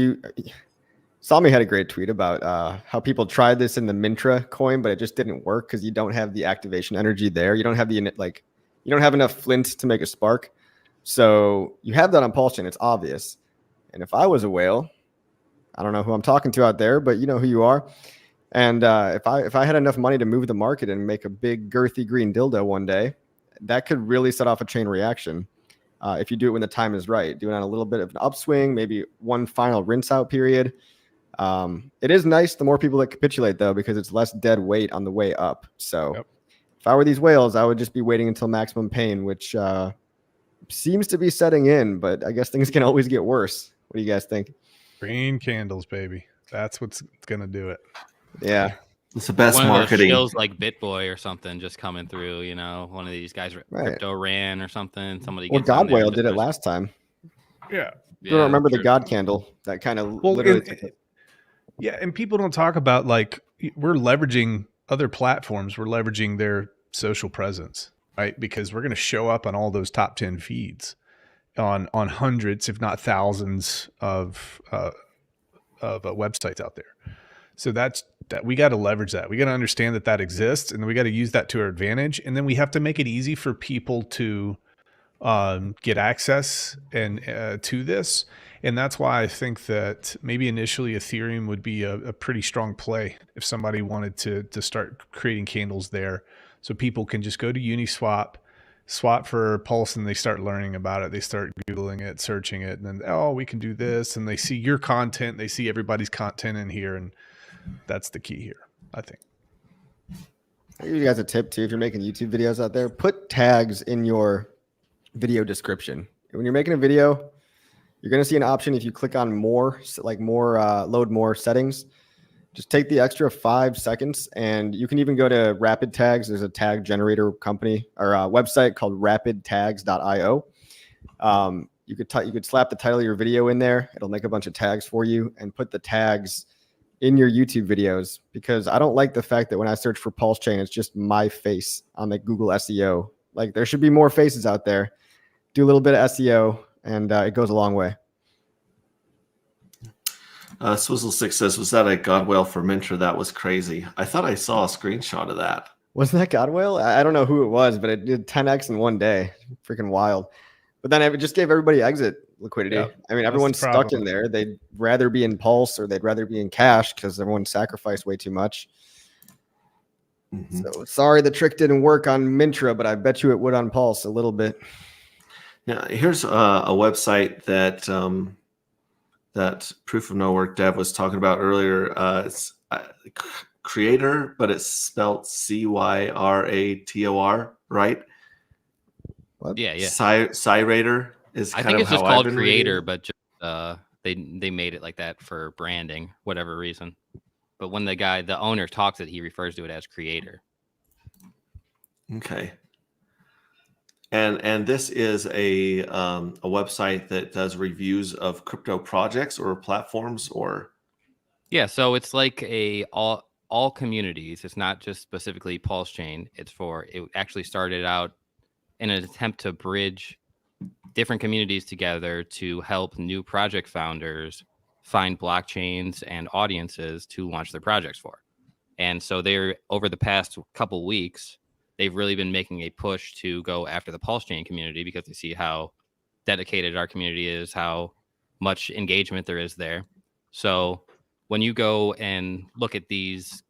Sami had a great tweet about how people tried this in the Mintra coin, but it just didn't work because you don't have the activation energy there. You don't have you don't have enough flint to make a spark. So you have that on Pulse Chain. It's obvious. And if I was a whale, I don't know who I'm talking to out there, but you know who you are. And if I had enough money to move the market and make a big girthy green dildo one day, that could really set off a chain reaction. If you do it when the time is right, do it on a little bit of an upswing, maybe one final rinse out period. It is nice the more people that capitulate though, because it's less dead weight on the way up. So if I were these whales, I would just be waiting until maximum pain, which seems to be setting in, but I guess things can always get worse. What do you guys think? Green candles, baby. That's what's going to do it. Yeah. It's the best one marketing. Of those like BitBoy or something just coming through, one of these guys, Crypto ran or something. Somebody. Well, God Whale did it last time. Yeah. You don't remember the God candle that kind of literally. Yeah, and people don't talk about like we're leveraging other platforms. We're leveraging their social presence, right? Because we're going to show up on all those top 10 feeds on hundreds, if not thousands of websites out there. So that we got to leverage that. We got to understand that exists, and then we got to use that to our advantage. And then we have to make it easy for people to get access and to this. And that's why I think that maybe initially Ethereum would be a pretty strong play if somebody wanted to start creating candles there. So people can just go to Uniswap, swap for Pulse, and they start learning about it. They start Googling it, searching it, and then, oh, we can do this. And they see your content. They see everybody's content in here. And that's the key here, I think. I'll give you guys a tip too. If you're making YouTube videos out there, put tags in your video description. When you're making a video, you're going to see an option if you click on more, load more settings. Just take the extra 5 seconds, and you can even go to Rapid Tags. There's a tag generator company or a website called rapidtags.io. You could slap the title of your video in there. It'll make a bunch of tags for you, and put the tags in your YouTube videos, because I don't like the fact that when I search for Pulse Chain, it's just my face on the Google SEO. Like, there should be more faces out there. Do a little bit of SEO, and it goes a long way. Swizzle6 says, was that a God Whale for Mintra? That was crazy. I thought I saw a screenshot of that. Wasn't that God Whale? I don't know who it was, but it did 10x in one day. Freaking wild. But then it just gave everybody exit liquidity. Yeah, I mean, everyone's stuck in there. They'd rather be in Pulse, or they'd rather be in cash because everyone sacrificed way too much. Mhm. So sorry the trick didn't work on Mintra, but I bet you it would on Pulse a little bit. Now, here's a website that that Proof of No Work Dev was talking about earlier. It's Creator, but it's spelled Cyrator, right? What? Yeah, yeah. Cyrator is I kind think of it's just how I've called been reading Creator, it. but just, they made it like that for branding, whatever reason. But when the owner talks it, he refers to it as Creator. Okay. And this is a website that does reviews of crypto projects or platforms or Yeah, so it's like all communities. It's not just specifically Pulse Chain. It actually started out in an attempt to bridge different communities together to help new project founders find blockchains and audiences to launch their projects for. And so they're over the past couple weeks, they've really been making a push to go after the Pulse Chain community because they see how dedicated our community is, how much engagement there is there. So when you go and look at this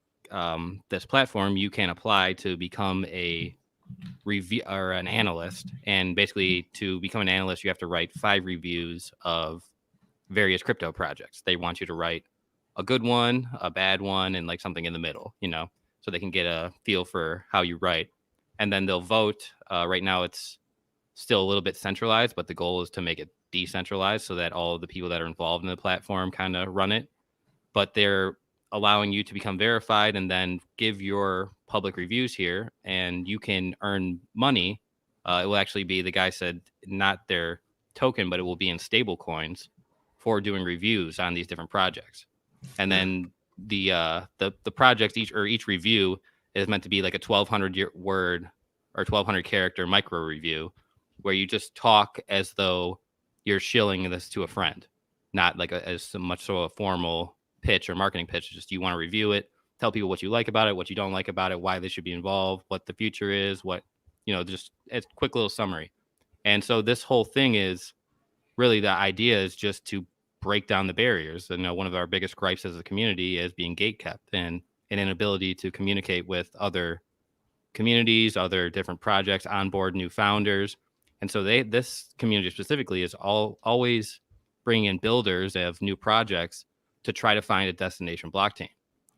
platform, you can apply to become a review or an analyst. And basically, to become an analyst, you have to write 5 reviews of various crypto projects. They want you to write a good one, a bad one, and like something in the middle, so they can get a feel for how you write. And then they'll vote. Right now, it's still a little bit centralized, but the goal is to make it decentralized so that all of the people that are involved in the platform kind of run it. But they're allowing you to become verified and then give your public reviews here, and you can earn money. It will actually be, the guy said, not their token, but it will be in stable coins for doing reviews on these different projects. And then the projects, each review is meant to be like a 1,200 word or 1,200 character micro review, where you just talk as though you're shilling this to a friend, not like as much so a formal pitch or marketing pitch. Just you want to review it, tell people what you like about it, what you don't like about it, why they should be involved, what the future is, just a quick little summary. And so this whole thing is really, the idea is just to break down the barriers. And one of our biggest gripes as a community is being gatekept and an inability to communicate with other communities, other different projects, onboard new founders. And so this community specifically is always bringing in builders of new projects to try to find a destination blockchain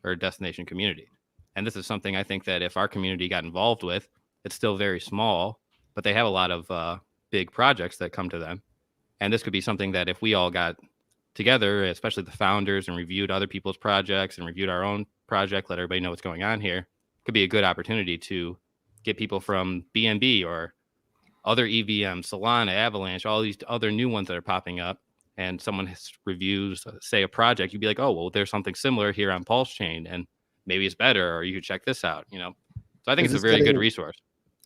or a destination community. And this is something I think that if our community got involved with, it's still very small, but they have a lot of big projects that come to them. And this could be something that if we all got together, especially the founders, and reviewed other people's projects and reviewed our own project, let everybody know what's going on here, could be a good opportunity to get people from BNB or other EVM, Solana, Avalanche, all these other new ones that are popping up. And someone reviews, say, a project, you'd be like, oh, well, there's something similar here on Pulse Chain, and maybe it's better, or you could check this out, So I think it's a very good resource.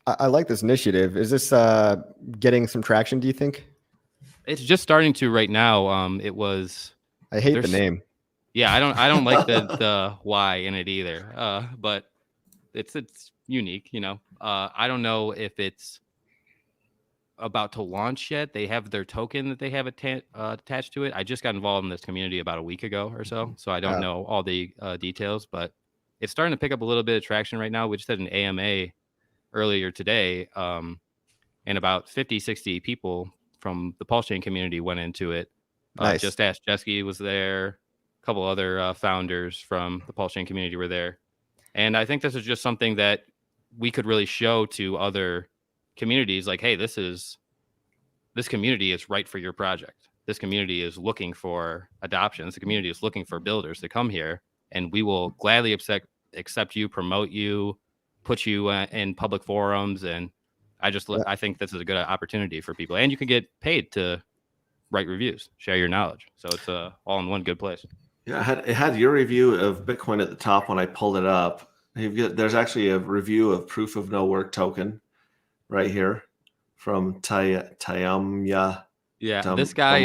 I like this initiative. Is this getting some traction, do you think? It's just starting to right now. I hate the name. Yeah, I don't like the Y in it either. But it's unique, I don't know if it's about to launch yet. They have their token that they have attached to it. I just got involved in this community about a week ago or so I don't know all the details, but it's starting to pick up a little bit of traction right now. We just had an AMA earlier today, and about 50-60 people from the Pulse Chain community went into it. Nice. Just Ask Jesky was there. A couple other founders from the Pulse Chain community were there. And I think this is just something that we could really show to other communities, like, hey, this community is right for your project. This community is looking for adoptions. The community is looking for builders to come here, and we will gladly accept you, promote you, put you in public forums. And I think this is a good opportunity for people, and you can get paid to write reviews, share your knowledge. So it's all in one good place. Yeah, it had your review of Bitcoin at the top when I pulled it up. There's actually a review of Proof of No Work token right here from Tayamya. Yeah, this guy,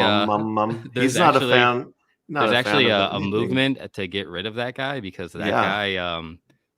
he's not a fan. There's actually a movement to get rid of that guy, because that guy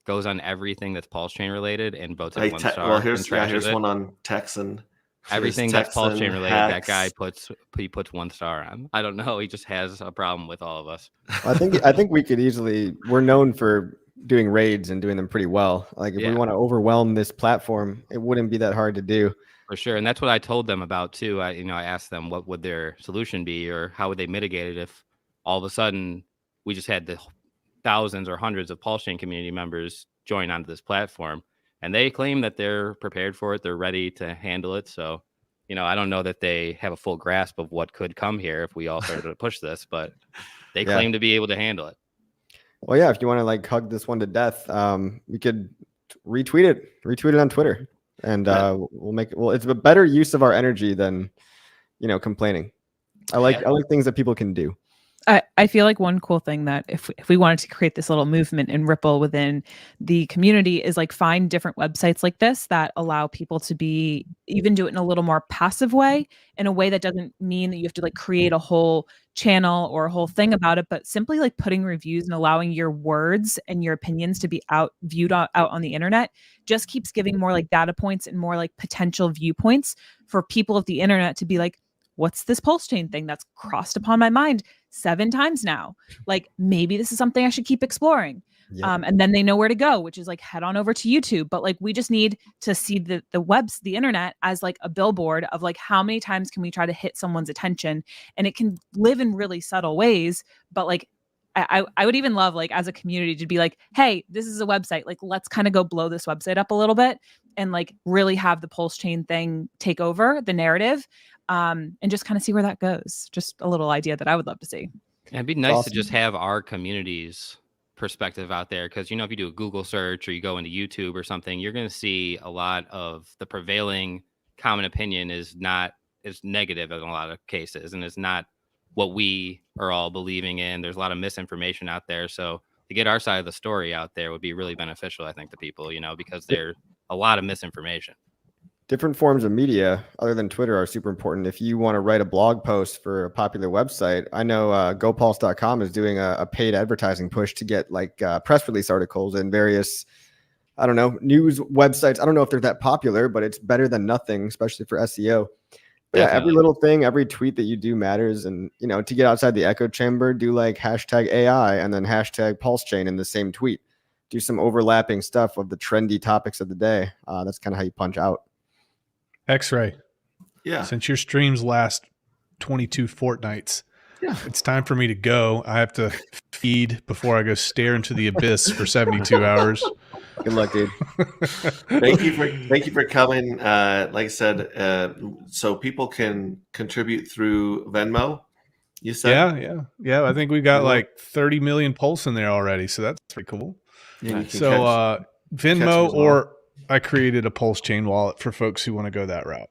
goes on everything that's Pulse Chain related and votes at 1 star. Well, here's one on Texan. Everything that's Pulse Chain related, hacks. that guy puts 1 star on. I don't know. He just has a problem with all of us. I think we could easily. We're known for doing raids and doing them pretty well. Like if we want to overwhelm this platform, it wouldn't be that hard to do. For sure. And that's what I told them about too. I asked them what would their solution be, or how would they mitigate it if all of a sudden we just had the thousands or hundreds of Pulse Chain community members join onto this platform. And they claim that they're prepared for it. They're ready to handle it. So, I don't know that they have a full grasp of what could come here if we all started to push this, but they claim to be able to handle it. Well, yeah, if you want to like hug this one to death, we could retweet it on Twitter, and we'll make it. Well, it's a better use of our energy than, complaining. I like things that people can do. I feel like one cool thing that if we wanted to create this little movement and ripple within the community is like find different websites like this that allow people to be even do it in a little more passive way, in a way that doesn't mean that you have to like create a whole channel or a whole thing about it, but simply like putting reviews and allowing your words and your opinions to be viewed out on the internet just keeps giving more like data points and more like potential viewpoints for people of the internet to be like, what's this Pulse Chain thing that's crossed upon my mind 7 times now? Like maybe this is something I should keep exploring. Yeah. And then they know where to go, which is like head on over to YouTube. But like we just need to see the internet as like a billboard of like how many times can we try to hit someone's attention, and it can live in really subtle ways. But like I would even love like as a community to be like, hey, this is a website. Like let's kind of go blow this website up a little bit and like really have the Pulse Chain thing take over the narrative. And just kind of see where that goes. Just a little idea that I would love to see. Yeah, it'd be nice to just have our community's perspective out there, because if you do a Google search or you go into YouTube or something, you're going to see a lot of the prevailing common opinion is negative in a lot of cases, and it's not what we are all believing in. There's a lot of misinformation out there, so to get our side of the story out there would be really beneficial, I think, to people, because there's a lot of misinformation. Different forms of media other than Twitter are super important. If you want to write a blog post for a popular website, I know gopulse.com is doing a paid advertising push to get like press release articles and various, news websites. I don't know if they're that popular, but it's better than nothing, especially for SEO. But yeah, every little thing, every tweet that you do matters. And, to get outside the echo chamber, do like hashtag AI and then hashtag Pulse Chain in the same tweet. Do some overlapping stuff of the trendy topics of the day. That's kind of how you punch out. X-Ray. Yeah. Since your streams last 22 fortnights, it's time for me to go. I have to feed before I go stare into the abyss for 72 hours. Good luck, dude. Thank you for coming. Like I said, so people can contribute through Venmo. You said, yeah. I think we got like 30 million pulse in there already, so that's pretty cool. Yeah, so Venmo, or I created a Pulse Chain wallet for folks who want to go that route.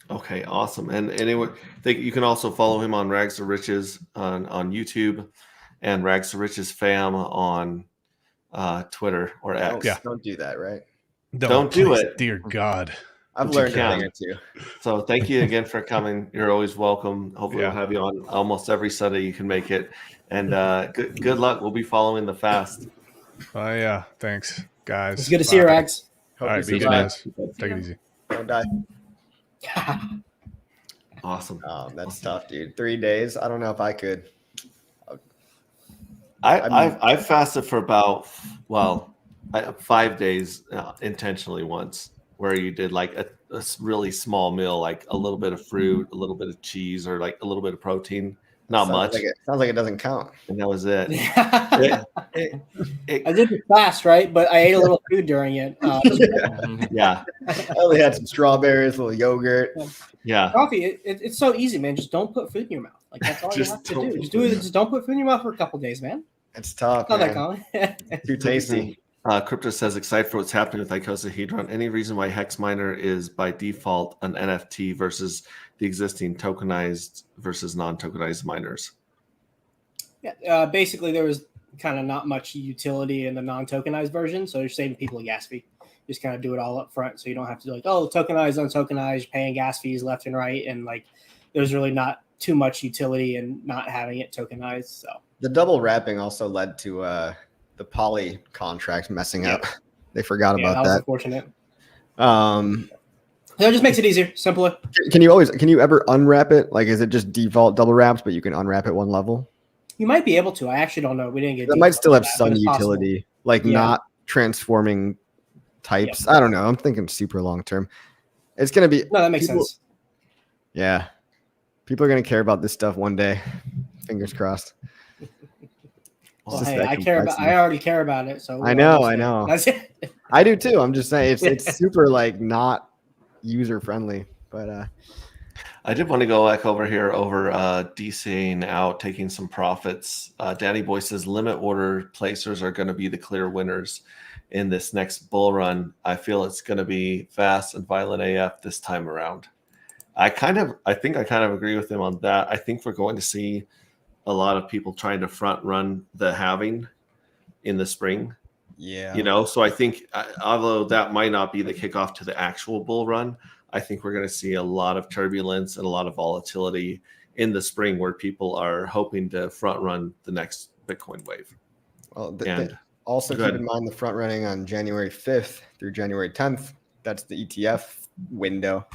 Okay, awesome. And anyway, you can also follow him on Rags to Riches on YouTube, and Rags to Riches fam on Twitter or X. Don't do that, right? Don't do it. Dear God. I've learned a thing or two. So thank you again for coming. You're always welcome. Hopefully we'll have you on almost every Sunday you can make it. And good luck. We'll be following the fast. Oh, yeah. Thanks, guys. It's good to see you, Rags. All right, be good, guys. Take it easy. Don't die. Awesome. That's tough, dude. 3 days. I don't know if I could. I've fasted for about 5 days intentionally once, where you did like a really small meal, like a little bit of fruit, a little bit of cheese, or like a little bit of protein. Not much. Sounds like it doesn't count. And that was it. I did the fast, right? But I ate a little food during it. Yeah. I only had some strawberries, a little yogurt. Yeah. Coffee, it's so easy, man. Just don't put food in your mouth. Like that's all you have to do. Just do it. Just don't put food in your mouth for a couple days, man. It's tough. It's not that common. Too tasty. Crypto says, excited for what's happening with icosahedron. Any reason why Hex Miner is by default an NFT versus the existing tokenized versus non-tokenized miners? Yeah, basically there was kind of not much utility in the non-tokenized version, so you're saving people a gas fee. Just kind of do it all up front, so you don't have to do like, tokenized, untokenized, paying gas fees left and right, and like there's really not too much utility in not having it tokenized. So the double wrapping also led to the poly contract messing up. They forgot about that. Unfortunate. That just makes it easier, simpler. Can you ever unwrap it? Like, is it just default double wrapped, but you can unwrap it one level? You might be able to. I actually don't know. We didn't get. That might still have some utility. like Yeah. not transforming types. I don't know. I'm thinking super long term. It's gonna be No, that makes people- sense. Yeah, people are gonna care about this stuff one day. Fingers crossed. Well, just hey, that I care about. complexity. I already care about it. So I know, what I do you say? know. That's it. I do too. I'm just saying it's super like not user friendly, but I did want to go back over here over DCing out, taking some profits. Danny Boy says limit order placers are going to be the clear winners in this next bull run. I feel it's going to be fast and violent AF this time around. I think I kind of agree with him on that. I think we're going to see a lot of people trying to front run the halving in the spring. yeah, You know, so I think although that might not be the kickoff to the actual bull run, I think we're going to see a lot of turbulence and a lot of volatility in the spring where people are hoping to front run the next Bitcoin wave. Well, And also go keep ahead. in mind the front running on January 5th through January 10th. That's the ETF window.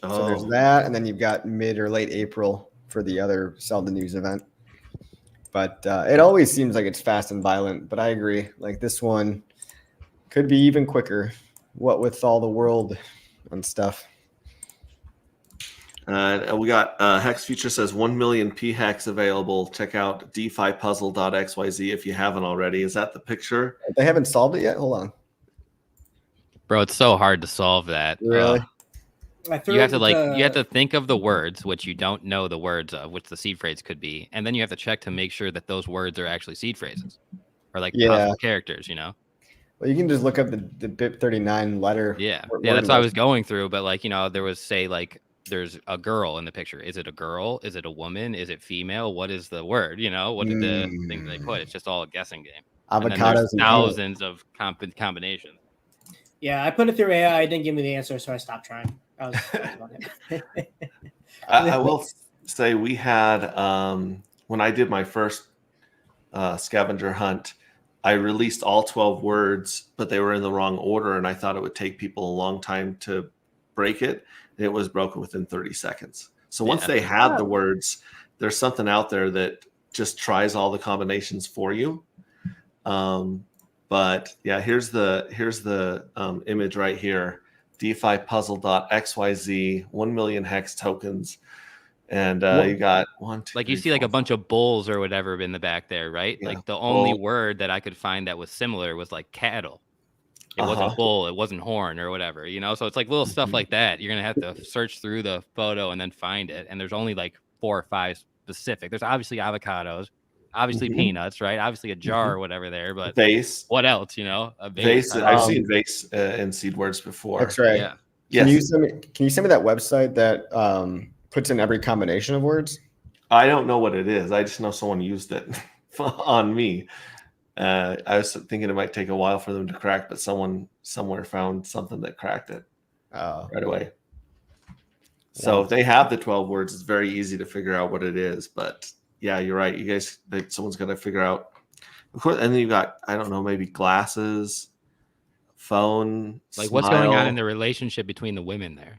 So there's that, and then you've got mid or late April for the other Sell the News event. But it always seems like it's fast and violent. But I agree. Like this one could be even quicker. What with all the world and stuff. We got Hex Future says 1 million P Hex available. Check out DeFiPuzzle.xyz if you haven't already. Is that the picture? They haven't solved it yet. Hold on. Bro, it's so hard to solve that. Really? You have to think of the words, which you don't know the words of, which the seed phrase could be, and then you have to check to make sure that those words are actually seed phrases or like possible characters. You know? Well, you can just look up the BIP 39 letter. Yeah, word that's what I was list. going through. But like, you know, there was say like there's a girl in the picture. Is it a girl? Is it a woman? Is it female? What is the word? You know, what did the thing they put? It's just all a guessing game. And then Avocados there's and thousands of combinations. Yeah, I put it through AI. It didn't give me the answer, so I stopped trying. I was I will say we had when I did my first scavenger hunt, I released all 12 words, but they were in the wrong order, and I thought it would take people a long time to break it. And it was broken within 30 seconds. So once they had the words, there's something out there that just tries all the combinations for you. But yeah, here's the image right here. DeFiPuzzle.xyz, 1 million hex tokens. And you got one, two, Like you three, see like four, a bunch of bulls or whatever in the back there, right? Yeah. Like the only Bull. word that I could find that was similar was like cattle. It wasn't bull, it wasn't horn or whatever, you know? So it's like little stuff like that. You're going to have to search through the photo and then find it. And there's only like 4 or 5 specific. There's obviously avocados, obviously peanuts, right? Obviously a jar or whatever there, but vase. what else, you know? A Vase. I've seen vase in seed words before. That's right. Yeah. Yes. Can you send me that website that puts in every combination of words? I don't know what it is. I just know someone used it on me. I was thinking it might take a while for them to crack, but someone somewhere found something that cracked it right away. So if they have the 12 words, it's very easy to figure out what it is. But yeah, you're right. You guys, someone's going to figure out. Of course, and then you got, I don't know, maybe glasses, phone. Like what's going on in the relationship between the women there?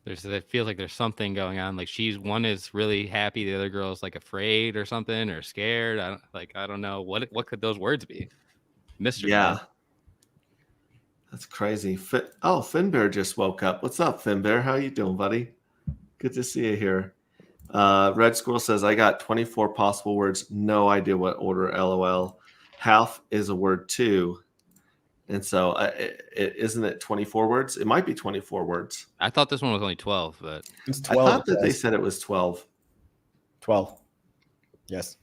It feels like there's something going on. Like one is really happy, the other girl is like afraid or something or scared. I don't know what could those words be. Mystery. Yeah, that's crazy. Finbear just woke up. What's up, Finbear? How you doing, buddy? Good to see you here. Red Squirrel says I got 24 possible words. No idea what order. LOL. Half is a word too. And so isn't it 24 words? It might be 24 words. I thought this one was only 12, but It's 12. I thought that they said it was 12. 12. Yes.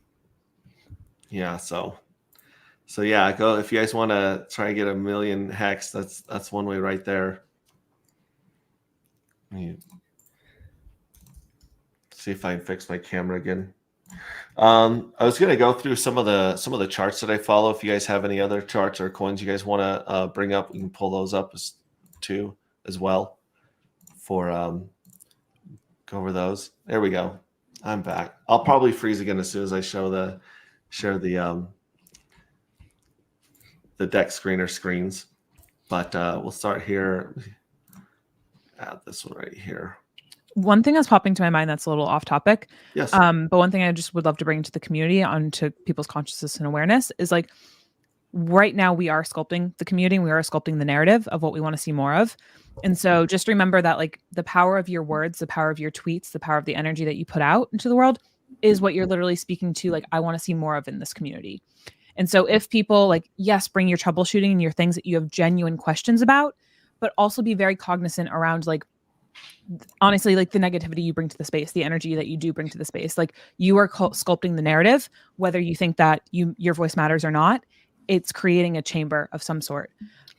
Yeah. So yeah, go if you guys want to try and get 1 million hex. That's one way right there. Let me see if I can fix my camera again. I was going to go through some of the charts that I follow. If you guys have any other charts or coins you guys want to bring up, we can pull those up too as well for go over those. There we go. I'm back. I'll probably freeze again as soon as I share the deck screener screens. But we'll start here. Add this one right here. One thing that's popping to my mind that's a little off topic. Yes. But one thing I just would love to bring to the community onto people's consciousness and awareness is like right now we are sculpting the community. We are sculpting the narrative of what we want to see more of. And so just remember that like the power of your words, the power of your tweets, the power of the energy that you put out into the world is what you're literally speaking to. Like, I want to see more of in this community. And so if people like, yes, bring your troubleshooting and your things that you have genuine questions about, but also be very cognizant around like, honestly, like the negativity you bring to the space, the energy that you do bring to the space. Like you are sculpting the narrative, whether you think that your voice matters or not, it's creating a chamber of some sort.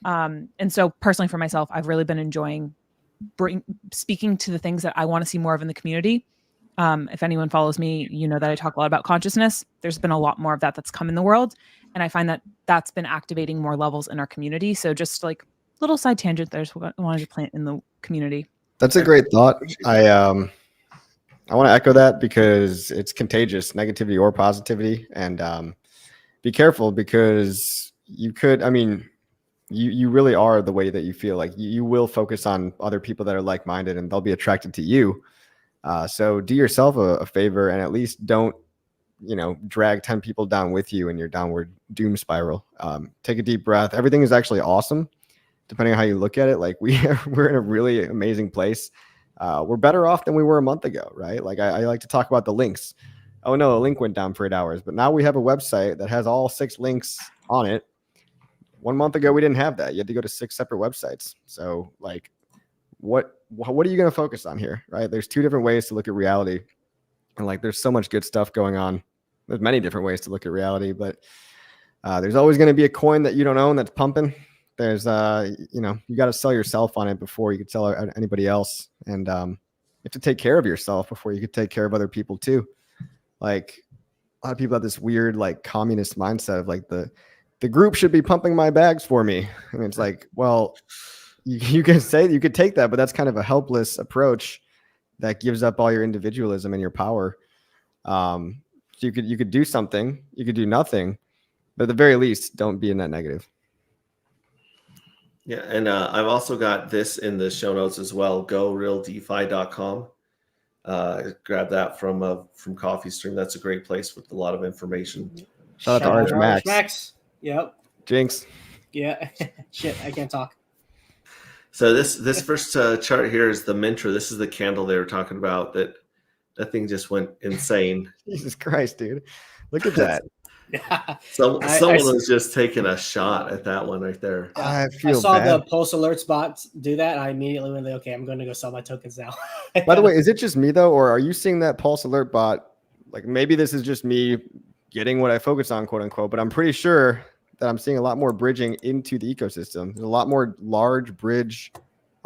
And so personally for myself, I've really been enjoying speaking to the things that I want to see more of in the community. If anyone follows me, you know that I talk a lot about consciousness. There's been a lot more of that that's come in the world. And I find that that's been activating more levels in our community. So just like little side tangent, there's what I wanted to plant in the community. That's a great thought. I want to echo that because it's contagious, negativity or positivity. And be careful because you could, I mean, you really are the way that you feel. Like you will focus on other people that are like-minded and they'll be attracted to you. So do yourself a favor and at least don't, drag 10 people down with you in your downward doom spiral. Take a deep breath. Everything is actually awesome, depending on how you look at it. Like we're in a really amazing place. We're better off than we were a month ago, right? Like I like to talk about the links. Oh no, a link went down for 8 hours, but now we have a website that has all 6 links on it. 1 month ago, we didn't have that. You had to go to 6 separate websites. So like, what are you going to focus on here, right? There's 2 different ways to look at reality. And like, there's so much good stuff going on. There's many different ways to look at reality, but there's always going to be a coin that you don't own that's pumping. There's, you got to sell yourself on it before you could sell anybody else. And you have to take care of yourself before you could take care of other people too. Like a lot of people have this weird, like communist mindset of like the group should be pumping my bags for me. I mean, it's like, well, you can say you could take that, but that's kind of a helpless approach that gives up all your individualism and your power. So you could do something, you could do nothing, but at the very least, don't be in that negative. Yeah, and I've also got this in the show notes as well. GoRealDeFi.com. Grab that from Coffee Stream. That's a great place with a lot of information. Shout out to Orange Max. Max. Yep. Jinx. Yeah. Shit, I can't talk. So this first chart here is the Mintra. This is the candle they were talking about. That thing just went insane. Jesus Christ, dude! Look at that. Yeah. Someone was just taking a shot at that one right there. I saw bad. the Pulse Alert spot do that. I immediately went like, okay, I'm going to go sell my tokens now. By the way, is it just me though, or are you seeing that Pulse Alert bot? Like maybe this is just me getting what I focus on, quote unquote, but I'm pretty sure that I'm seeing a lot more bridging into the ecosystem. There's a lot more large bridge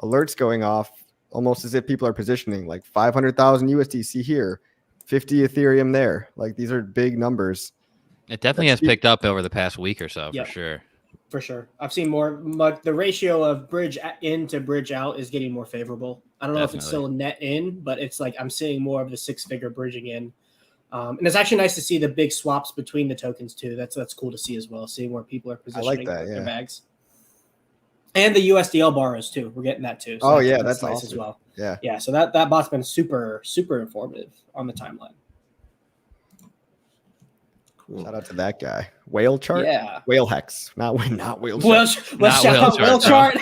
alerts going off, almost as if people are positioning like 500,000 USDC here, 50 Ethereum there. Like these are big numbers. It definitely has picked up over the past week or so, Yep. for sure. For sure. I've seen more, like the ratio of bridge in to bridge out is getting more favorable. I don't know if it's still net in, but it's like I'm seeing more of the 6-figure bridging in. And it's actually nice to see the big swaps between the tokens too. That's cool to see as well, seeing where people are positioning their bags. And the USDL borrows too. We're getting that too. So that's nice awesome as well. Yeah. Yeah. So that bot's been super, super informative on the timeline. Cool. Shout out to that guy. Whale chart? Yeah. Whale hex. Not whale chart. Whale chart.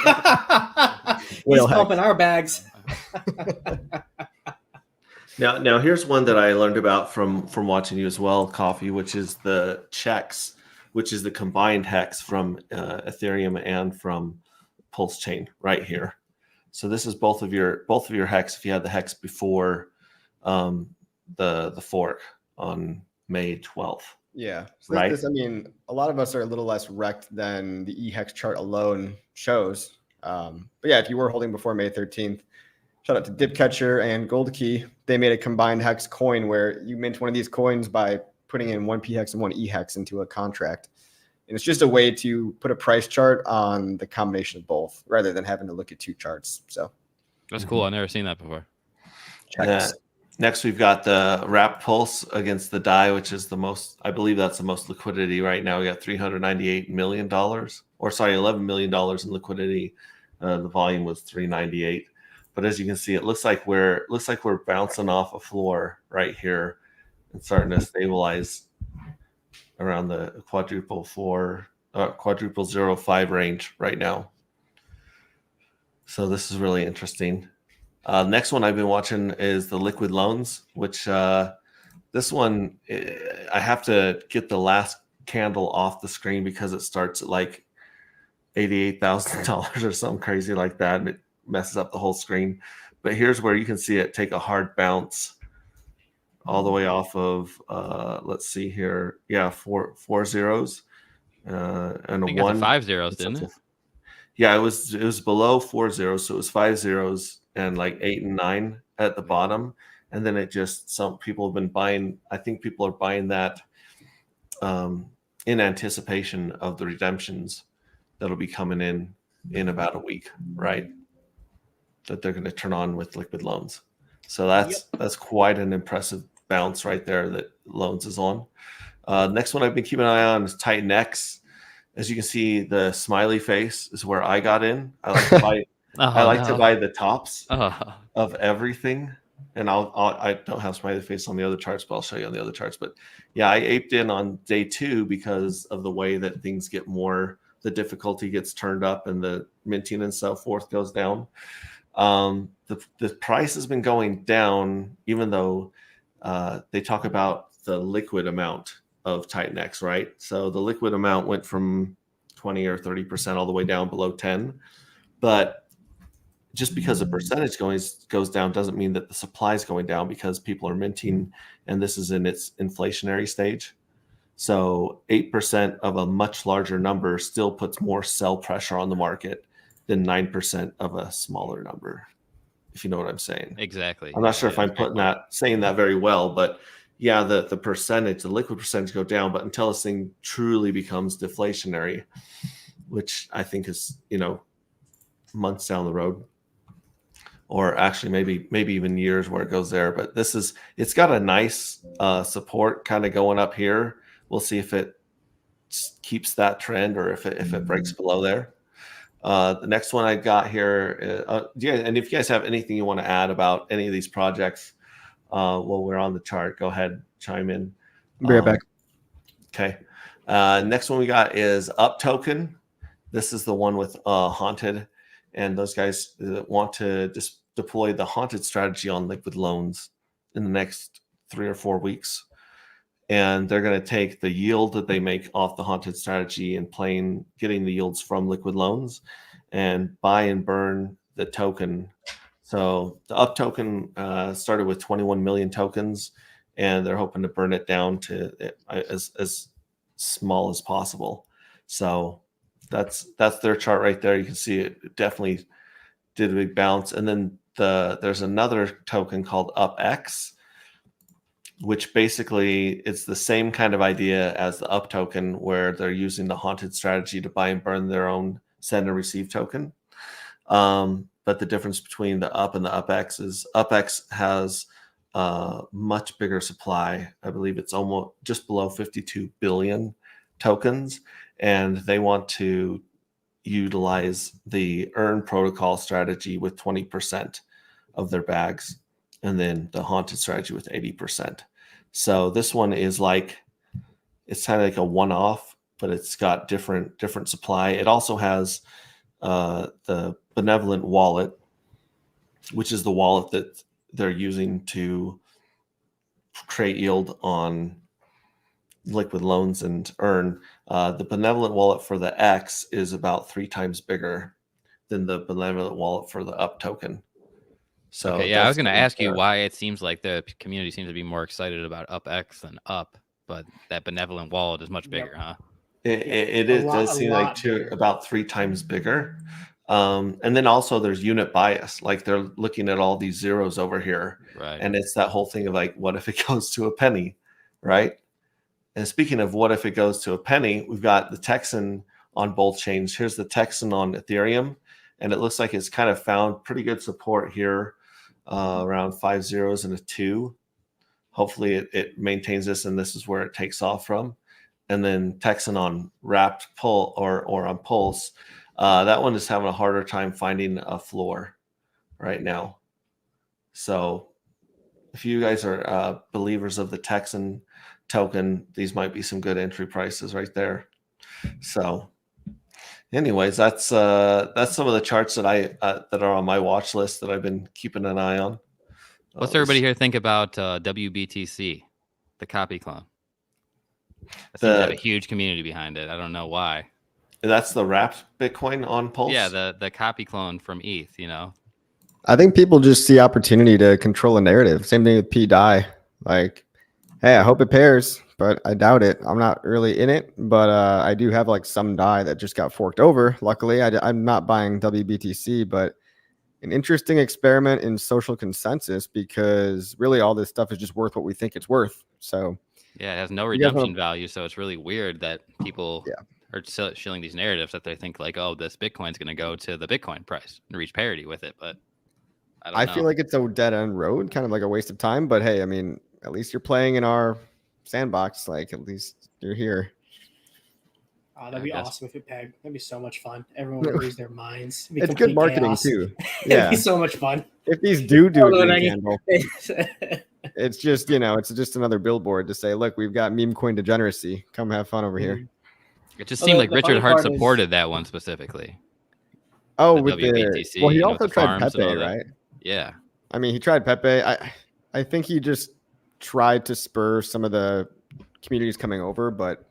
He's Hex. pumping our bags. Now here's one that I learned about from watching you as well, Coffee, which is the checks, which is the combined hex from Ethereum and from Pulse Chain right here. So this is both of your hex if you had the hex before the fork on May 12th. Yeah. So right. I mean, a lot of us are a little less wrecked than the eHex chart alone shows. But yeah, if you were holding before May 13th, shout out to Dipcatcher and Gold Key. They made a combined hex coin where you mint one of these coins by putting in one phex and one ehex into a contract. And it's just a way to put a price chart on the combination of both rather than having to look at 2 charts. So that's cool. I've never seen that before. Next, we've got the Wrap Pulse against the DAI, which is the most, I believe that's the most liquidity right now. We got $398 million, $11 million in liquidity. The volume was 398. But as you can see, it looks like we're bouncing off a floor right here and starting to stabilize around the quadruple floor quadruple 05 range right now. So this is really interesting. Next one I've been watching is the liquid loans, which this one, I have to get the last candle off the screen because it starts at like $88,000 or something crazy like that, and it messes up the whole screen. But here's where you can see it take a hard bounce all the way off of, let's see here, yeah, four zeros and I a think it's one. 5 zeros, didn't it? Yeah, it was below 4 zeros, so it was 5 zeros and like 8 and 9 at the bottom, and then it just, some people have been buying. I think people are buying that in anticipation of the redemptions that'll be coming in about a week, right? That they're going to turn on with liquid loans. So that's quite an impressive bounce right there that loans is on. Next one I've been keeping an eye on is Titan X. As you can see, the smiley face is where I got in. I like to buy. I like to buy the tops of everything, and I don't have smiley face on the other charts, but I'll show you on the other charts. But yeah, I aped in on day 2 because of the way that things get more. The difficulty gets turned up, and the minting and so forth goes down. The price has been going down, even though they talk about the liquid amount of Titan X, right? So the liquid amount went from 20 or 30% all the way down below 10. But just because the percentage goes down doesn't mean that the supply is going down, because people are minting, and this is in its inflationary stage. So 8% of a much larger number still puts more sell pressure on the market than 9% of a smaller number, if you know what I'm saying. Exactly. I'm not sure if I'm saying that very well, but yeah, the percentage, the liquid percentage go down, but until this thing truly becomes deflationary, which I think is, months down the road, or actually maybe even years where it goes there. But it's got a nice support kind of going up here. We'll see if it keeps that trend or if it breaks below there. The next one I got here, and if you guys have anything you want to add about any of these projects while we're on the chart, go ahead, chime in. Be right back. Okay. Next one we got is Up Token. This is the one with Haunted, and those guys want to just deploy the Haunted strategy on liquid loans in the next 3 or 4 weeks. And they're going to take the yield that they make off the Haunted strategy and getting the yields from liquid loans and buy and burn the token. So the Up token started with 21 million tokens, and they're hoping to burn it down to as small as possible. So that's their chart right there. You can see it definitely did a big bounce. And then there's another token called UpX, which basically it's the same kind of idea as the Up token, where they're using the Haunted strategy to buy and burn their own send and receive token. But the difference between the Up and the UpX is UpX has a much bigger supply. I believe it's almost just below 52 billion tokens, and they want to utilize the Earn protocol strategy with 20% of their bags, and then the Haunted strategy with 80%. So this one is it's kind of like a one-off, but it's got different supply. It also has the Benevolent Wallet, which is the wallet that they're using to create yield on liquid loans and Earn. The Benevolent Wallet for the X is about 3 times bigger than the Benevolent Wallet for the Up token. So okay, yeah, I was going to ask you why it seems like the community seems to be more excited about UpX than Up, but that Benevolent Wallet is much bigger, huh? It does seem like about 3 times bigger. And then also there's unit bias. Like they're looking at all these zeros over here. Right. And it's that whole thing of what if it goes to a penny, right? And speaking of what if it goes to a penny, we've got the Texan on both chains. Here's the Texan on Ethereum, and it looks like it's kind of found pretty good support here, around 5 zeros and a 2. Hopefully it maintains this, and this is where it takes off from. And then Texan on Wrapped Pull or on Pulse, that one is having a harder time finding a floor right now. So if you guys are believers of the Texan token, these might be some good entry prices right there. So, anyways, that's some of the charts that that are on my watch list that I've been keeping an eye on. What's everybody here think about WBTC, the copy clone? It seems to have a huge community behind it. I don't know why. That's the wrapped Bitcoin on Pulse? Yeah, the copy clone from ETH, I think people just see opportunity to control a narrative. Same thing with P-Dye. Like, hey, I hope it pairs, but I doubt it. I'm not really in it, but I do have like some DAI that just got forked over. Luckily, I'm not buying WBTC, but an interesting experiment in social consensus, because really all this stuff is just worth what we think it's worth. So yeah, it has no redemption value. So it's really weird that people are shilling these narratives that they think like, oh, this Bitcoin's going to go to the Bitcoin price and reach parity with it. But I feel like it's a dead end road, kind of like a waste of time. But hey, I mean, at least you're playing in our sandbox. Like, at least you're here. Oh, that'd be awesome if it pegged. That'd be so much fun. Everyone would lose their minds. It's good marketing chaos. too. Yeah, it'd be so much fun. If these do a green candle, it's just it's just another billboard to say, look, we've got meme coin degeneracy. Come have fun over here. It just seemed like Richard Hart supported that one specifically. Oh, with WBTC, well, he also tried Pepe, right? Yeah. I mean, he tried Pepe. I think he just tried to spur some of the communities coming over, but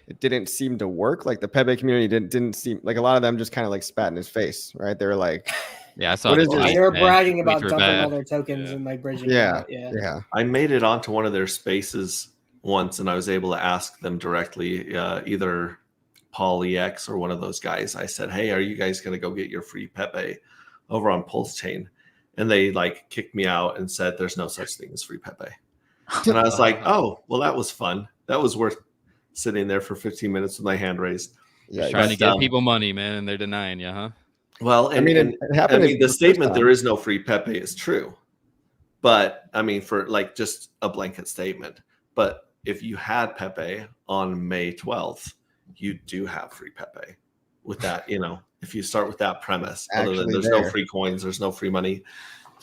it didn't seem to work. Like the Pepe community didn't seem like, a lot of them just kind of like spat in his face, right? They were like, yeah, I saw this. They were bragging about dumping all their tokens and like bridging. Yeah. I made it onto one of their spaces once, and I was able to ask them directly, either Paul EX or one of those guys. I said, hey, are you guys going to go get your free Pepe over on Pulse Chain? And they like kicked me out and said, there's no such thing as free Pepe. And I was like, oh, well, that was fun. That was worth sitting there for 15 minutes with my hand raised. Yeah, trying to give people money, man, and they're denying you, huh? Well, and, the statement there is no free Pepe is true. But I mean, for like just a blanket statement. But if you had Pepe on May 12th, you do have free Pepe with that, if you start with that premise, other than there's no free coins, there's no free money.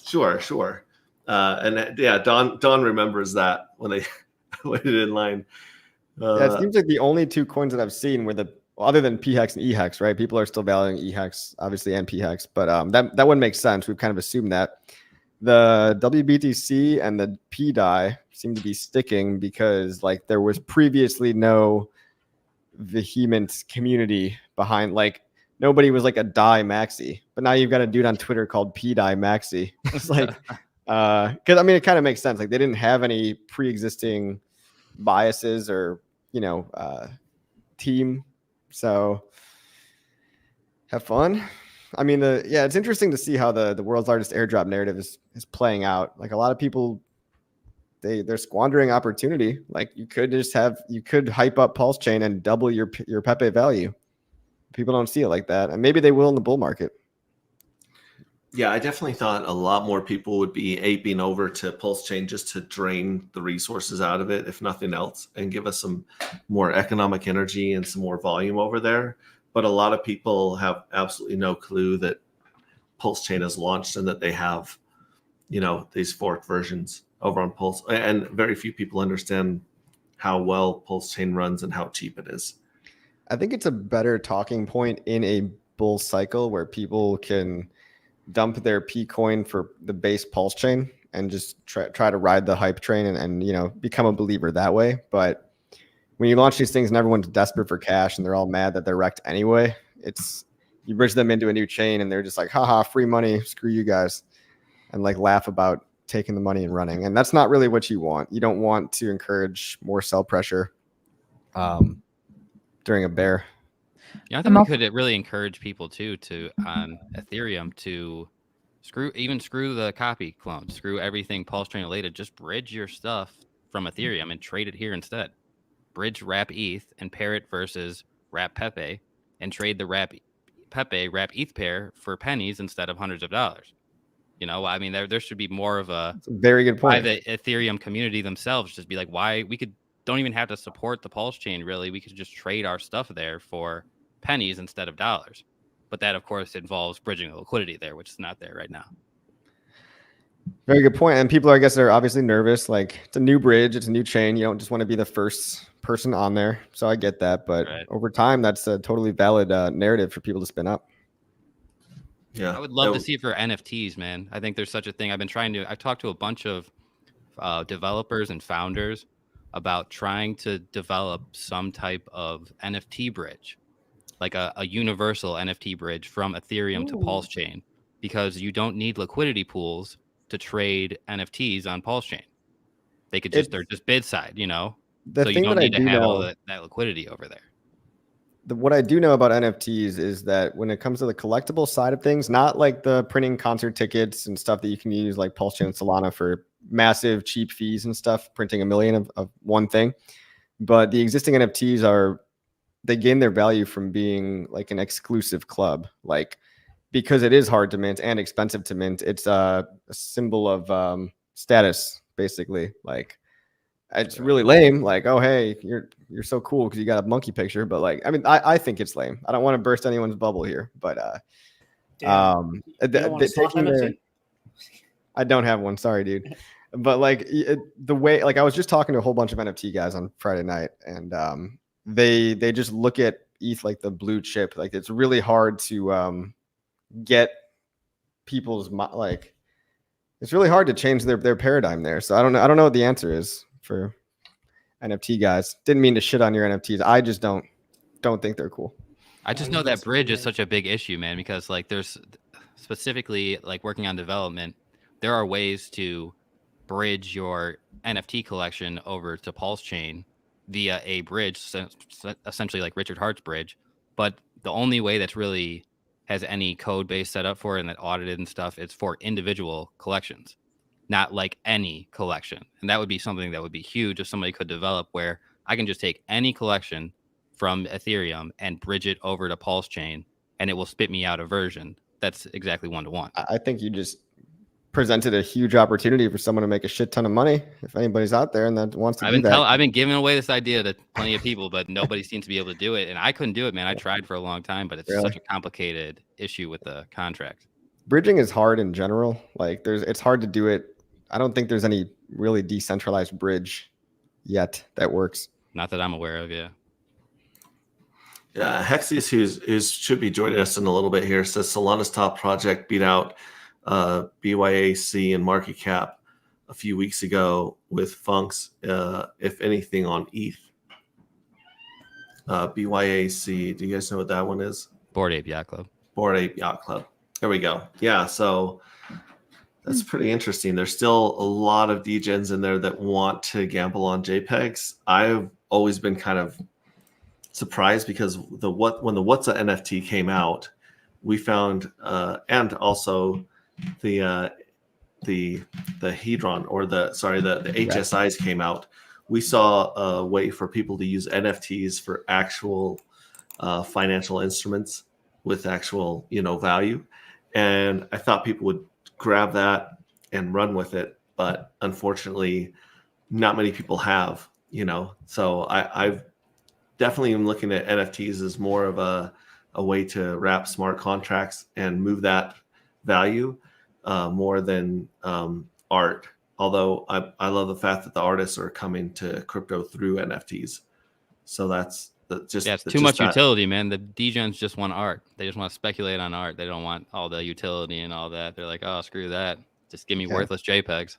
Sure. And yeah, Don remembers that when they waited in line. It seems like the only two coins that I've seen were other than PHEX and EHEX, right? People are still valuing EHEX, obviously, and PHEX, but that wouldn't make sense. We've kind of assumed that. The WBTC and the P-Dye seem to be sticking because like there was previously no vehement community behind, like nobody was like a DAI maxi, but now you've got a dude on Twitter called P-Dye maxi. It's like, because I mean, it kind of makes sense. Like they didn't have any pre-existing biases or team, so have fun. I mean, it's interesting to see how the world's largest airdrop narrative is playing out. Like a lot of people, they're squandering opportunity. Like you could hype up Pulse Chain and double your Pepe value. People don't see it like that, and maybe they will in the bull market. Yeah, I definitely thought a lot more people would be aping over to Pulse Chain just to drain the resources out of it, if nothing else, and give us some more economic energy and some more volume over there. But a lot of people have absolutely no clue that Pulse Chain has launched and that they have, these forked versions over on Pulse. And very few people understand how well Pulse Chain runs and how cheap it is. I think it's a better talking point in a bull cycle where people can dump their P coin for the base Pulse Chain and just try to ride the hype train and become a believer that way. But when you launch these things and everyone's desperate for cash and they're all mad that they're wrecked anyway, you bridge them into a new chain and they're just like, haha, free money, screw you guys, and like laugh about taking the money and running. And that's not really what you want. You don't want to encourage more sell pressure during a bear. Yeah, I think we could really encourage people too on Ethereum to screw the copy clone, screw everything Pulse Chain related. Just bridge your stuff from Ethereum and trade it here instead. Bridge wrap ETH and pair it versus wrap Pepe, and trade the wrap Pepe wrap ETH pair for pennies instead of hundreds of dollars. I mean, there should be more of a very good point. By the Ethereum community themselves, just be like, why we don't even have to support the Pulse Chain. Really, we could just trade our stuff there for pennies instead of dollars. But that, of course, involves bridging the liquidity there, which is not there right now. Very good point. And people, I guess, are obviously nervous. Like, it's a new bridge, it's a new chain. You don't just want to be the first person on there. So I get that. But Right. over time, that's a totally valid narrative for people to spin up. Yeah, I would love to see it for NFTs, man. I think there's such a thing. I talked to a bunch of developers and founders about trying to develop some type of NFT bridge, like a universal NFT bridge from Ethereum to Pulse Chain, because you don't need liquidity pools to trade NFTs on Pulse Chain. They're just bid side, you know. The So you thing don't that I need to do have all know, that liquidity over there. what I do know about NFTs is that when it comes to the collectible side of things, not like the printing concert tickets and stuff that you can use like Pulse Chain and Solana for massive cheap fees and stuff, printing 1 million of one thing, but the existing NFTs they gain their value from being like an exclusive club, like because it is hard to mint and expensive to mint. It's a symbol of status, basically. Like, it's really lame. Like, oh, hey, you're so cool because you got a monkey picture. But like, I mean, I think it's lame. I don't want to burst anyone's bubble here, but You don't want a sloth NFT? I don't have one. Sorry, dude. But like the way, like I was just talking to a whole bunch of NFT guys on Friday night, and they just look at ETH like the blue chip. Like, it's really hard to get people's like. It's really hard to change their paradigm there. So I don't know what the answer is for NFT guys. Didn't mean to shit on your NFTs. I just don't think they're cool. I just know that bridge is such a big issue, man, because like there's specifically like working on development, there are ways to bridge your NFT collection over to Pulse Chain via a bridge, essentially like Richard Hart's bridge. But the only way that's really has any code base set up for it and that audited and stuff, it's for individual collections, not like any collection. And that would be something that would be huge if somebody could develop where I can just take any collection from Ethereum and bridge it over to Pulse Chain, and it will spit me out a version that's exactly one-to-one. I think you just presented a huge opportunity for someone to make a shit ton of money. If anybody's out there and that wants to do that, I've been giving away this idea to plenty of people, but nobody seems to be able to do it. And I couldn't do it, man. I tried for a long time, but it's such a complicated issue with the contract. Bridging is hard in general. Like, it's hard to do it. I don't think there's any really decentralized bridge yet that works. Not that I'm aware of, yeah. Yeah, Hexius, who should be joining us in a little bit here, says Solana's top project beat out BYAC and market cap a few weeks ago with funks, if anything, on ETH. BYAC, do you guys know what that one is? Bored Ape Yacht Club. Bored Ape Yacht Club. There we go. Yeah, so that's pretty interesting. There's still a lot of degens in there that want to gamble on JPEGs. I've always been kind of surprised because when the What's a NFT came out, we found and also the Hedron or the HSIs came out. We saw a way for people to use NFTs for actual financial instruments with actual value, and I thought people would grab that and run with it, but unfortunately, not many people have. So I've definitely am looking at NFTs as more of a way to wrap smart contracts and move that value more than art. Although I love the fact that the artists are coming to crypto through NFTs. So that's it's too much utility, man. The degens just want art. They just want to speculate on art. They don't want all the utility and all that. They're like, oh, screw that. Just give me worthless JPEGs.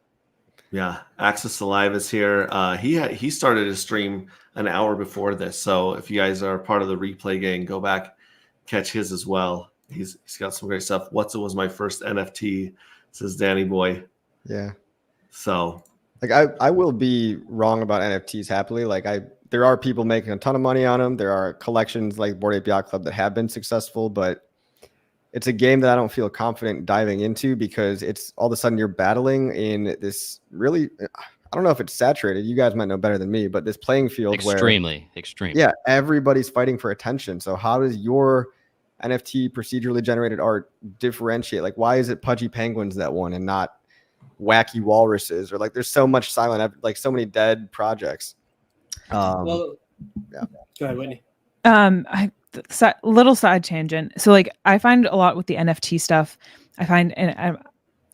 Yeah, Axis Alive is here. He started his stream an hour before this. So if you guys are part of the replay gang, go back, catch his as well. He's got some great stuff. What's it was my first NFT, says Danny Boy. Yeah. So like I will be wrong about NFTs happily. Like there are people making a ton of money on them. There are collections like Bored Ape Yacht Club that have been successful, but it's a game that I don't feel confident diving into because it's all of a sudden you're battling in this really, I don't know if it's saturated. You guys might know better than me, but this playing field extremely. Yeah, everybody's fighting for attention. So how does your NFT procedurally generated art differentiate? Like, why is it Pudgy Penguins that won and not Wacky Walruses? Or like, there's so much silent, like so many dead projects. Well, yeah. Go ahead, Whitney. Little side tangent. So like I find a lot with the NFT stuff, I find, and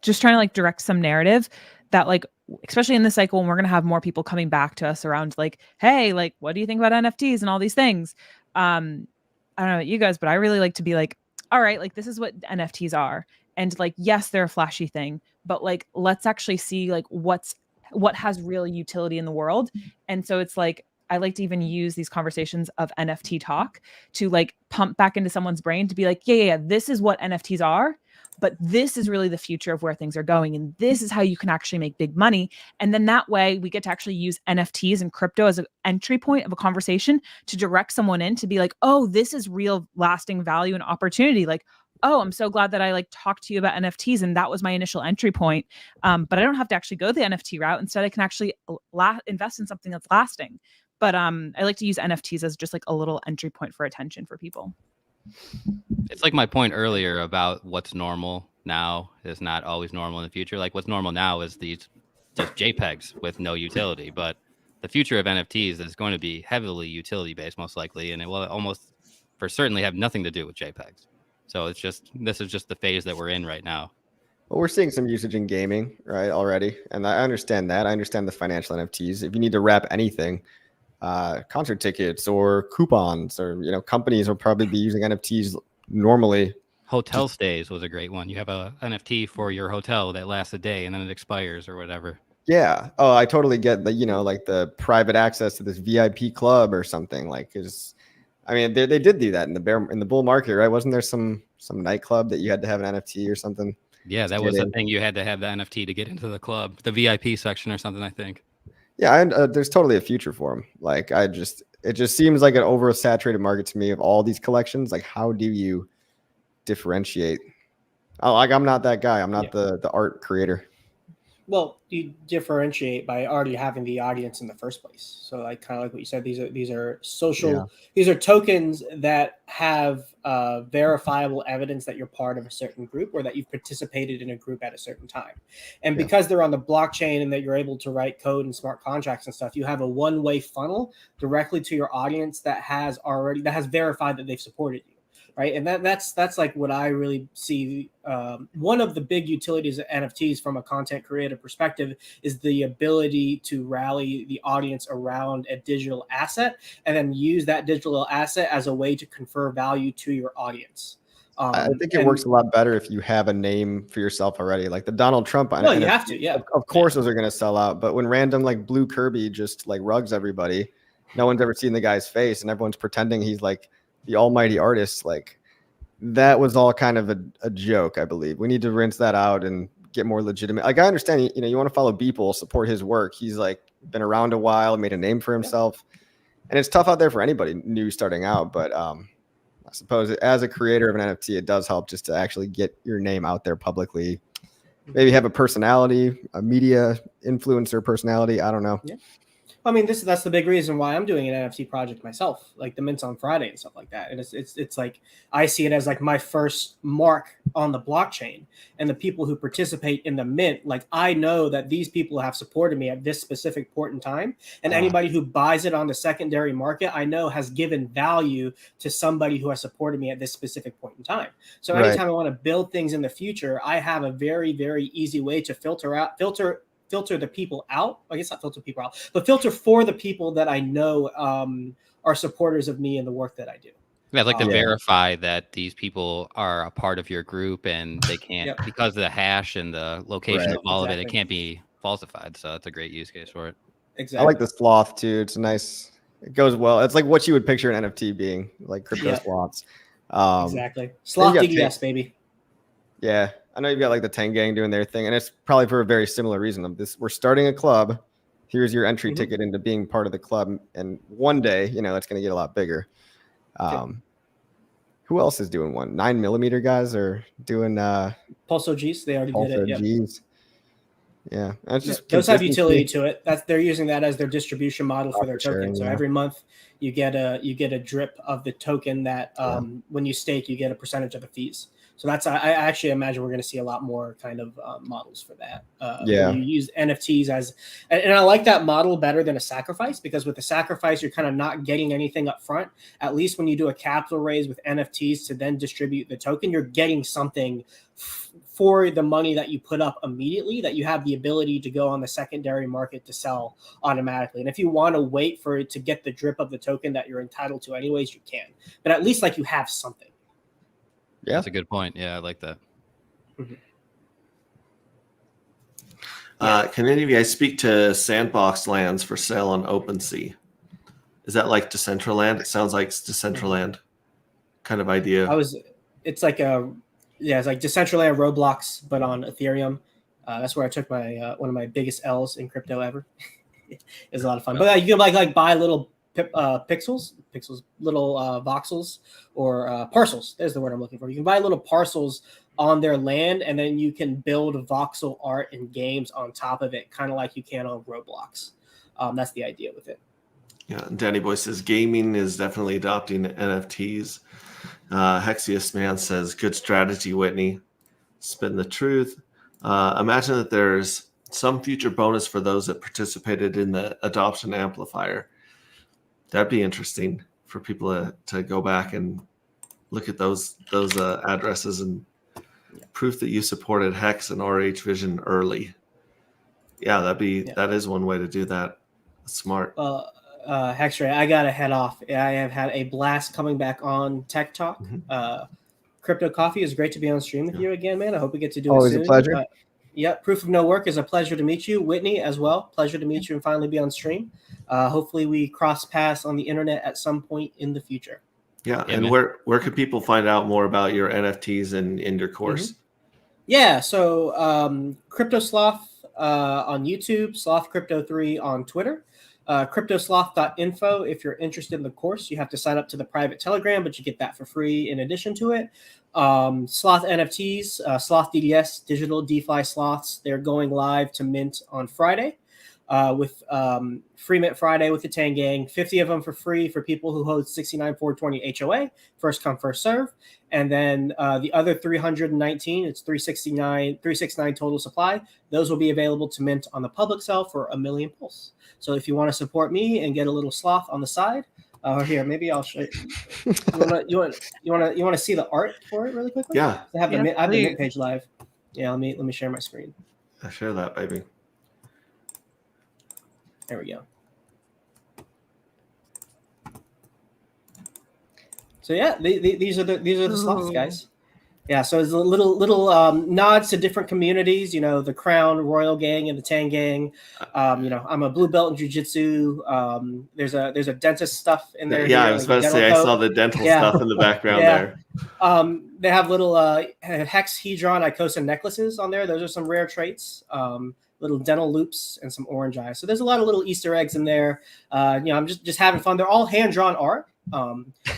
just trying to like direct some narrative that like, especially in this cycle when we're going to have more people coming back to us around like, hey, like, what do you think about NFTs and all these things? I don't know about you guys, but I really like to be like, all right, like this is what NFTs are. And like, yes, they're a flashy thing, but like, let's actually see like what has real utility in the world. And so it's like, I like to even use these conversations of NFT talk to like pump back into someone's brain to be like, yeah, this is what NFTs are, but this is really the future of where things are going. And this is how you can actually make big money. And then that way we get to actually use NFTs and crypto as an entry point of a conversation to direct someone in to be like, oh, this is real lasting value and opportunity. Like, oh, I'm so glad that I like talked to you about NFTs and that was my initial entry point. But I don't have to actually go the NFT route. Instead, I can actually invest in something that's lasting. But I like to use NFTs as just like a little entry point for attention for people. It's like my point earlier about what's normal now is not always normal in the future. Like what's normal now is these just JPEGs with no utility. But the future of NFTs is going to be heavily utility based, most likely, and it will almost for certainly have nothing to do with JPEGs. So this is just the phase that we're in right now. Well, we're seeing some usage in gaming, right, already. And I understand that. I understand the financial NFTs. If you need to wrap anything, concert tickets or coupons or, companies will probably be using NFTs normally. Hotel stays was a great one. You have a NFT for your hotel that lasts a day and then it expires or whatever. Yeah. Oh, I totally get the, like the private access to this VIP club or something they did do that in the bull market, right? Wasn't there some nightclub that you had to have an NFT or something? Yeah, that was the thing. You had to have the NFT to get into the club, the VIP section or something, I think. Yeah, there's totally a future for them. Like, it just seems like an oversaturated market to me of all these collections. Like, how do you differentiate? I'm not that guy. I'm not the art creator. Well, you differentiate by already having the audience in the first place. So, like kind of like what you said, these are social. Yeah. These are tokens that have verifiable evidence that you're part of a certain group or that you've participated in a group at a certain time. And because they're on the blockchain and that you're able to write code and smart contracts and stuff, you have a one-way funnel directly to your audience that has verified that they've supported you. Right. And that's like what I really see. One of the big utilities of NFTs from a content creator perspective is the ability to rally the audience around a digital asset and then use that digital asset as a way to confer value to your audience. I think it works a lot better if you have a name for yourself already, like the Donald Trump. Well, you have to. Yeah. Of course, those are going to sell out. But when random like Blue Kirby just like rugs everybody, no one's ever seen the guy's face and everyone's pretending he's like the almighty artist, like that was all kind of a joke. I believe we need to rinse that out and get more legitimate. Like I understand, you want to follow Beeple, support his work. He's like been around a while, made a name for himself, and it's tough out there for anybody new starting out. But I suppose as a creator of an NFT, it does help just to actually get your name out there publicly. Maybe have a personality, a media influencer personality. I don't know. Yeah. I mean, that's the big reason why I'm doing an NFT project myself, like the mints on Friday and stuff like that. And it's like I see it as like my first mark on the blockchain, and the people who participate in the mint, like I know that these people have supported me at this specific point in time, and anybody who buys it on the secondary market, I know has given value to somebody who has supported me at this specific point in time. So anytime I want to build things in the future, I have a very, very easy way to filter the people out. I guess not filter people out, but filter for the people that I know are supporters of me and the work that I do. Yeah, like to verify that these people are a part of your group and they can't, because of the hash and the location of all of it, it can't be falsified. So that's a great use case for it. Exactly. I like the sloth too. It's nice. It goes well. It's like what you would picture an NFT being, like crypto sloths. Exactly. Sloth DDS, baby. Yeah. I know you've got like the Tang Gang doing their thing, and it's probably for a very similar reason. We're starting a club. Here's your entry ticket into being part of the club, and one day, it's going to get a lot bigger. Who else is doing one? 9mm guys are doing Pulse OGs. They already did it. OGs. Yeah, that's just those have utility to it. They're using that as their distribution model for their token. So every month you get a drip of the token that when you stake, you get a percentage of the fees. So I actually imagine we're going to see a lot more kind of models for that. You use NFTs and I like that model better than a sacrifice, because with a sacrifice, you're kind of not getting anything up front. At least when you do a capital raise with NFTs to then distribute the token, you're getting something for the money that you put up immediately, that you have the ability to go on the secondary market to sell automatically. And if you want to wait for it to get the drip of the token that you're entitled to anyways, you can. But at least like you have something. Yeah, That's a good point. Yeah, I like that. Mm-hmm. Can any of you guys speak to sandbox lands for sale on OpenSea? Is that like Decentraland? It sounds like it's Decentraland kind of idea. It's like Decentraland Roblox, but on Ethereum. That's where I took my one of my biggest L's in crypto ever. It was a lot of fun. But you can like buy little pixels, little voxels or parcels. There's the word I'm looking for. You can buy little parcels on their land, and then you can build voxel art and games on top of it, kind of like you can on Roblox. That's the idea with it. Yeah, and Danny Boy says gaming is definitely adopting NFTs. Hexius Man says, good strategy, Whitney. Spitting the truth. Imagine that there's some future bonus for those that participated in the adoption amplifier. That'd be interesting for people to go back and look at those addresses and proof that you supported Hex and RH Vision early. Yeah, that is one way to do that. That's smart. Hexray, I gotta head off. I have had a blast coming back on Tech Talk. Mm-hmm. Crypto Coffee is great to be on stream with you again, man. I hope we get to do Always it soon. a pleasure. Proof of No Work is a pleasure to meet you. Whitney as well. Pleasure to meet you and finally be on stream. Hopefully we cross paths on the internet at some point in the future. Yeah, and man. where can people find out more about your NFTs and in your course? Mm-hmm. Yeah, so Crypto Sloth on YouTube, Sloth Crypto 3 on Twitter. Cryptosloth.info. If you're interested in the course, you have to sign up to the private Telegram, but you get that for free in addition to it. Sloth NFTs, Sloth DDS, Digital DeFi Sloths. They're going live to mint on Friday with Free Mint Friday with the Tang Gang. 50 of them for free for people who hold 69420 HOA. First come, first serve. And then the other 319, it's 369 total supply. Those will be available to mint on the public sale for $1 million pulse. So if you want to support me and get a little sloth on the side, here, maybe I'll show you. You want to see the art for it really quickly? Yeah. I have the mint page live. Yeah, let me share my screen. I share that, baby. There we go. So yeah, these are the sloths, guys. Yeah, so it's a little nods to different communities. You know, the Crown Royal Gang and the Tang Gang. I'm a blue belt in jiu-jitsu. There's a dentist stuff in there. Yeah, here, I was about to say I saw the dental stuff in the background there. They have little hexhedron Icosa necklaces on there. Those are some rare traits. Little dental loops and some orange eyes. So there's a lot of little Easter eggs in there. I'm just having fun. They're all hand-drawn art.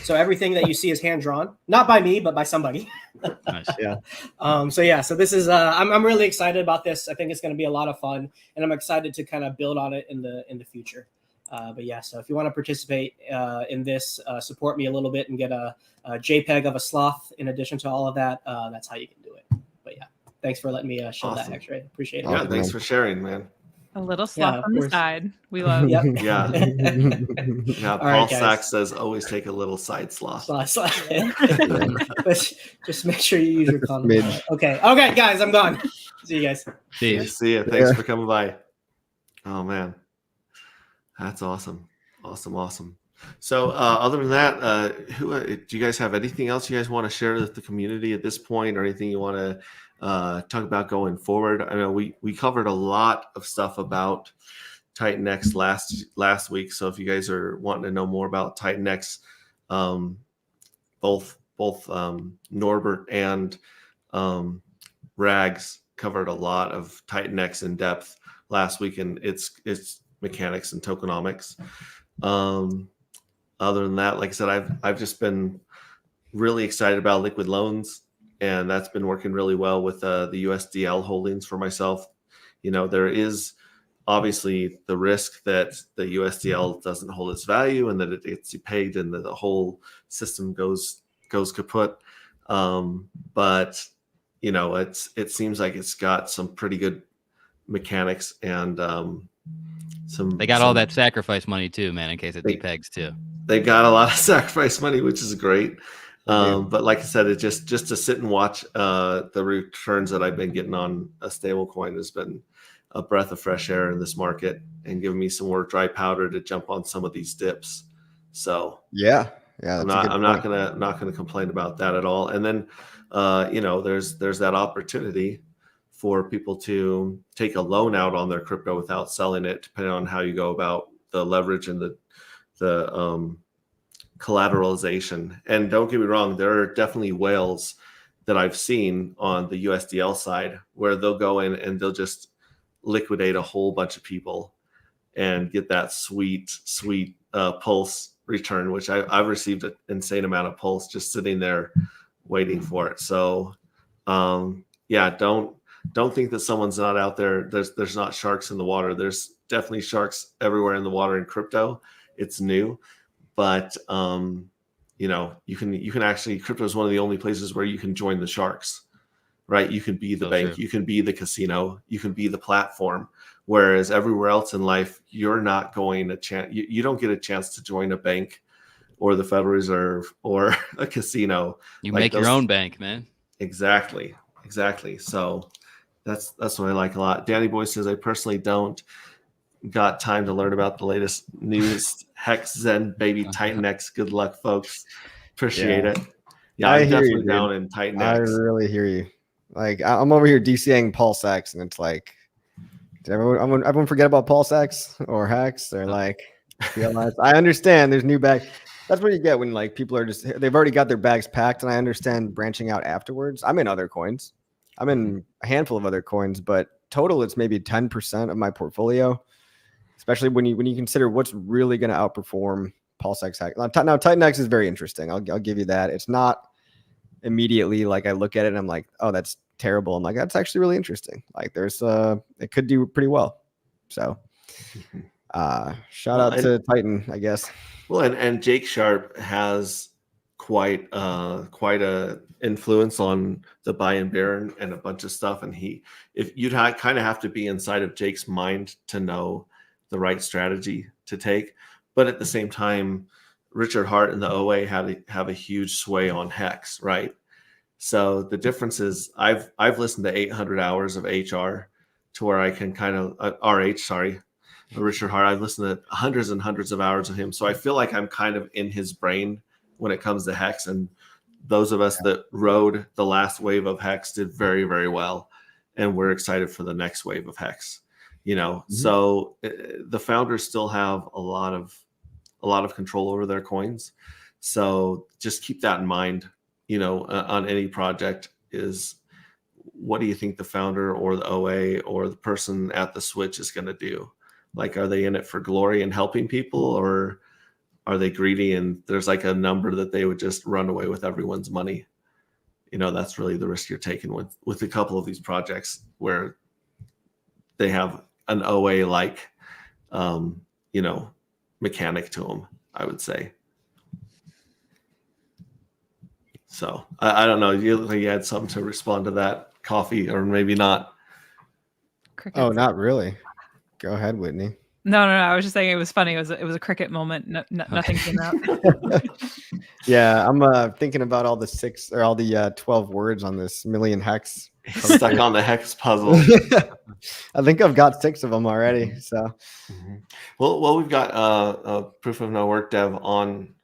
So everything that you see is hand-drawn, not by me, but by somebody. Nice. Yeah. So this is I'm really excited about this. I think it's going to be a lot of fun, and I'm excited to kind of build on it in the future. So if you want to participate in this, support me a little bit and get a JPEG of a sloth in addition to all of that, that's how you can do it. But yeah, thanks for letting me show Awesome. that, X-Ray. Appreciate it. Yeah, thanks for sharing, man. A little sloth of on the course. side. We love. Yep. Yeah. Yeah, All Paul right, guys. Sachs says always take a little side sloth. Sloth. Just make sure you use your condom. Midge. Okay, guys, I'm gone. See you guys. See you. See you. Thanks for coming by. Oh man, that's awesome. Awesome. So other than that, do you guys have anything else you guys want to share with the community at this point, or anything you want to talk about going forward? I know we covered a lot of stuff about Titan X last week. So if you guys are wanting to know more about Titan X, both Norbert and Rags covered a lot of Titan X in depth last week, and its mechanics and tokenomics. Other than that, like I said, I've just been really excited about liquid loans, and that's been working really well with the USDL holdings for myself. You know, there is obviously the risk that the USDL doesn't hold its value and that it gets paid and that the whole system goes kaput. But you know, it seems like it's got some pretty good mechanics and They got all that sacrifice money too, man, in case it depegs too. They got a lot of sacrifice money, which is great. But like I said, it just to sit and watch the returns that I've been getting on a stable coin has been a breath of fresh air in this market and giving me some more dry powder to jump on some of these dips. So Yeah, I'm that's a good not point. gonna complain about that at all. And then there's that opportunity for people to take a loan out on their crypto without selling it, depending on how you go about the leverage and the collateralization. And don't get me wrong, there are definitely whales that I've seen on the USDL side where they'll go in and they'll just liquidate a whole bunch of people and get that sweet pulse return, which I've received an insane amount of pulse just sitting there waiting for it. So yeah, don't think that someone's not out there. There's not sharks in the water. There's definitely sharks everywhere in the water in crypto. It's new, but you can actually, crypto is one of the only places where you can join the sharks, right? You can be the bank, you can be the casino, you can be the platform. Whereas everywhere else in life, you're not going a chance. You don't get a chance to join a bank or the Federal Reserve or a casino. You make your own bank, man. Exactly. So that's what I like a lot. Danny Boy says, I personally don't got time to learn about the latest news. Hex Zen baby Titan X. Good luck, folks. Appreciate it. Yeah, I'm definitely down in Titan X. I really hear you. Like I'm over here DCing Pulse X, and it's like, did everyone forget about Pulse X or Hex or like PLS? I understand there's new bags. That's what you get when like people are just, they've already got their bags packed, and I understand branching out afterwards. I'm in other coins. I'm in a handful of other coins, but total it's maybe 10% of my portfolio. Especially when you consider what's really going to outperform Pulse X. Now Titan X is very interesting. I'll give you that. It's not immediately like I look at it and I'm like, oh, that's terrible. I'm like, that's actually really interesting. Like there's it could do pretty well. So shout out to Titan, I guess. Well, and Jake Sharp has quite a influence on the buy and bear and a bunch of stuff. And you'd kind of have to be inside of Jake's mind to know the right strategy to take. But at the same time, Richard Hart and the OA have a huge sway on Hex, right? So the difference is I've listened to 800 hours of HR to where I can kind of Richard Hart. I've listened to hundreds and hundreds of hours of him. So I feel like I'm kind of in his brain when it comes to Hex. And those of us that rode the last wave of Hex did very, very well. And we're excited for the next wave of Hex. So the founders still have a lot of control over their coins. So just keep that in mind, on any project is what do you think the founder or the OA or the person at the switch is going to do? Like, are they in it for glory and helping people, or are they greedy and there's like a number that they would just run away with everyone's money? That's really the risk you're taking with a couple of these projects where they have an OA like, mechanic to them, I would say. So I don't know. You had something to respond to that, Coffee, or maybe not. Crickets. Oh, not really. Go ahead, Whitney. No. I was just saying it was funny. It was a cricket moment. Nothing came out. Yeah, I'm thinking about all the 12 words on this million hex. Stuck on the hex puzzle. I think I've got 6 of them already. So, well, we've got a proof of no work dev on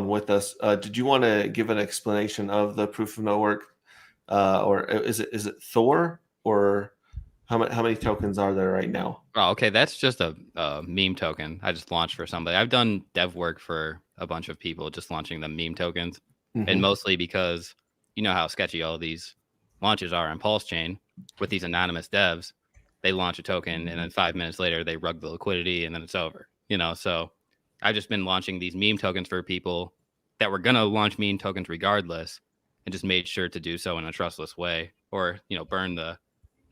with us. Did you want to give an explanation of the proof of no work, or is it Thor, or how many tokens are there right now? Oh, okay, that's just a meme token I just launched for somebody. I've done dev work for a bunch of people, just launching the meme tokens, and mostly because you know how sketchy all these launches are on Pulse Chain with these anonymous devs. They launch a token and then 5 minutes later they rug the liquidity and then it's over. So I've just been launching these meme tokens for people that were gonna launch meme tokens regardless, and just made sure to do so in a trustless way, or burn the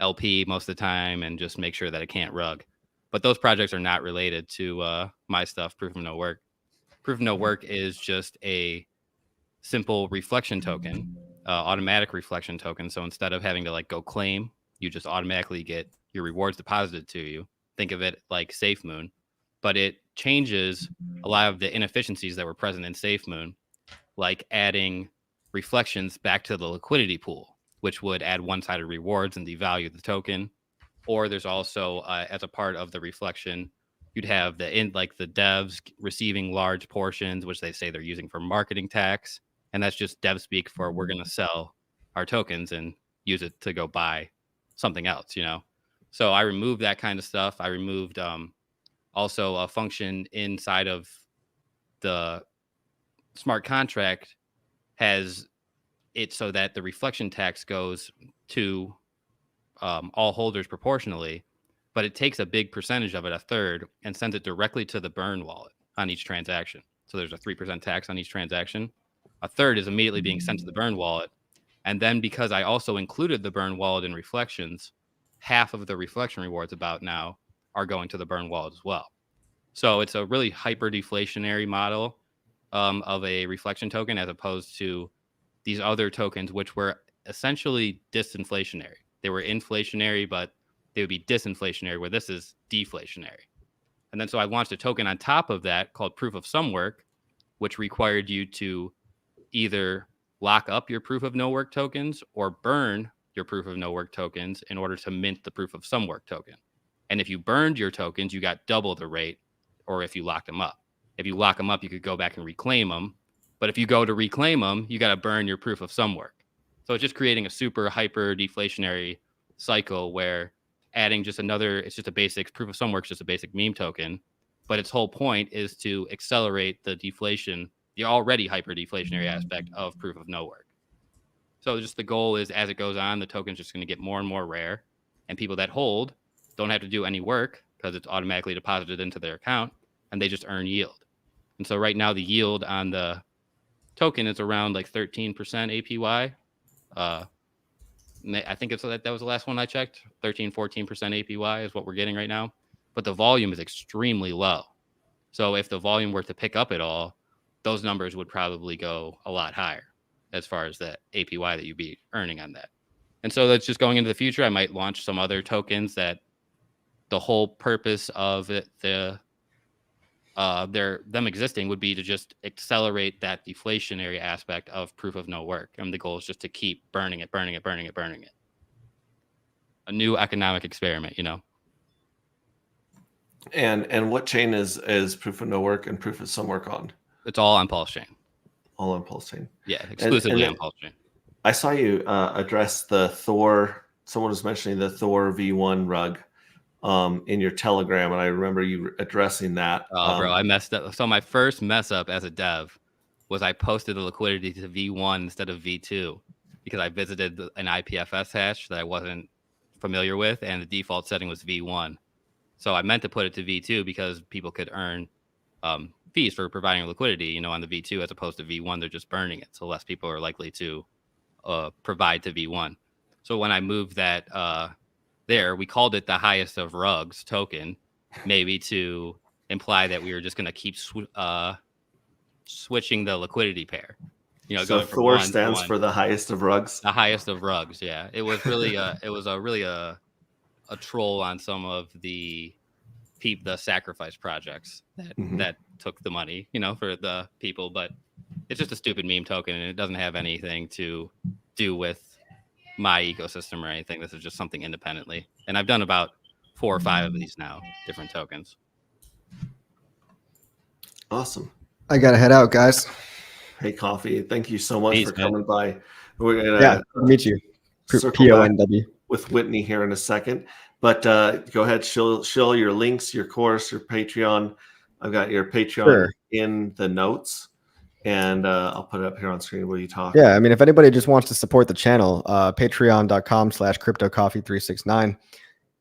LP most of the time and just make sure that it can't rug. But those projects are not related to my stuff, Proof of No Work. Proof of No Work is just a simple reflection token, automatic reflection token. So instead of having to go claim, you just automatically get your rewards deposited to you. Think of it like SafeMoon, but it changes a lot of the inefficiencies that were present in SafeMoon, like adding reflections back to the liquidity pool, which would add one-sided rewards and devalue the token. Or there's also, as a part of the reflection, you'd have the devs receiving large portions, which they say they're using for marketing tax. And that's just dev speak for we're going to sell our tokens and use it to go buy something else, you know? So I removed that kind of stuff. I removed also a function inside of the smart contract has it so that the reflection tax goes to all holders proportionally, but it takes a big percentage of it, a third, and sends it directly to the burn wallet on each transaction. So there's a 3% tax on each transaction. A third is immediately being sent to the burn wallet. And then because I also included the burn wallet in reflections, half of the reflection rewards about now are going to the burn wallet as well. So it's a really hyper deflationary model of a reflection token as opposed to these other tokens, which were essentially disinflationary. They were inflationary, but they would be disinflationary, where this is deflationary. And then so I launched a token on top of that called Proof of Some Work, which required you to either lock up your Proof of No Work tokens or burn your Proof of No Work tokens in order to mint the Proof of Some Work token. And if you burned your tokens, you got double the rate, or if you locked them up. If you lock them up, you could go back and reclaim them. But if you go to reclaim them, you got to burn your Proof of Some Work. So it's just creating a super hyper deflationary cycle where adding just it's just a basic Proof of Some Work, just a basic meme token. But its whole point is to accelerate the deflation, the already hyper deflationary aspect of Proof of No Work. So just the goal is as it goes on, the token's just going to get more and more rare. And people that hold don't have to do any work because it's automatically deposited into their account and they just earn yield. And so right now the yield on the token is around like 13% APY. I think that was the last one I checked. 13, 14% APY is what we're getting right now. But the volume is extremely low. So if the volume were to pick up at all, those numbers would probably go a lot higher as far as the APY that you'd be earning on that. And so that's just going into the future. I might launch some other tokens that the whole purpose of it, them existing would be to just accelerate that deflationary aspect of Proof of No Work. And the goal is just to keep burning it. A new economic experiment, you know? And what chain is Proof of No Work and Proof of Some Work on? It's all on Pulse Chain. All on Pulse Chain. Yeah, exclusively on Pulse Chain. I saw you address the Thor. Someone was mentioning the Thor V1 rug in your Telegram, and I remember you addressing that. Oh, bro, I messed up. So my first mess up as a dev was I posted the liquidity to V1 instead of V2 because I visited an IPFS hash that I wasn't familiar with, and the default setting was V1. So I meant to put it to V2 because people could earn fees for providing liquidity, you know, on the V2 as opposed to V1. They're just burning it, so less people are likely to provide to V1. So when I moved that there, we called it the highest of rugs token, maybe to imply that we were just going to keep switching the liquidity pair. You know, so Thor stands for the highest of rugs. The highest of rugs, yeah. It was really a troll on some of the sacrifice projects that took the money, you know, for the people. But it's just a stupid meme token, and it doesn't have anything to do with my ecosystem or anything. This is just something independently. And I've done about 4 or 5 of these now, different tokens. Awesome. I gotta head out, guys. Hey, Coffee, thank you so much Peace, for coming by. We're gonna meet you. PONW with Whitney here in a second. But go ahead, show your links, your course, your Patreon. I've got your Patreon in the notes, and I'll put it up here on screen while you talk. Yeah, I mean, if anybody just wants to support the channel, patreon.com/cryptocoffee369.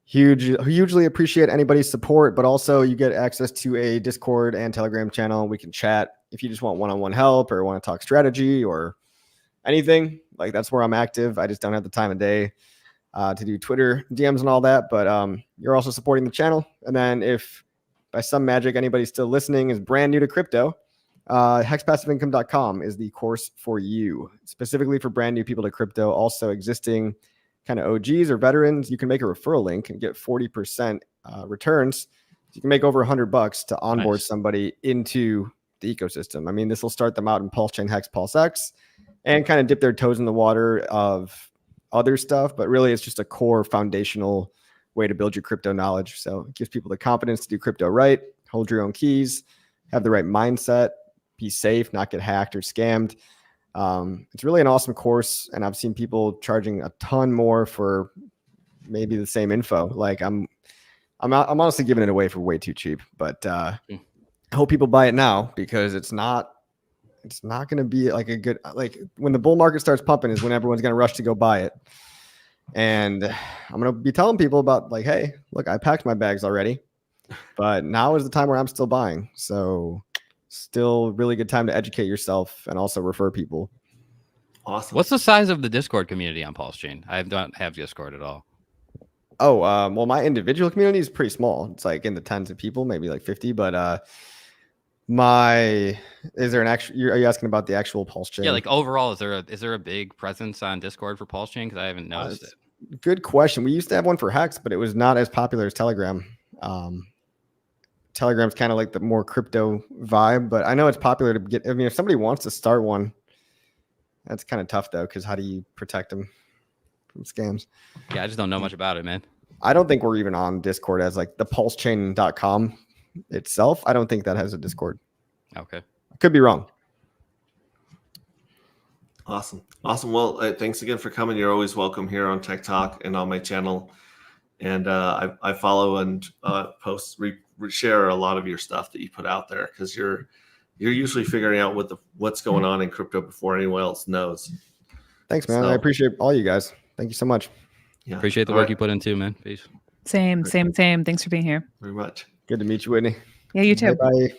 Hugely appreciate anybody's support, but also you get access to a Discord and Telegram channel. We can chat if you just want one-on-one help or want to talk strategy or anything. Like, that's where I'm active. I just don't have the time of day to do Twitter DMs and all that, but you're also supporting the channel. And then if by some magic anybody's still listening is brand new to crypto, hexpassiveincome.com is the course for you, specifically for brand new people to crypto. Also existing kind of OGs or veterans, you can make a referral link and get 40% returns. So you can make over $100 to onboard somebody into the ecosystem. I mean, this will start them out in Pulse Chain, Hex, Pulse X, and kind of dip their toes in the water of other stuff. But really, it's just a core foundational way to build your crypto knowledge. So it gives people the confidence to do crypto right, hold your own keys, have the right mindset, be safe, not get hacked or scammed. It's really an awesome course, and I've seen people charging a ton more for maybe the same info. Like I'm honestly giving it away for way too cheap, but I hope people buy it now, because it's not going to be like a good, like when the bull market starts pumping is when everyone's going to rush to go buy it. And I'm going to be telling people about like, hey, look, I packed my bags already, but now is the time where I'm still buying. So still really good time to educate yourself and also refer people. Awesome. What's the size of the Discord community on Pulse Chain? I don't have Discord at all. Oh, well, my individual community is pretty small. It's like in the tens of people, maybe like 50. But are you asking about the actual Pulse Chain? Yeah, like overall, is there a big presence on Discord for Pulse Chain? Because I haven't noticed it. Good question. We used to have one for Hex, but it was not as popular as Telegram. Telegram's kind of like the more crypto vibe, but I know it's popular to get. I mean, if somebody wants to start one, that's kind of tough though, because how do you protect them from scams? Yeah, I just don't know much about it, man. I don't think we're even on Discord as like the pulsechain.com itself. I don't think that has a Discord. Okay. I could be wrong. Awesome. Well, thanks again for coming. You're always welcome here on Tech Talk and on my channel. And I follow and post, share a lot of your stuff that you put out there, because you're usually figuring out what's going on in crypto before anyone else knows. Thanks, man. So, I appreciate all you guys. Thank you so much. Yeah. Appreciate the All work right. you put in too, man. Peace. Same. Thanks for being here. Very much. Good to meet you, Whitney. Yeah, you too. Bye.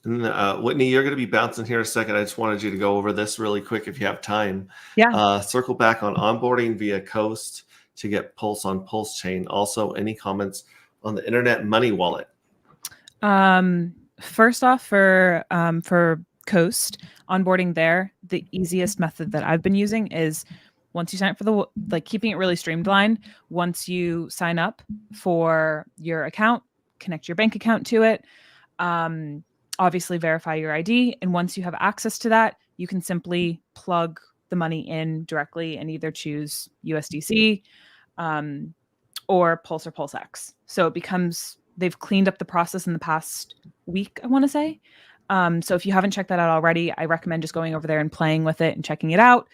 And Whitney, you're going to be bouncing here a second. I just wanted you to go over this really quick if you have time. Yeah. Circle back on onboarding via Coast to get Pulse on Pulse Chain. Also, any comments on the Internet Money Wallet? First off, for Coast onboarding there, the easiest method that I've been using is once you sign up for keeping it really streamlined. Once you sign up for your account, connect your bank account to it. Obviously verify your ID. And once you have access to that, you can simply plug the money in directly and either choose USDC or Pulse or Pulse X. So it becomes, they've cleaned up the process in the past week, I want to say. So if you haven't checked that out already, I recommend just going over there and playing with it and checking it out.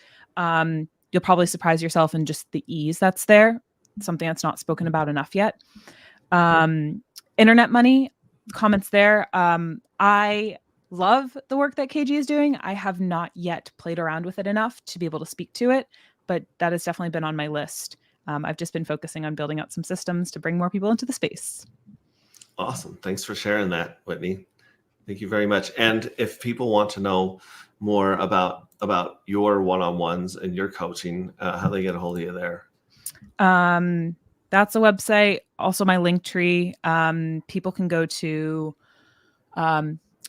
You'll probably surprise yourself in just the ease that's there. Something that's not spoken about enough yet. Internet money, comments there. I love the work that KG is doing. I have not yet played around with it enough to be able to speak to it, but that has definitely been on my list. I've just been focusing on building out some systems to bring more people into the space. Awesome. Thanks for sharing that, Whitney. Thank you very much. And if people want to know more about your one-on-ones and your coaching, how they get a hold of you there? That's a website. Also my link tree. People can go to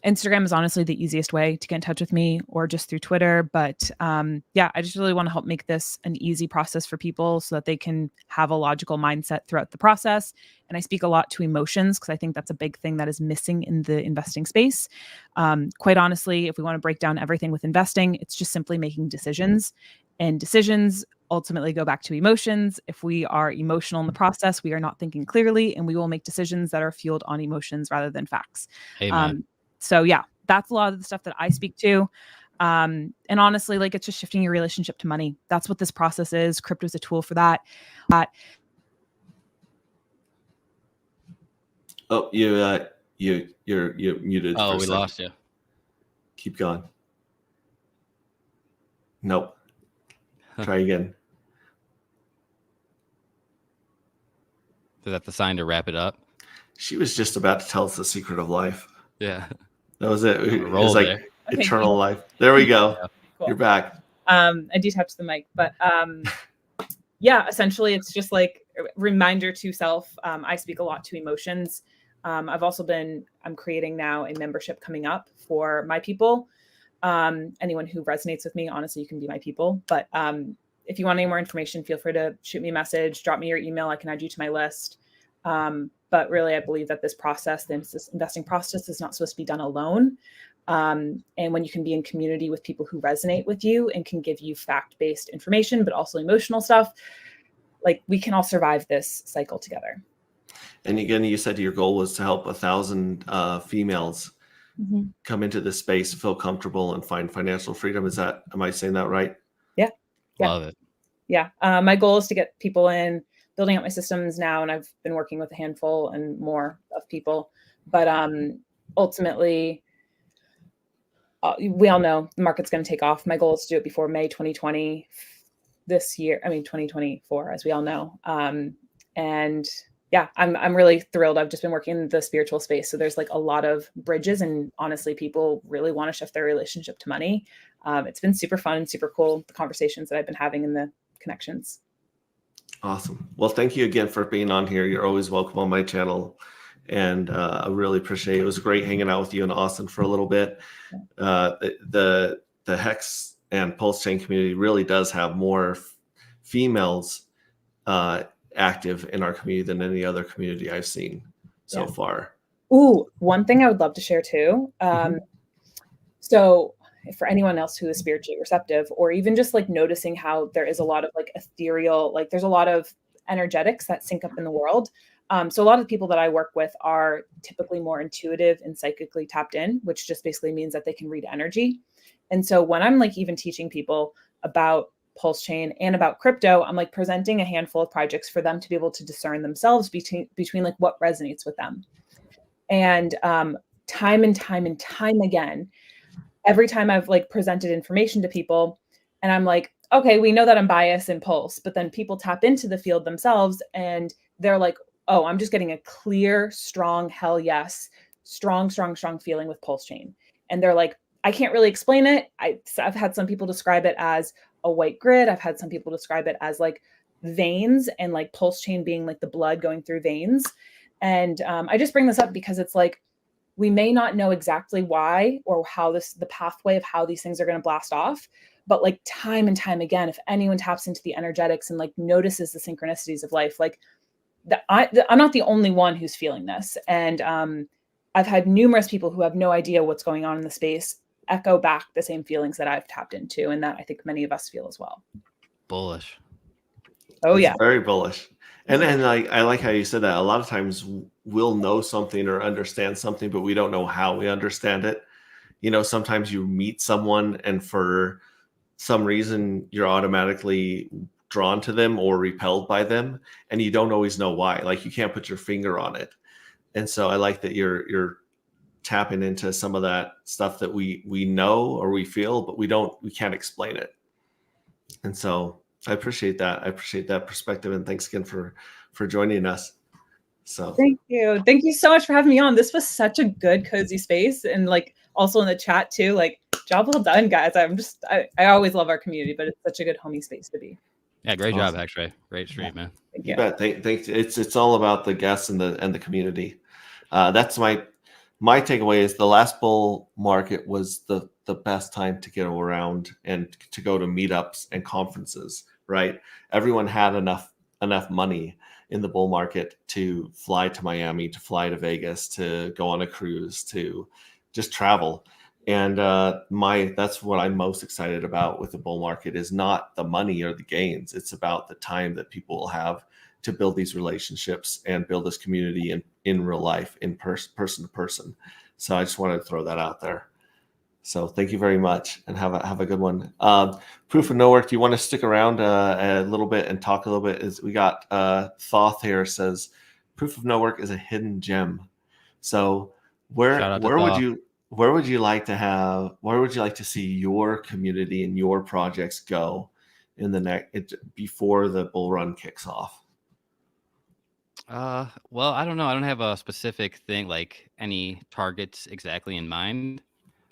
Instagram is honestly the easiest way to get in touch with me, or just through Twitter. But I just really want to help make this an easy process for people so that they can have a logical mindset throughout the process. And I speak a lot to emotions because I think that's a big thing that is missing in the investing space. Quite honestly, if we want to break down everything with investing, it's just simply making decisions, and decisions ultimately go back to emotions. If we are emotional in the process, we are not thinking clearly, and we will make decisions that are fueled on emotions rather than facts. Amen. So yeah, that's a lot of the stuff that I speak to. And honestly, it's just shifting your relationship to money. That's what this process is. Crypto is a tool for that. Oh, you're muted. Oh, for a we second. lost you. Keep going. Nope. Try again. Is that the sign to wrap it up? She was just about to tell us the secret of life. Yeah. That was it. It Roll was like there. Okay, eternal cool. life. There we go. Yeah. Cool. You're back. I detached the mic, but essentially it's just like a reminder to self. I speak a lot to emotions. I'm creating now a membership coming up for my people. Anyone who resonates with me, honestly, you can be my people. But if you want any more information, feel free to shoot me a message, drop me your email. I can add you to my list. But really, I believe that this process, the investing process, is not supposed to be done alone. And when you can be in community with people who resonate with you and can give you fact-based information, but also emotional stuff, like we can all survive this cycle together. And again, you said your goal was to help 1,000 females come into this space, feel comfortable, and find financial freedom. Am I saying that right? Yeah. Love it. Yeah. My goal is to get people in, building out my systems now, and I've been working with a handful and more of people. But ultimately, we all know the market's going to take off. My goal is to do it before May 2020 this year. I mean, 2024, as we all know. And yeah, I'm really thrilled. I've just been working in the spiritual space. So there's like a lot of bridges, and honestly, people really want to shift their relationship to money. It's been super fun and super cool, the conversations that I've been having and the connections. Awesome. Well, thank you again for being on here. You're always welcome on my channel. And I really appreciate it. It was great hanging out with you in Austin for a little bit. The Hex and Pulse Chain community really does have more females active in our community than any other community I've seen so far. Ooh, one thing I would love to share too. So for anyone else who is spiritually receptive, or even just like noticing how there is a lot of like ethereal, like there's a lot of energetics that sync up in the world. So a lot of the people that I work with are typically more intuitive and psychically tapped in, which just basically means that they can read energy. And so when I'm like even teaching people about Pulse Chain and about crypto, I'm like presenting a handful of projects for them to be able to discern themselves between like what resonates with them. And time and time again, every time I've like presented information to people and I'm like, okay, we know that I'm biased in Pulse, but then people tap into the field themselves and they're like, oh, I'm just getting a clear, strong, hell yes, strong feeling with Pulse Chain. And they're like, I can't really explain it. I've had some people describe it as a white grid. I've had some people describe it as like veins, and like Pulse Chain being like the blood going through veins. And I just bring this up because it's like, we may not know exactly why or how the pathway of how these things are going to blast off, but like time and time again, if anyone taps into the energetics and like notices the synchronicities of life, like I'm not the only one who's feeling this. And I've had numerous people who have no idea what's going on in the space echo back the same feelings that I've tapped into, and that I think many of us feel as well. Bullish. Oh, It's yeah. very bullish. And I like how you said that. A lot of times we'll know something or understand something, but we don't know how we understand it. You know, sometimes you meet someone and for some reason you're automatically drawn to them or repelled by them, and you don't always know why. Like you can't put your finger on it. And so I like that you're tapping into some of that stuff that we know or we feel, but we can't explain it. And so I appreciate that. I appreciate that perspective, and thanks again for joining us. So thank you so much for having me on. This was such a good cozy space, and like also in the chat too, like job well done, guys. I always love our community, but it's such a good homey space to be. Yeah, great Awesome. job, X-Ray. Great stream, man. Thank you you. bet. Thanks. It's all about the guests and the community. That's my takeaway is the last bull market was the best time to get around and to go to meetups and conferences, right? Everyone had enough money in the bull market to fly to Miami, to fly to Vegas, to go on a cruise, to just travel. And that's what I'm most excited about with the bull market is not the money or the gains. It's about the time that people will have to build these relationships and build this community in real life, in person to person. So I just wanted to throw that out there. So thank you very much, and have a good one. Proof of No Work. Do you want to stick around a little bit and talk a little bit? We got Thoth here says, Proof of No Work is a hidden gem. So where would you like to see your community and your projects go in the before the bull run kicks off? Well, I don't know. I don't have a specific thing, like any targets exactly in mind.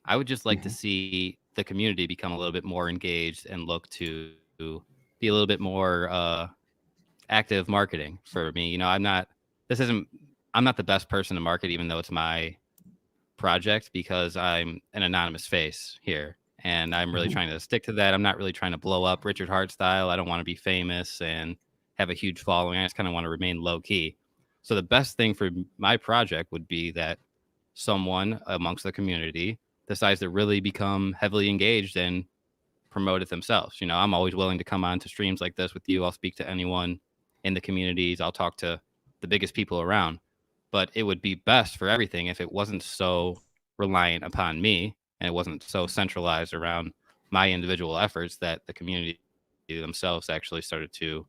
I would just like to see the community become a little bit more engaged and look to be a little bit more active marketing for me. You know, I'm not the best person to market, even though it's my project, because I'm an anonymous face here. And I'm really trying to stick to that. I'm not really trying to blow up Richard Hart style. I don't want to be famous and have a huge following. I just kind of want to remain low key. So the best thing for my project would be that someone amongst the community decides to really become heavily engaged and promote it themselves. I'm always willing to come on to streams like this with you. I'll speak to anyone in the communities. I'll talk to the biggest people around. But it would be best for everything if it wasn't so reliant upon me and it wasn't so centralized around my individual efforts that the community themselves actually started to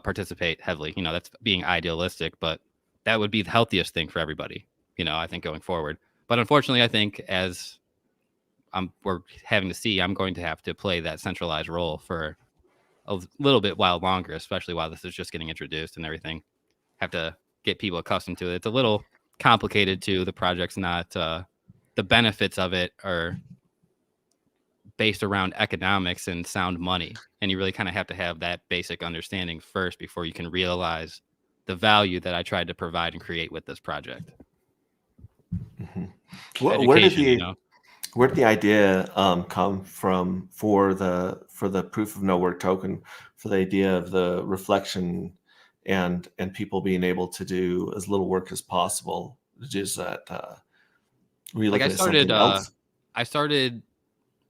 participate heavily. That's being idealistic, but that would be the healthiest thing for everybody, I think going forward. But unfortunately, I think as we're having to see, I'm going to have to play that centralized role for a little bit while longer, especially while this is just getting introduced and everything. Have to get people accustomed to it. It's a little complicated too. The project's not the benefits of it are based around economics and sound money, and you really kind of have to have that basic understanding first before you can realize the value that I tried to provide and create with this project. Where did the idea come from for the proof of no work token, for the idea of the reflection and people being able to do as little work as possible? Is that were you looking at something else? I started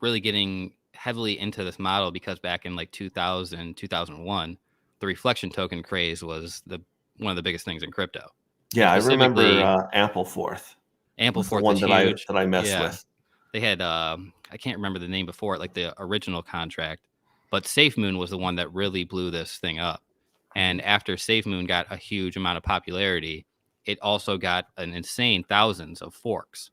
really getting heavily into this model because back in like 2000, 2001, the reflection token craze was one of the biggest things in crypto. Yeah, I remember Ampleforth. Ampleforth the one was that huge. I messed with. They had I can't remember the name before it, like the original contract, but SafeMoon was the one that really blew this thing up. And after SafeMoon got a huge amount of popularity, it also got an insane thousands of forks.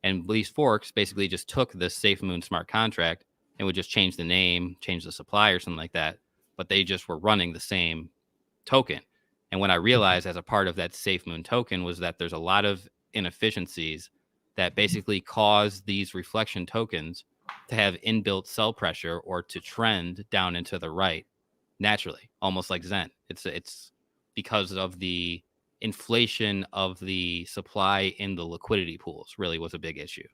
And these forks basically just took this SafeMoon smart contract and would just change the name, change the supply or something like that. But they just were running the same token. And what I realized as a part of that SafeMoon token was that there's a lot of inefficiencies that basically cause these reflection tokens to have inbuilt sell pressure or to trend down into the right naturally, almost like Zen. It's because of the inflation of the supply in the liquidity pools really was a big issue.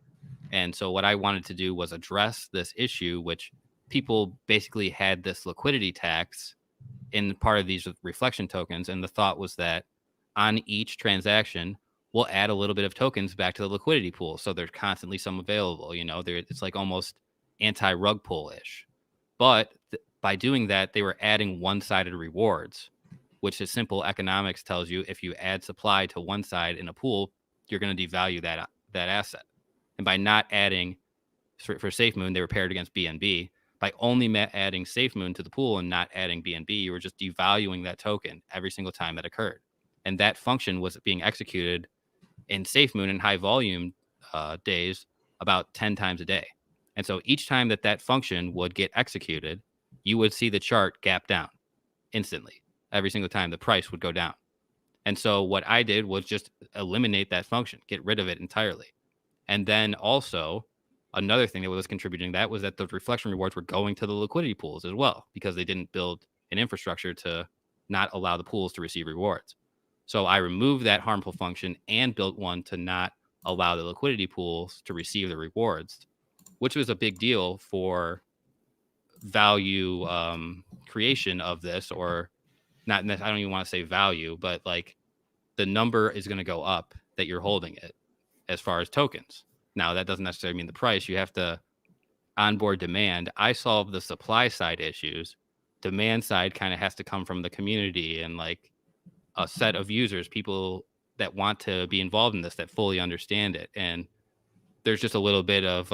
And so what I wanted to do was address this issue, which people basically had this liquidity tax in part of these reflection tokens. And the thought was that on each transaction, we'll add a little bit of tokens back to the liquidity pool. So there's constantly some available, it's like almost anti-rug pull-ish. But by doing that, they were adding one-sided rewards, which is simple economics tells you if you add supply to one side in a pool, you're going to devalue that asset. And by not adding, for SafeMoon, they were paired against BNB. By only adding SafeMoon to the pool and not adding BNB, you were just devaluing that token every single time that occurred. And that function was being executed in SafeMoon in high volume days about 10 times a day. And so each time that function would get executed, you would see the chart gap down instantly. Every single time the price would go down. And so what I did was just eliminate that function, get rid of it entirely. And then also another thing that was contributing to that was that the reflection rewards were going to the liquidity pools as well, because they didn't build an infrastructure to not allow the pools to receive rewards. So I removed that harmful function and built one to not allow the liquidity pools to receive the rewards, which was a big deal for value creation of this, or not. I don't even want to say value, but like the number is going to go up that you're holding it as far as tokens. Now, that doesn't necessarily mean the price. You have to onboard demand. I solve the supply side issues. Demand side kind of has to come from the community and like a set of users, people that want to be involved in this, that fully understand it. And there's just a little bit of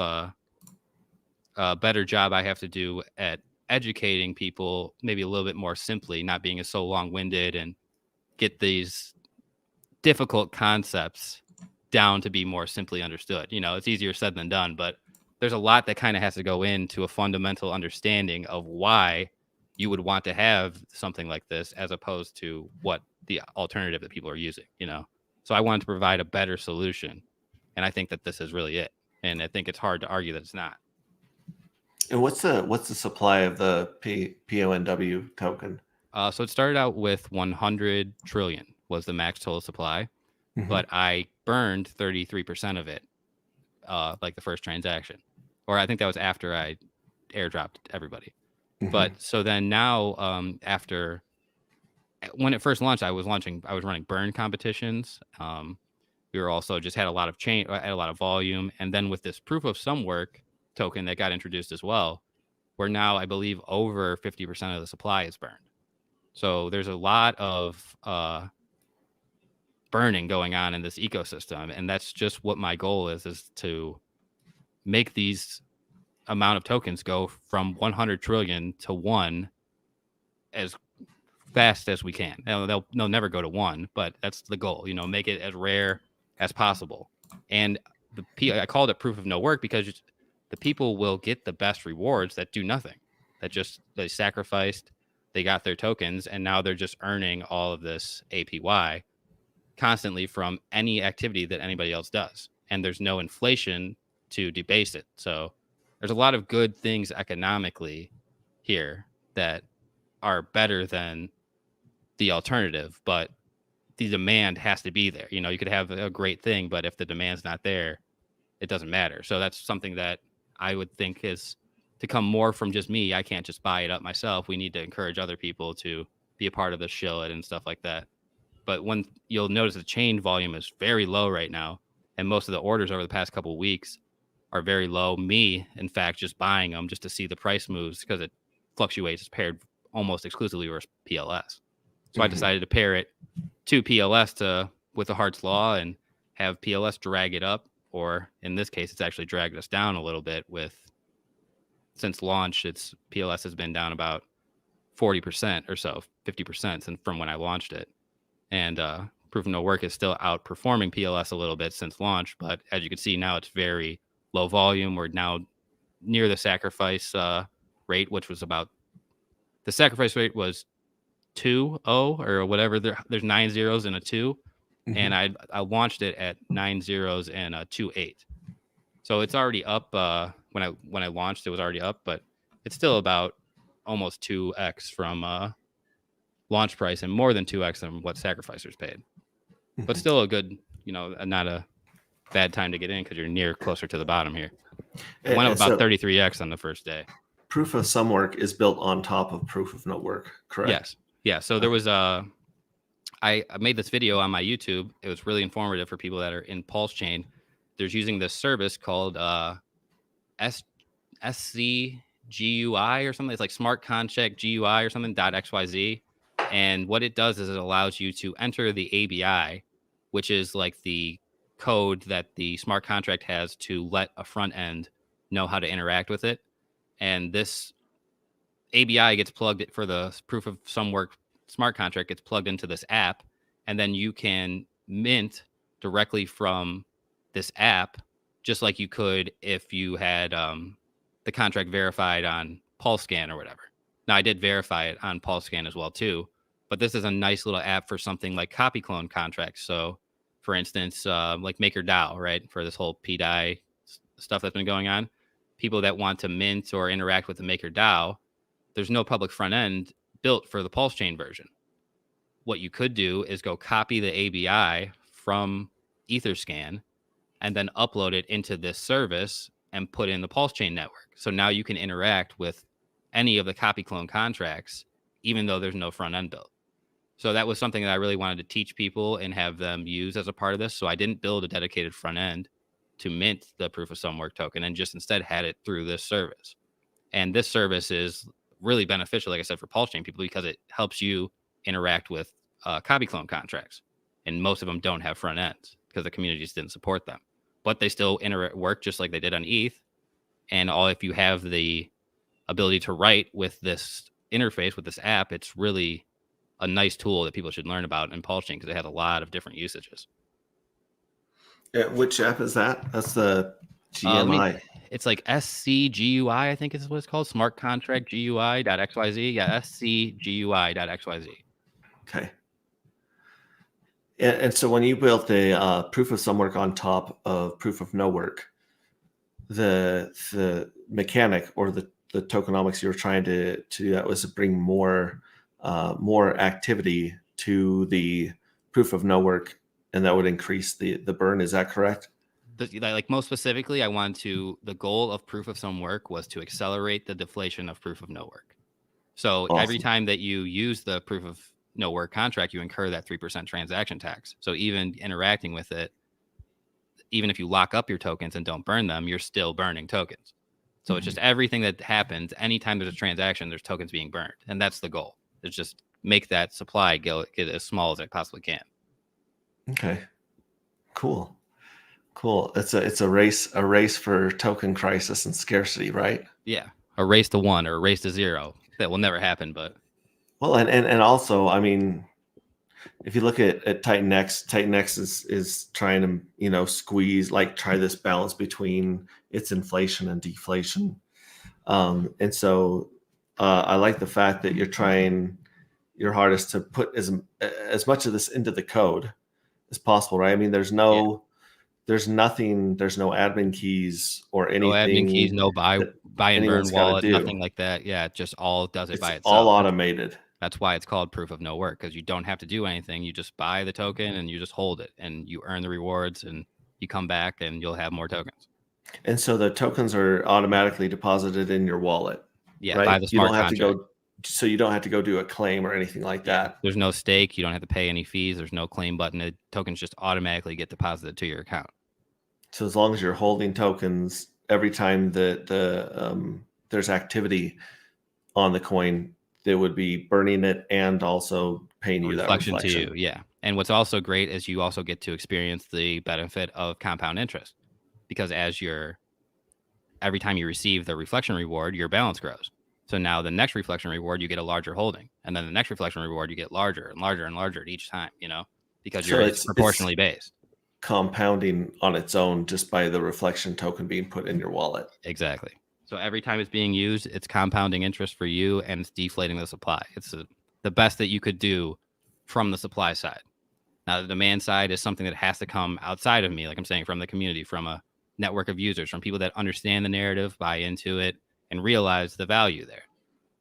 a better job I have to do at educating people, maybe a little bit more simply, not being so long-winded, and get these difficult concepts down to be more simply understood. It's easier said than done, but there's a lot that kind of has to go into a fundamental understanding of why you would want to have something like this as opposed to what the alternative that people are using, So I wanted to provide a better solution, and I think that this is really it. And I think it's hard to argue that it's not. And what's the supply of the PONW token? So it started out with 100 trillion was the max total supply, but I burned 33% of it, like the first transaction, or I think that was after I airdropped everybody. But so then now, after when it first launched, I was running burn competitions, We were also just had a lot of had a lot of volume. And then with this proof of some work token that got introduced as well, we're now, I believe, over 50% of the supply is burned. So there's a lot of burning going on in this ecosystem. And that's just what my goal is to make these amount of tokens go from 100 trillion to 1 as fast as we can. They'll never go to 1, but that's the goal, make it as rare as possible. And I called it proof of no work because the people will get the best rewards that do nothing, that just they sacrificed, they got their tokens, and now they're just earning all of this APY constantly from any activity that anybody else does. And there's no inflation to debase it. So there's a lot of good things economically here that are better than the alternative, but the demand has to be there. You could have a great thing, but if the demand's not there, it doesn't matter. So that's something that I would think is to come more from just me. I can't just buy it up myself. We need to encourage other people to be a part of the shillet and stuff like that. But when you'll notice the chain volume is very low right now, and most of the orders over the past couple of weeks are very low. Me, in fact, just buying them just to see the price moves because it fluctuates. It's paired almost exclusively with PLS. So I decided to pair it to PLS with the Hart's Law and have PLS drag it up, or in this case, it's actually dragged us down a little bit. Since launch, PLS has been down about 40% or so, 50% since from when I launched it. And proof of no work is still outperforming PLS a little bit since launch, but as you can see now, it's very low volume. We're now near the sacrifice rate, which was the sacrifice rate was 2.0 or whatever. There's 9 zeros and a 2, and I launched it at 9 zeros and a 2.8. So it's already up. When I launched, it was already up, but it's still about almost 2x from launch price and more than 2x than what sacrificers paid. But still a good, not a bad time to get in because you're closer to the bottom here. It went up about 33x on the first day. Proof of some work is built on top of proof of no work, correct? Yes. Yeah. So there was I made this video on my YouTube. It was really informative for people that are in Pulse Chain. There's using this service called SCGUI or something. It's like Smart Contract GUI or something .xyz. And what it does is it allows you to enter the ABI, which is like the code that the smart contract has to let a front end know how to interact with it. And this ABI gets plugged for the proof of some work smart contract gets plugged into this app. And then you can mint directly from this app, just like you could if you had the contract verified on PulseScan or whatever. Now, I did verify it on PulseScan as well, too. But this is a nice little app for something like copy clone contracts. So, for instance, like MakerDAO, right? For this whole PDAI stuff that's been going on. People that want to mint or interact with the MakerDAO, there's no public front end built for the Pulse Chain version. What you could do is go copy the ABI from Etherscan and then upload it into this service and put in the Pulse Chain network. So now you can interact with any of the copy clone contracts, even though there's no front end built. So that was something that I really wanted to teach people and have them use as a part of this. So I didn't build a dedicated front end to mint the proof of some work token and just instead had it through this service. And this service is really beneficial, like I said, for Pulse Chain people because it helps you interact with copy clone contracts. And most of them don't have front ends because the communities didn't support them. But they still work just like they did on ETH. And if you have the ability to write with this interface, with this app, it's really a nice tool that people should learn about in Pulse Chain because it has a lot of different usages. Which app is that? That's the GMI. It's like SCGUI, I think is what it's called. Smart Contract GUI.xyz. Yeah, SCGUI.xyz. Okay. And so when you built the proof of some work on top of proof of no work, the mechanic or the tokenomics you were trying to do that was to bring more activity to the proof of no work, and that would increase the burn. Is that correct? Like most specifically, the goal of proof of some work was to accelerate the deflation of proof of no work. So Every time that you use the proof of no work contract, you incur that 3% transaction tax. So even interacting with it even if you lock up your tokens and don't burn them, you're still burning tokens. So it's just everything that happens anytime there's a transaction, there's tokens being burned, and that's the goal. Is just make that supply get as small as it possibly can. Okay, cool. It's a race for token crisis and scarcity, right? Yeah, a race to 1 or a race to 0 that will never happen. But Well, and also, I mean, if you look at Titan X is trying to squeeze, like, try this balance between its inflation and deflation, and so I like the fact that you're trying your hardest to put as much of this into the code as possible, right? I mean, there's no admin keys or anything. no admin keys, no buy and burn anyone's gotta wallet, do. nothing like that. Yeah, it just all does it It's by itself. all automated. That's why it's called proof of no work, because you don't have to do anything. You just buy the token and you just hold it, and you earn the rewards, and you come back and you'll have more tokens. And so the tokens are automatically deposited in your wallet. Yeah, right? by the smart you don't have contract. to go. So you don't have to go do a claim or anything like that. There's no stake. You don't have to pay any fees. There's no claim button. The tokens just automatically get deposited to your account. So as long as you're holding tokens, every time that there's activity on the coin, they would be burning it and also paying you that reflection to you. Yeah. And what's also great is you also get to experience the benefit of compound interest, because every time you receive the reflection reward, your balance grows. So now the next reflection reward, you get a larger holding, and then the next reflection reward, you get larger and larger and larger each time, because it's proportionally based. Compounding on its own just by the reflection token being put in your wallet. Exactly. So every time it's being used, it's compounding interest for you, and it's deflating the supply. It's the best that you could do from the supply side. Now, the demand side is something that has to come outside of me, like I'm saying, from the community, from a network of users, from people that understand the narrative, buy into it, and realize the value there.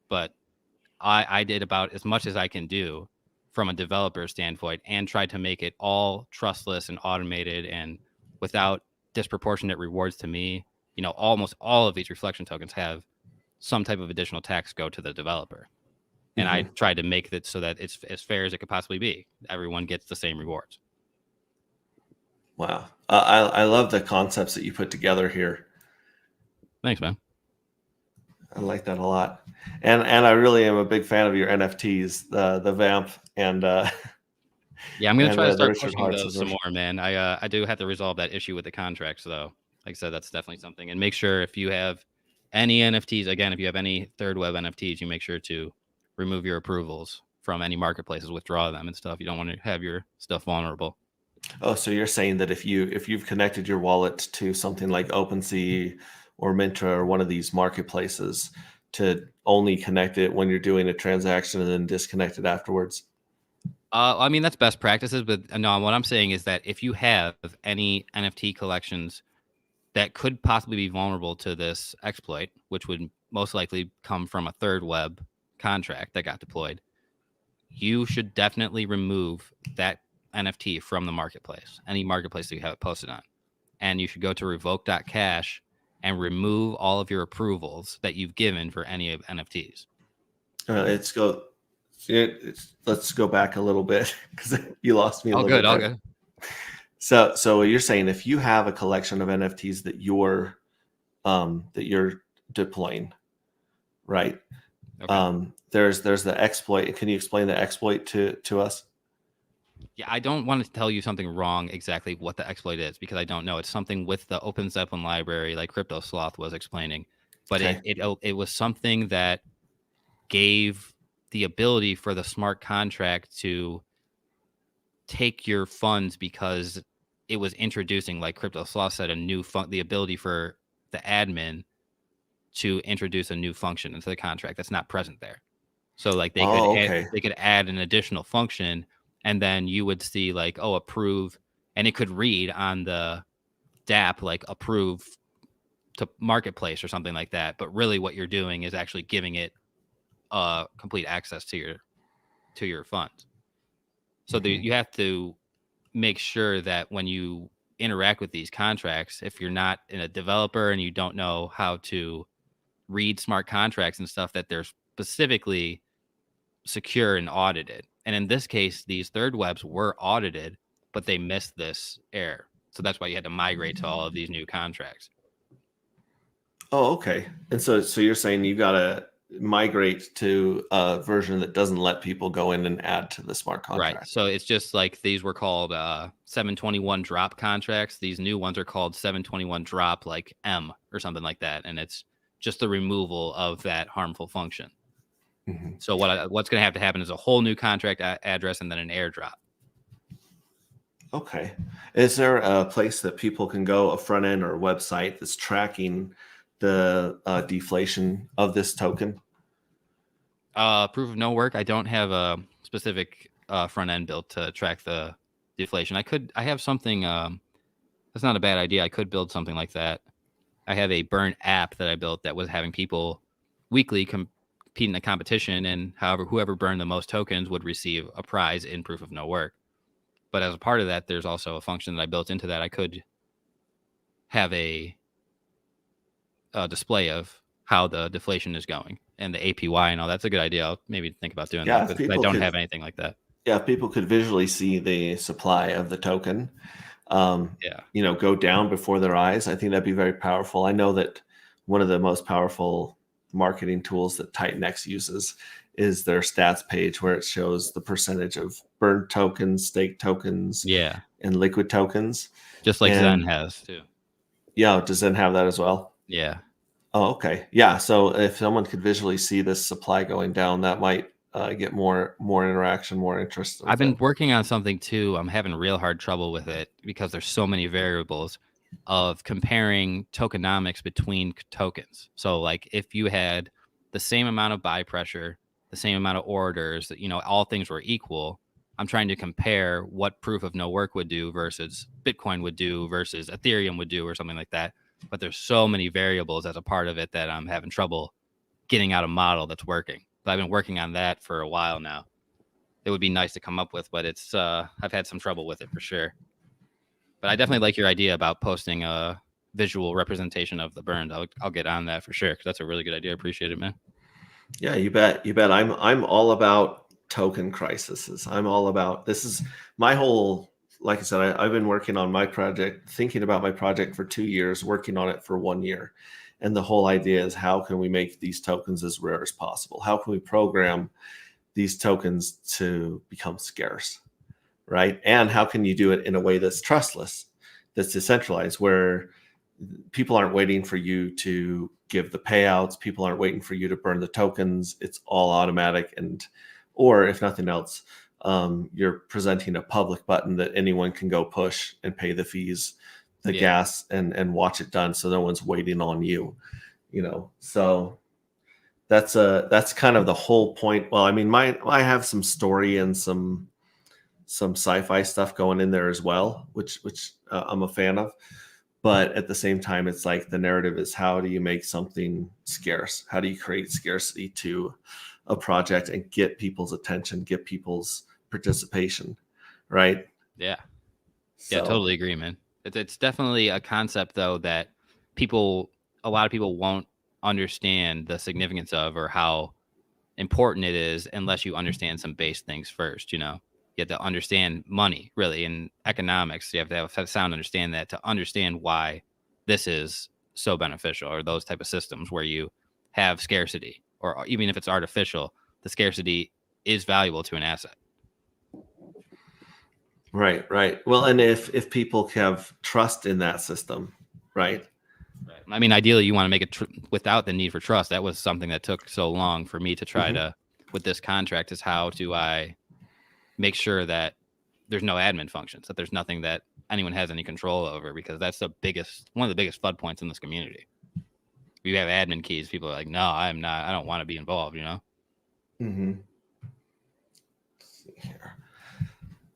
But I did about as much as I can do from a developer standpoint, and tried to make it all trustless and automated and without disproportionate rewards to me. Almost all of these reflection tokens have some type of additional tax go to the developer. And I tried to make it so that it's as fair as it could possibly be. Everyone gets the same rewards. Wow. I love the concepts that you put together here. Thanks, man. I like that a lot. And I really am a big fan of your NFTs, the Vamp and yeah, I'm gonna try to start Richard pushing Hearts those some more, man. I do have to resolve that issue with the contracts, though. Like I said, that's definitely something. And make sure if you have any NFTs, again, if you have any third web NFTs, you make sure to remove your approvals from any marketplaces, withdraw them and stuff. You don't want to have your stuff vulnerable. Oh, so you're saying that if you've connected your wallet to something like OpenSea or Mintra or one of these marketplaces, to only connect it when you're doing a transaction and then disconnect it afterwards? I mean, that's best practices, but no, what I'm saying is that if you have any NFT collections that could possibly be vulnerable to this exploit, which would most likely come from a third web contract that got deployed, you should definitely remove that NFT from the marketplace, any marketplace that you have it posted on. And you should go to revoke.cash and remove all of your approvals that you've given for any of NFTs. Let's go back a little bit, because you lost me a little bit. All good. So you're saying if you have a collection of NFTs that you're deploying, right? Okay. There's the exploit. Can you explain the exploit to us? Yeah, I don't want to tell you something wrong exactly what the exploit is, because I don't know. It's something with the Open Zeppelin library, like Crypto Sloth was explaining, but okay. it was something that gave the ability for the smart contract to take your funds, because it was introducing, like Crypto Sloth said, the ability for the admin to introduce a new function into the contract that's not present there. So like they could add an additional function, and then you would see like, approve, and it could read on the DApp like approve to marketplace or something like that. But really what you're doing is actually giving it complete access to your funds. So you have to make sure that when you interact with these contracts, if you're not a developer and you don't know how to read smart contracts and stuff, that they're specifically secure and audited. And in this case, these third webs were audited, but they missed this error. So that's why you had to migrate to all of these new contracts. Oh, okay. And so you're saying you got to migrate to a version that doesn't let people go in and add to the smart contract. Right. So it's just like these were called 721 drop contracts. These new ones are called 721 drop like M or something like that. And it's just the removal of that harmful function. Mm-hmm. So what's going to have to happen is a whole new contract address and then an airdrop. Okay. Is there a place that people can go, a front end or a website that's tracking the deflation of this token? Proof of no work. I don't have a specific front end built to track the deflation. I have something. That's not a bad idea. I could build something like that. I have a burn app that I built that was having people weekly compete in a competition, and whoever burned the most tokens would receive a prize in proof of no work. But as a part of that, there's also a function that I built into that. I could have a display of how the deflation is going and the APY and all. That's a good idea. I'll maybe think about doing that, because I don't have anything like that. Yeah, if people could visually see the supply of the token, yeah, go down before their eyes, I think that'd be very powerful. I know that one of the most powerful marketing tools that TitanX uses is their stats page, where it shows the percentage of burned tokens, staked tokens, yeah, and liquid tokens. just like Zen has too. Yeah, does Zen have that as well? Yeah. Oh, okay. Yeah. So if someone could visually see this supply going down, that might get more interaction, more interest. I've been working on something too. I'm having real hard trouble with it because there's so many variables of comparing tokenomics between tokens. So like if you had the same amount of buy pressure, the same amount of orders, all things were equal, I'm trying to compare what proof of no work would do versus Bitcoin would do versus Ethereum would do or something like that. But there's so many variables as a part of it that I'm having trouble getting out a model that's working. But I've been working on that for a while now. It would be nice to come up with, but it's I've had some trouble with it for sure. But I definitely like your idea about posting a visual representation of the burned. I'll get on that for sure, because that's a really good idea. I appreciate it, man. Yeah, you bet. I'm all about token crises. I'm all about, this is my whole, like I said, I've been working on my project, thinking about my project for 2 years, working on it for 1 year. And the whole idea is, how can we make these tokens as rare as possible? How can we program these tokens to become scarce, right? And how can you do it in a way that's trustless, that's decentralized, where people aren't waiting for you to give the payouts, people aren't waiting for you to burn the tokens. It's all automatic. Or if nothing else, you're presenting a public button that anyone can go push and pay the fees, the gas, and watch it done, so no one's waiting on you. So that's kind of the whole point. Well, I mean, I have some story and some sci-fi stuff going in there as well, which I'm a fan of. But at the same time, it's like the narrative is, how do you make something scarce? How do you create scarcity to a project and get people's attention, get people's participation, right? Yeah. Yeah, totally agree, man. It's definitely a concept, though, that a lot of people won't understand the significance of, or how important it is, unless you understand some base things first. You have to understand money, really, and economics. You have to have a sound understand that, to understand why this is so beneficial, or those type of systems where you have scarcity, or even if it's artificial, the scarcity is valuable to an asset. Right. Well, and if people have trust in that system, right? I mean, ideally, you want to make it without the need for trust. That was something that took so long for me to try to, with this contract, is how do I make sure that there's no admin functions, that there's nothing that anyone has any control over, because that's one of the biggest flood points in this community. If you have admin keys, people are like, no, I don't want to be involved, Mm-hmm. Let's see here.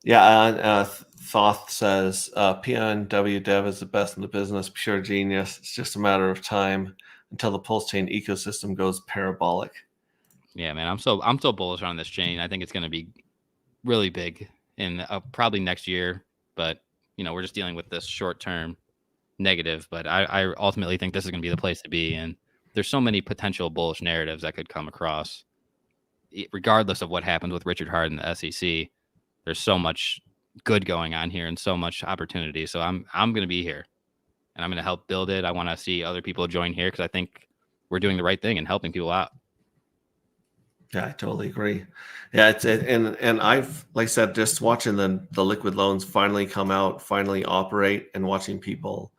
Yeah, Thoth says, PNW dev is the best in the business, pure genius. It's just a matter of time until the Pulse Chain ecosystem goes parabolic. Yeah, man, I'm so bullish on this chain. I think it's going to be really big in probably next year, but we're just dealing with this short-term negative. But I ultimately think this is going to be the place to be, and there's so many potential bullish narratives that could come across, regardless of what happens with Richard Hart and the SEC. There's so much good going on here and so much opportunity. So I'm going to be here, and I'm going to help build it. I want to see other people join here because I think we're doing the right thing and helping people out. Yeah, I totally agree. Yeah, and I've, like I said, just watching the liquid loans finally come out, finally operate, and watching people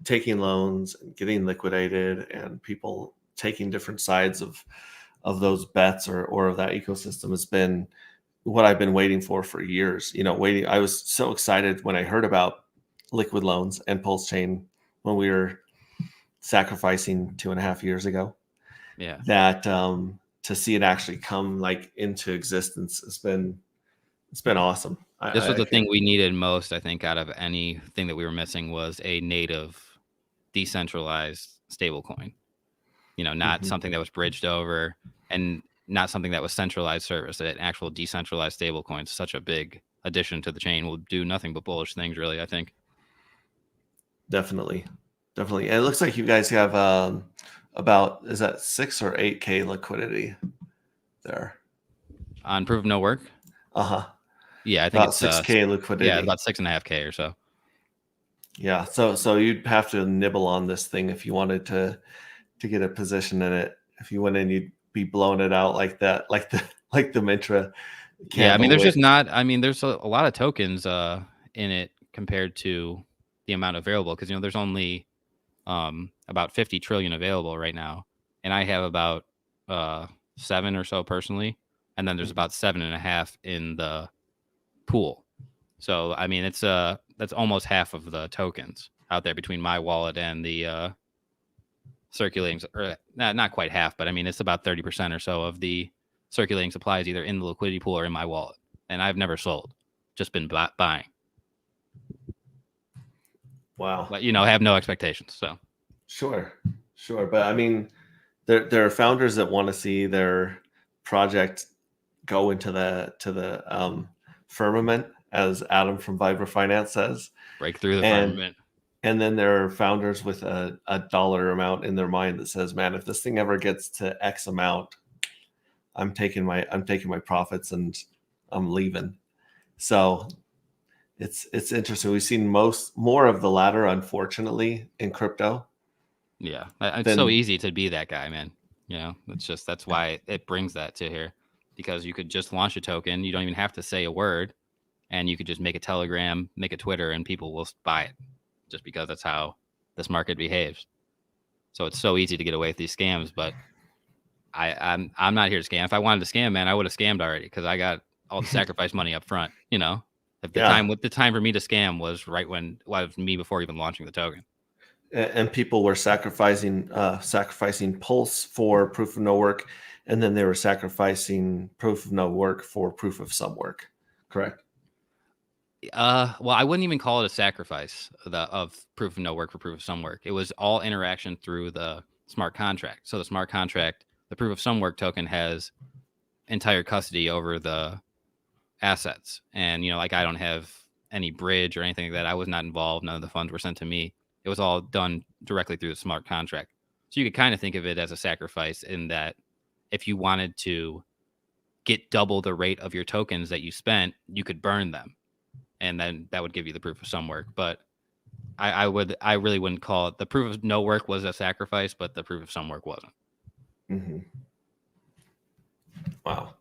taking loans and getting liquidated, and people taking different sides of those bets or of that ecosystem has been what I've been waiting for years. I was so excited when I heard about liquid loans and Pulse Chain when we were sacrificing 2.5 years ago. Yeah. That to see it actually come like into existence it's been awesome. This was the thing we needed most, I think, out of anything that we were missing was a native decentralized stablecoin. Not something that was bridged over and not something that was centralized service. An actual decentralized stablecoin is such a big addition to the chain. Will do nothing but bullish things, really, I think. Definitely. And it looks like you guys have about, is that 6 or 8K liquidity there on proof of no work? Yeah, I think about it's 6K liquidity. Yeah, about 6.5K or so. Yeah, so you'd have to nibble on this thing if you wanted to get a position in it. If you went in, you'd be blowing it out like that, like the Mintra. Yeah, I mean, there's just not. I mean, there's a lot of tokens in it compared to the amount available because there's only about 50 trillion available right now, and I have about 7 or so personally, and then there's about 7.5 in the pool. So I mean, it's that's almost half of the tokens out there between my wallet and the circulating, or not quite half, but I mean, it's about 30% or so of the circulating supplies either in the liquidity pool or in my wallet, and I've never sold, just been buying. Wow. But have no expectations. So sure, but I mean, there are founders that want to see their project go into the firmament, as Adam from Vibra Finance says. Break through the firmament. And then there are founders with a dollar amount in their mind that says, man, if this thing ever gets to X amount, I'm taking my profits and I'm leaving. So it's interesting. We've seen more of the latter, unfortunately, in crypto. Yeah, it's so easy to be that guy, man. That's why it brings that to here, because you could just launch a token. You don't even have to say a word, and you could just make a Telegram, make a Twitter, and people will buy it, just because that's how this market behaves. So it's so easy to get away with these scams, but I'm not here to scam. If I wanted to scam, man, I would have scammed already, because I got all the sacrifice money up front. If the time for me to scam was right when it was me before even launching the token. And people were sacrificing Pulse for proof of no work, and then they were sacrificing proof of no work for proof of some work. Correct? Well, I wouldn't even call it a sacrifice of proof of no work for proof of some work. It was all interaction through the smart contract. So the smart contract, the proof of some work token, has entire custody over the assets. And, like, I don't have any bridge or anything like that. I was not involved. None of the funds were sent to me. It was all done directly through the smart contract. So you could kind of think of it as a sacrifice, in that if you wanted to get double the rate of your tokens that you spent, you could burn them, and then that would give you the proof of some work. But I really wouldn't call it, the proof of no work was a sacrifice, but the proof of some work wasn't. Mm-hmm. Wow,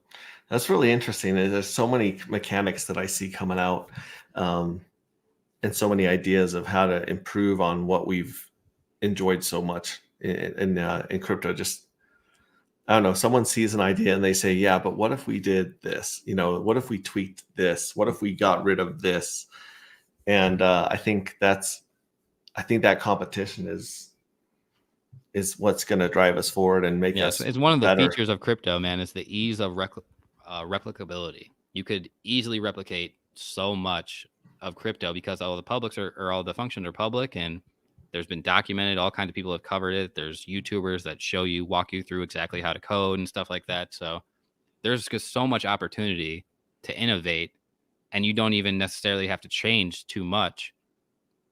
that's really interesting. There's so many mechanics that I see coming out, and so many ideas of how to improve on what we've enjoyed so much in crypto. Just, I don't know, someone sees an idea and they say, yeah, but what if we did this? What if we tweaked this? What if we got rid of this? And I think that competition is what's going to drive us forward and make us it's one of the better. features of crypto, man, is the ease of replicability. You could easily replicate so much of crypto because all the publics or all the functions are public, and there's been documented. All kinds of people have covered it. There's YouTubers that walk you through exactly how to code and stuff like that. So there's just so much opportunity to innovate, and you don't even necessarily have to change too much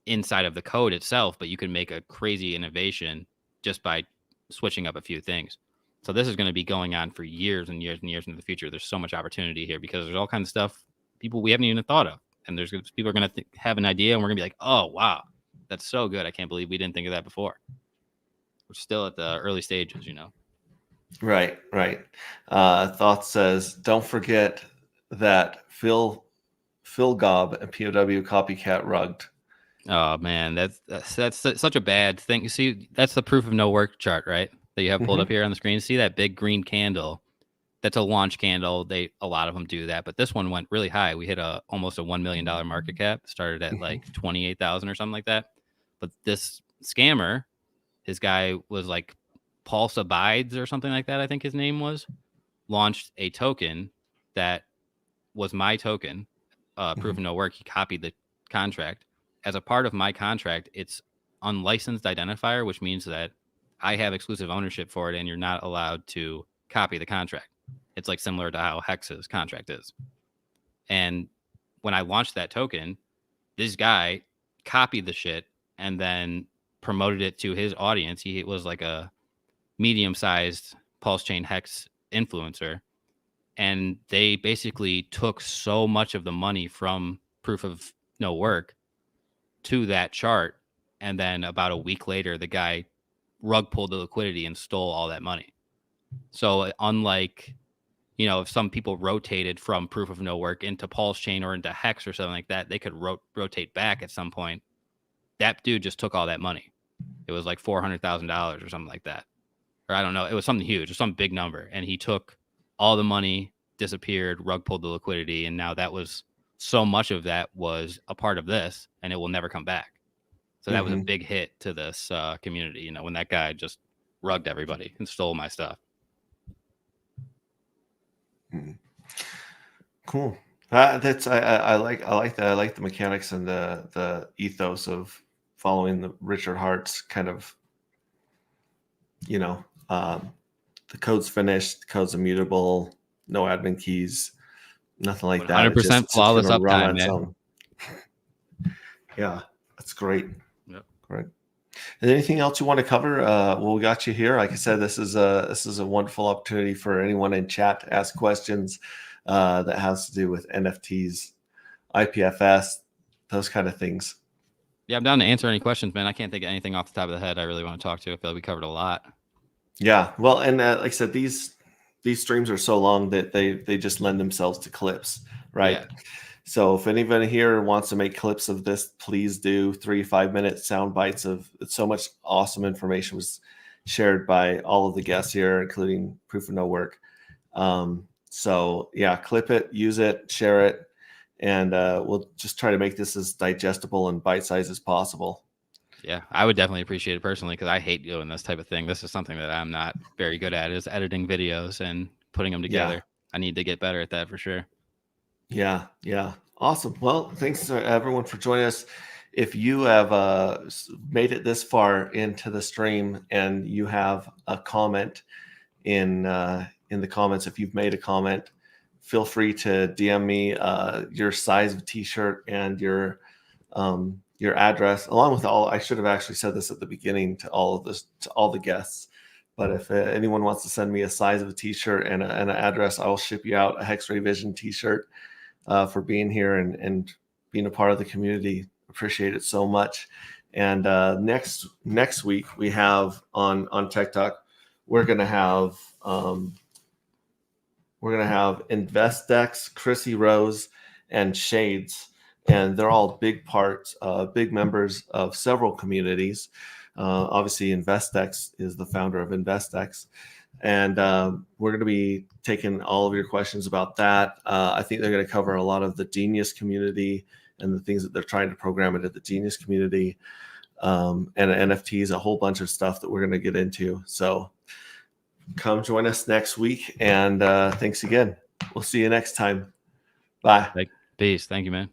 inside of the code itself, but you can make a crazy innovation just by switching up a few things. So this is going to be going on for years and years and years into the future. There's so much opportunity here because there's all kinds of stuff we haven't even thought of. and people are gonna have an idea, and we're gonna be like, oh wow, that's so good. I can't believe we didn't think of that before. We're still at the early stages, you know. Right. Thought says, don't forget that Phil Gobb and POW copycat rugged. Oh man, that's such a bad thing. You see, that's the proof of no work chart, right? That you have pulled up here on the screen. See that big green candle? That's a launch candle. A lot of them do that, but this one went really high. We hit almost a $1 million market cap. Started at like 28,000 or something like that. But this scammer, his guy was like Pulse Abides or something like that, I think his name was, launched a token that was my token, proof of no work. He copied the contract. As a part of my contract, it's unlicensed identifier, which means that I have exclusive ownership for it, and you're not allowed to copy the contract. It's like similar to how Hex's contract is. And when I launched that token, this guy copied the shit and then promoted it to his audience. He was like a medium-sized Pulse Chain Hex influencer. And they basically took so much of the money from proof of no work to that chart. And then about a week later, the guy rug pulled the liquidity and stole all that money. So unlike, you know, if some people rotated from proof of no work into Pulse Chain or into Hex or something like that, they could rotate back at some point. That dude just took all that money. It was like $400,000 or something like that. Or I don't know. It was something huge, or some big number. And he took all the money, disappeared, rug pulled the liquidity. And now that was so much of that was a part of this, and it will never come back. So that was a big hit to this community, you know, when that guy just rugged everybody and stole my stuff. Cool. That's I like that. I like the mechanics and the ethos of following the Richard Hart's kind of, you know, the code's finished, the code's immutable, no admin keys, nothing like that. 100% flawless uptime, man. Yeah, that's great. Yep. Great. Is there anything else you want to cover? Well, we got you here. Like I said, this is a wonderful opportunity for anyone in chat to ask questions that has to do with NFTs, IPFS, those kind of things. Yeah, I'm down to answer any questions, man. I can't think of anything off the top of the head I really want to talk to. I feel like we covered a lot. Yeah, well, and like I said, these streams are so long that they just lend themselves to clips, right? Yeah. So if anybody here wants to make clips of this, please do. 3-5 minute sound bites of so much awesome information was shared by all of the guests here, including Proof of No Work. So yeah, clip it, use it, share it, and we'll just try to make this as digestible and bite-sized as possible. Yeah, I would definitely appreciate it personally, because I hate doing this type of thing. This is something that I'm not very good at, is editing videos and putting them together. Yeah. I need to get better at that for sure. Yeah. Awesome. Well, thanks to everyone for joining us. If you have made it this far into the stream and you have a comment in the comments, if you've made a comment, feel free to DM me your size of t-shirt and your address, along with all. I should have actually said this at the beginning to all the guests. But if anyone wants to send me a size of a t-shirt and an address, I will ship you out a hexrayvision t-shirt for being here and being a part of the community. Appreciate it so much. And next week we have on Tech Talk, we're gonna have InvestDex, Chrissy Rose, and Shades, and they're all big parts, big members of several communities. Obviously, InvestDex is the founder of InvestDex. And we're going to be taking all of your questions about that. I think they're going to cover a lot of the Genius community and the things that they're trying to program into the Genius community, and NFTs, a whole bunch of stuff that we're going to get into. So come join us next week. And thanks again. We'll see you next time. Bye. Peace. Thank you, man.